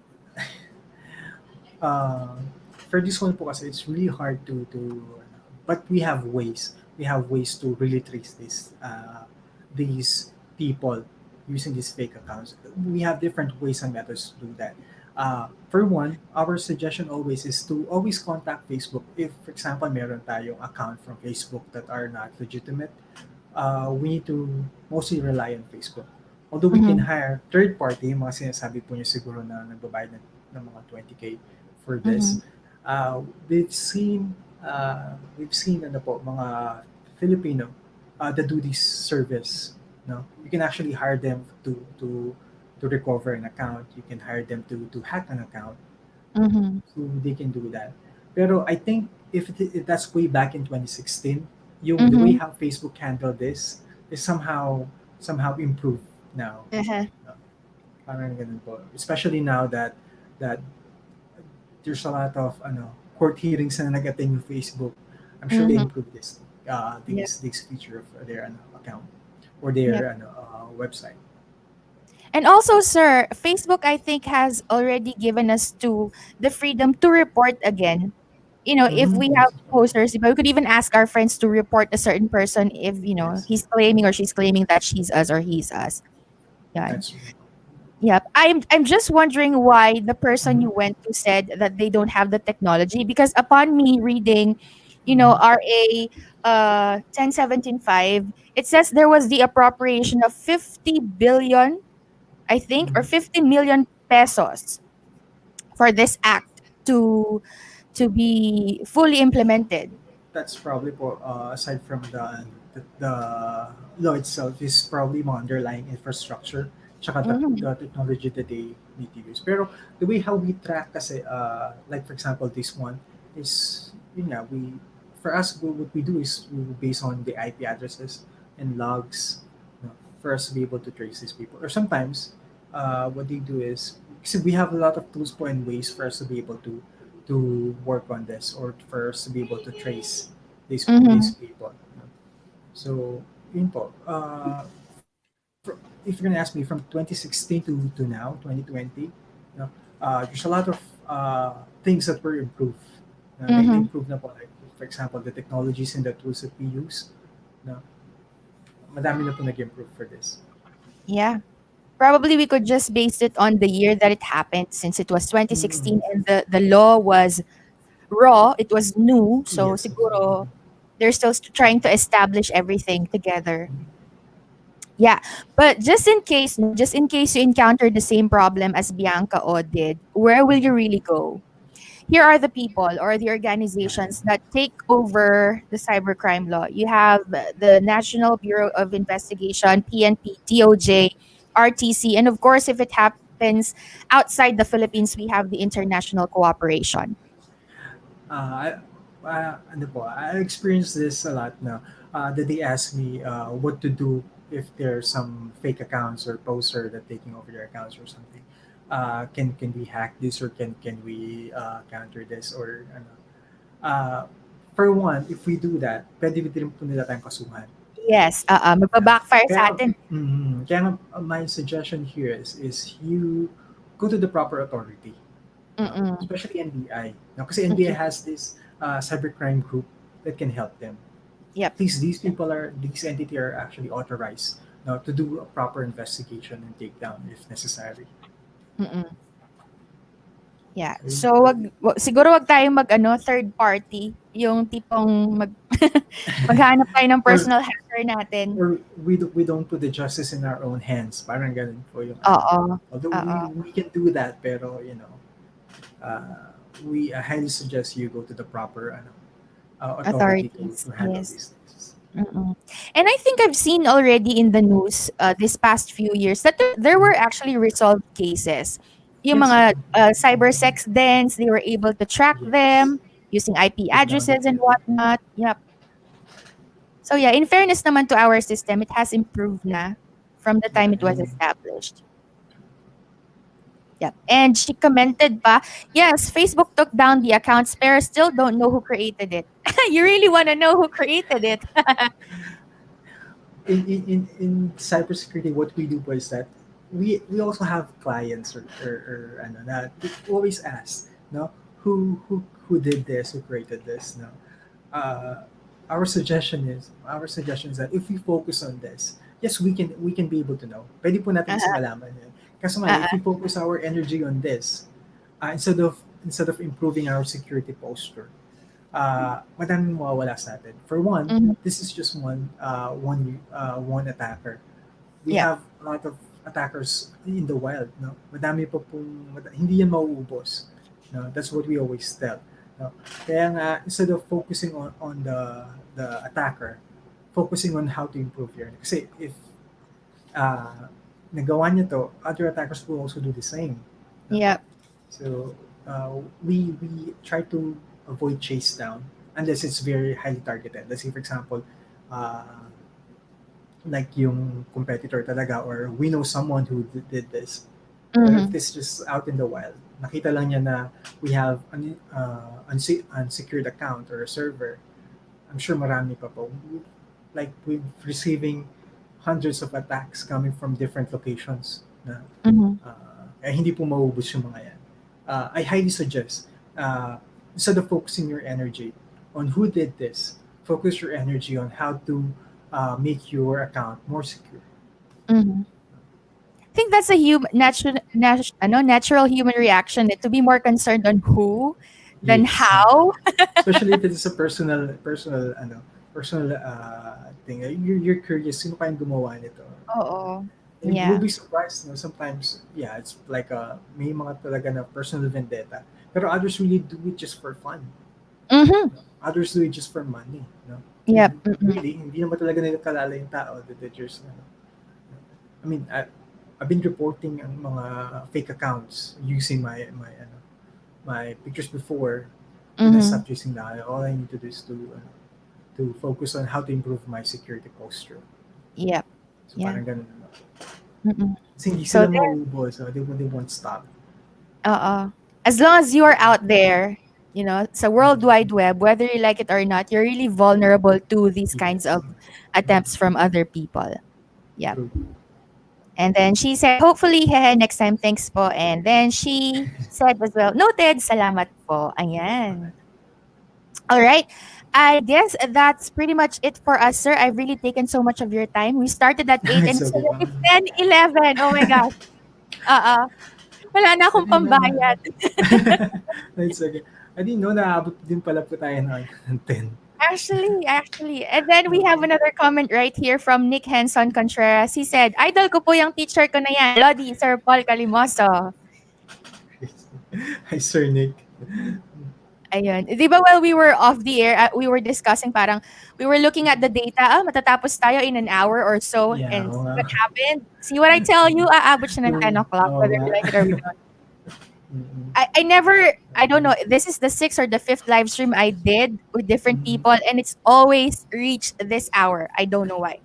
uh, for this one po kasi it's really hard to but we have ways to really trace these people using these fake accounts. We have different ways and methods to do that. For one, our suggestion always is to always contact Facebook. If, for example, meron tayong account from Facebook that are not legitimate, we need to mostly rely on Facebook. Although we can Mm-hmm. hire third party, yung mga sinasabi po niya siguro na nagbabayad ng mga 20K for Mm-hmm. this. Uh, we've seen we've seen ano po, mga Filipino that do this service. No, you can actually hire them to recover an account. You can hire them to hack an account, Mm-hmm. so they can do that. Pero I think if that's way back in 2016, yung the way Mm-hmm. how Facebook handled this is somehow improved now. Uh-huh. No? Parang ganun po. Especially now that there's a lot of court hearings na nag-attend yung Facebook. I'm sure they Mm-hmm. improved this Yep. this feature of their account or Yep. their website. And also, sir, Facebook, I think, has already given us to the freedom to report again. If we have Yes, posters, but we could even ask our friends to report a certain person if, yes, he's claiming or she's claiming that she's us or he's us. Yeah. that's true. Yep. I'm just wondering why the person Mhm, you went to said that they don't have the technology, because upon me reading, mhm, RA 1017.5, it says there was the appropriation of 50 billion, I think, or mhm. 50 million pesos for this act to be fully implemented. That's probably po, aside from the law itself is probably mga underlying infrastructure tsaka Mhm. the technology that they need to use. Pero the way how we track kasi, like for example, this one is, yun nga, for us, what we do is we base on the IP addresses and logs, for us to be able to trace these people. Or sometimes, what they do is, kasi we have a lot of tools po and ways for us to be able to work on this or for us to be able to trace these Mhm. people. So, yun po. If you're gonna ask me from 2016 to now, 2020, there's a lot of things that were improved. They Mhm. improved na po. Like, for example, the technologies and the tools that we use. No, madami na po nag-improve for this. Yeah. Probably we could just base it on the year that it happened, since it was Mm, 2016 and the law was raw, it was new. So yes. siguro they're still trying to establish everything together. Yeah. But just in case, no, just in case you encounter the same problem as Bianca O did, where will you really go? Here are the people or the organizations that take over the cybercrime law. You have the National Bureau of Investigation, PNP, DOJ, RTC, and of course, if it happens outside the Philippines, we have the international cooperation. I, ano po, I experienced this a lot now. That they ask me what to do if there's some fake accounts or poster that taking over their accounts or something. Can we hack this or can we counter this or ano? Uh, for one, if we do that, pwede din po nila tayong kasuhan. Yes, Yeah. magpa-backfire sa Kaya, atin. kaya nga, my suggestion here is you go to the proper authority, no? Mm-mm. Especially NBI. No? Kasi NBI Mm-mm. has this cybercrime group that can help them. Yep. At least these entity are actually authorized, no, to do a proper investigation and takedown if necessary. Mm-mm. Yeah. So, So siguro wag tayong third party, yung tipong maghanap tayo ng or personal hacker natin. we don't put the justice in our own hands. Parang ganun po yung ano. Oo. Although Oo. we can do that, pero we highly suggest you go to the proper authority Authorities, to handle yes. these things. Mm-mm. And I think I've seen already in the news this past few years that there were Mhm. actually resolved cases. Yung Yes, mga cyber sex dens, they were able to track yes. them using IP Take down the addresses and tail. whatnot. Yep. So yeah, in fairness naman to our system, it has improved na from the Yeah, time it was and established. Yep. And she commented pa, yes, Facebook took down the accounts, pero still don't know who created it. You really want to know who created it? in cybersecurity, what we do is that we also have clients or ano, na they always ask, no, who did this, who created this, no. Uh, our suggestion is that if we focus on this, yes, we can be able to know. Pwede po natin kasi Uh-huh. malaman yan. Kaso nga, if Uh-uh. we focus our energy on this, instead of improving our security posture, madaming mawawala sa atin. For one, Mhm. this is just one attacker. We Yep. have a lot of attackers in the wild, no? Madami pa pong hindi yan mauubos. No? That's what we always tell. No? Kaya nga, instead of focusing on the attacker, focusing on how to improve your, kasi if uh, nagawa niya to, other attackers will also do the same. No? Yep. So we try to avoid chase down unless it's very highly targeted. Let's say, for example, uh, like yung competitor talaga, or we know someone who did this. But if Mhm. this is just out in the wild, nakita lang niya na we have an unsecured account or a server, I'm sure marami pa po. Like we're receiving hundreds of attacks coming from different locations na Mhm. hindi po maubos yung mga yan. I highly suggest, instead of focusing your energy on who did this, focus your energy on how to make your account more secure. Mhm. I think that's a natural human reaction, to be more concerned on who than Yes. how. Especially if it's a personal thing. You're curious, sino kayang gumawa nito? Oo. You will Yeah. be surprised, no? Sometimes, yeah, it's like may mga talaga na personal vendetta. Pero others really do it just for fun. Mhm. Others do it just for money, no? Yep. Mm-mm. Really, hindi naman talaga nila kalala yung tao that they just, I mean, I've been reporting ang mga fake accounts using my pictures before. Then I Mhm. stopped using that. All I need to do is to focus on how to improve my security posture. Yep. So Yeah. parang ganun. Mm-mm. Kasi hindi So sila there. mauubos, so they won't stop. As long as you are out there, sa World Mhm. Wide Web, whether you like it or not, you're really vulnerable to these kinds Yes. of attempts from other people. Yep. True. And then she said, hopefully, hehe, next time, thanks po. And then she said as well, noted, salamat po. Ayan. All right. I guess that's pretty much it for us, sir. I've really taken so much of your time. We started at 8 and It's it's okay. already 10, 11. Oh my gosh. Uh-uh. Wala na I akong didn't know na. pambayad. It's okay. I didn't know na abot din pala po tayo ng 10. Actually. And then we have another comment right here from Nick Henson Contreras. He said, idol ko po yung teacher ko na yan, Lodi, Sir Paul Calimoso. Hi, Sir Nick. Ayun. 'Di ba while we were off the air, we were discussing parang we were looking at the data, matatapos tayo in an hour or so Yeah, and oo see nga. what happened? See what I tell you? Aabot siya ng 10 o'clock Oo whether nga. we like it or we don't. Mm-mm. I never I don't know, this is the sixth or the fifth live stream I did with different Mhm. people and it's always reached this hour. I don't know why.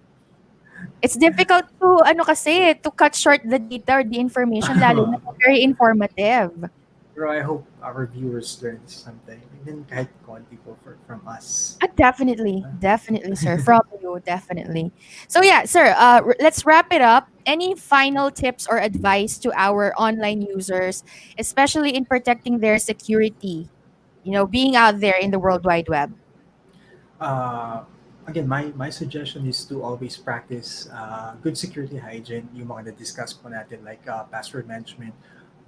It's difficult to kasi, to cut short the data or the information lalo na kung very informative. Pero I hope our viewers learned something. Even kahit konti po from us. Definitely, definitely, sir. From you, definitely. So yeah, sir. Let's wrap it up. Any final tips or advice to our online users, especially in protecting their security? Being out there in the World Wide Web. uh, Again, my suggestion is to always practice good security hygiene, yung mga na-discuss po natin, like password management,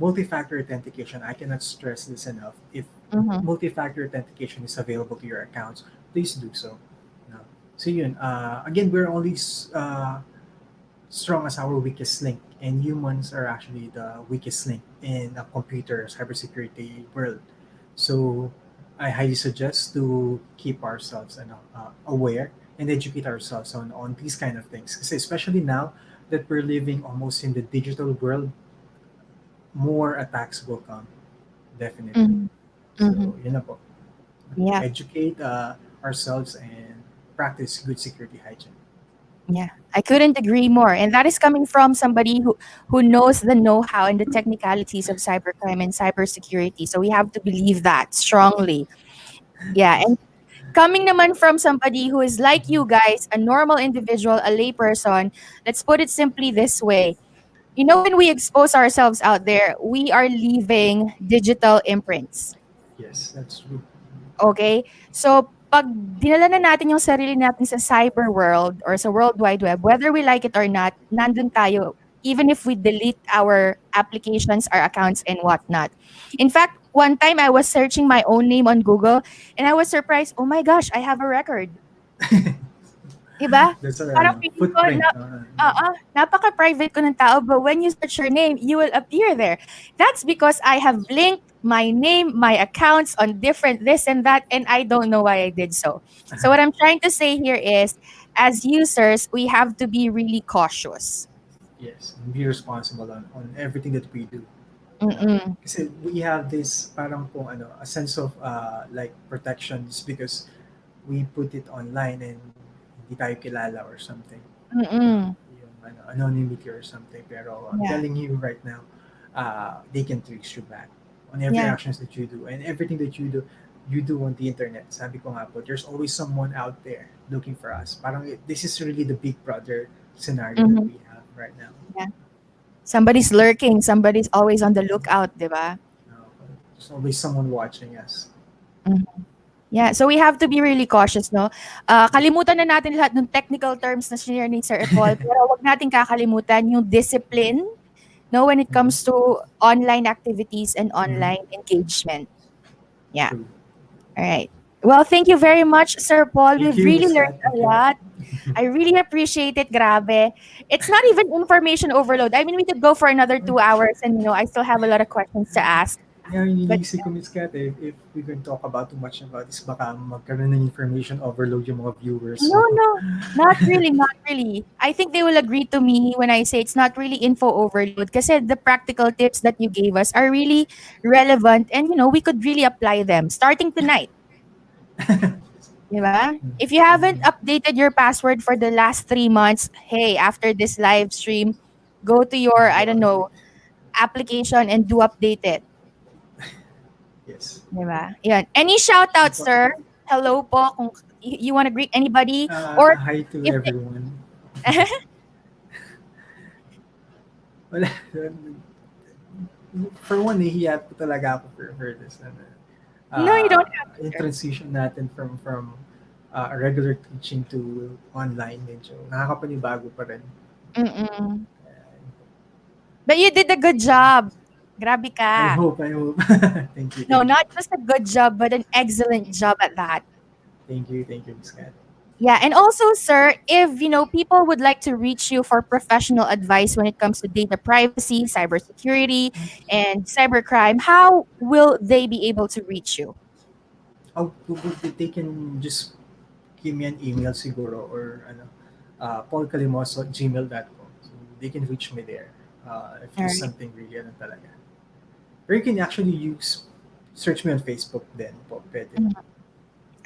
multi-factor authentication. I cannot stress this enough. If Mm-hmm. multi-factor authentication is available to your accounts, please do so. No? So yun, again, we're only strong as our weakest link, and humans are actually the weakest link in a computer cybersecurity world. So I highly suggest to keep ourselves aware and educate ourselves on these kind of things. Kasi especially now that we're living almost in the digital world, more attacks will come, definitely. Mhm. So, Mhm. yun na po. Yeah. Educate ourselves and practice good security hygiene. Yeah, I couldn't agree more. And that is coming from somebody who knows the know-how and the technicalities of cybercrime and cybersecurity. So we have to believe that strongly. Yeah, Yes. and coming naman from somebody who is like you guys, a normal individual, a layperson, let's put it simply this way. You know, when we expose ourselves out there, we are leaving digital imprints. Yes, that's true. Okay? So, pag dinala na natin yung sarili natin sa cyber world or sa World Wide Web, whether we like it or not, nandun tayo, even if we delete our applications, our accounts, and whatnot. In fact, one time I was searching my own name on Google and I was surprised, oh my gosh, I have a record. 'Di ba? That's our Parang feeling ko footprint. na napaka-private ko ng tao, but when you search your name, you will appear there. That's because I have linked my name, my accounts on different this and that, and I don't know why I did so. So what I'm trying to say here is, as users, we have to be really cautious. Yes, and be responsible on everything that we do. Mm-mm. Kasi we have this parang pong a sense of like protections because we put it online and hindi tayo kilala or something. Mm-mm. Yung anonymity or something. Pero I'm Yeah. telling you right now, they can trace you back on every Yeah. actions that you do and everything that you do on the internet. Sabi ko nga po, there's always someone out there looking for us. Parang this is really the big brother scenario that Mm-hmm. we have right now. Yeah. Somebody's lurking, somebody's always on the lookout, 'di ba? Uh, there's always someone watching us. Mhm. Yeah, so we have to be really cautious, no? Kalimutan na natin lahat ng technical terms na shinare ni Sir Paul, pero wag nating kakalimutan yung discipline, no, when it Mhm. comes to online activities and Mhm. online engagement. Yeah. True. All right. Well, thank you very much, Sir Paul. Thank We've you, really Miss learned Kat. a Thank you. lot. I really appreciate it, grabe. It's not even information overload. I mean, we could go for another 2 hours and, I still have a lot of questions to ask. Ngayon, But iniisip ko, Miss Kat, if we can talk about too much about this, baka magkaroon ng information overload yung mga viewers. no, So, no, not really, not really. I think they will agree to me when I say it's not really info overload kasi the practical tips that you gave us are really relevant and we could really apply them starting tonight. Diba? If you haven't updated your password for the last 3 months, hey, after this live stream, go to your, I go don't on. know, application and do update it. Yes. Diba? Yan. Any shout out, Important. sir? Hello po. Kung you want to greet anybody or Hi to if everyone. Wala. For one, nahihiya po talaga ako for this. no, you don't have Yung to. transition natin from regular teaching to online medyo nakakapanibago pa rin. Mm-mm. But you did a good job. Grabe I ka. hope, I hope. Thank you, No, thank you. not just a good job, but an excellent job at that. Thank you, Miss Kat. Yeah, and also, sir, if people would like to reach you for professional advice when it comes to data privacy, cybersecurity, and cybercrime, how will they be able to reach you? Oh, they can just give me an email siguro or paulcalimoso@gmail.com. So they can reach me there if All there's right, something really talaga. Or you can actually search me on Facebook then po, pwede. mhm.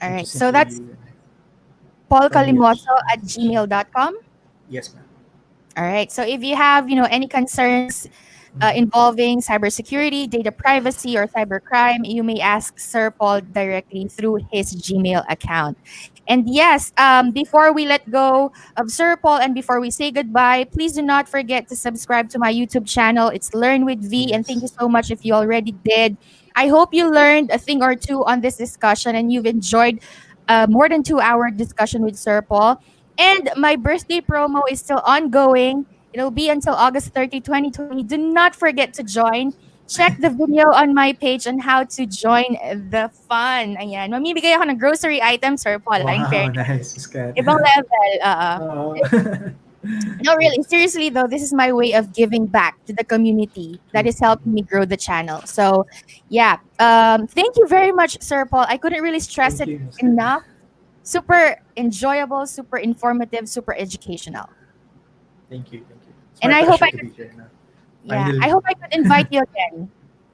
All You right. just So simply that's find me paulcalimoso at gmail.com. yes, ma'am. All right. So if you have, any concerns involving cybersecurity, data privacy, or cybercrime, you may ask Sir Paul directly through his Gmail account. And yes, before we let go of Sir Paul and before we say goodbye, please do not forget to subscribe to my YouTube channel. It's Learn with V. And thank Yes. you so much if you already did. I hope you learned a thing or two on this discussion and you've enjoyed a more than 2 hour discussion with Sir Paul. And my birthday promo is still ongoing. It'll be until August 30, 2020. Do not forget to join. Check the video on my page on how to join the fun. Ayan. Mamimigay ako ng grocery items, Sir Paul. In Wow, fairness. nice, Miss Kat. Ibang level. Oo. No, really, seriously though, this is my way of giving back to the community that True. is helping me grow the channel. So, yeah, thank you very much, Sir Paul. I couldn't really stress Thank it you, Miss Karen. enough. Super enjoyable, super informative, super educational. Thank you, thank you. It's my And I hope pleasure I to could, be here now. yeah, Finally, I hope I could invite you again.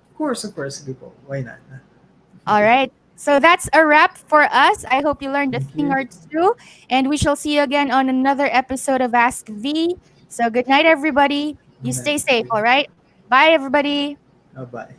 of course, people. Why not? All right. So that's a wrap for us. I hope you learned a Thank thing you. or two, and we shall see you again on another episode of Ask V. So good night, everybody. You Good night. stay Thank safe, you. all right? Bye, everybody. Bye bye.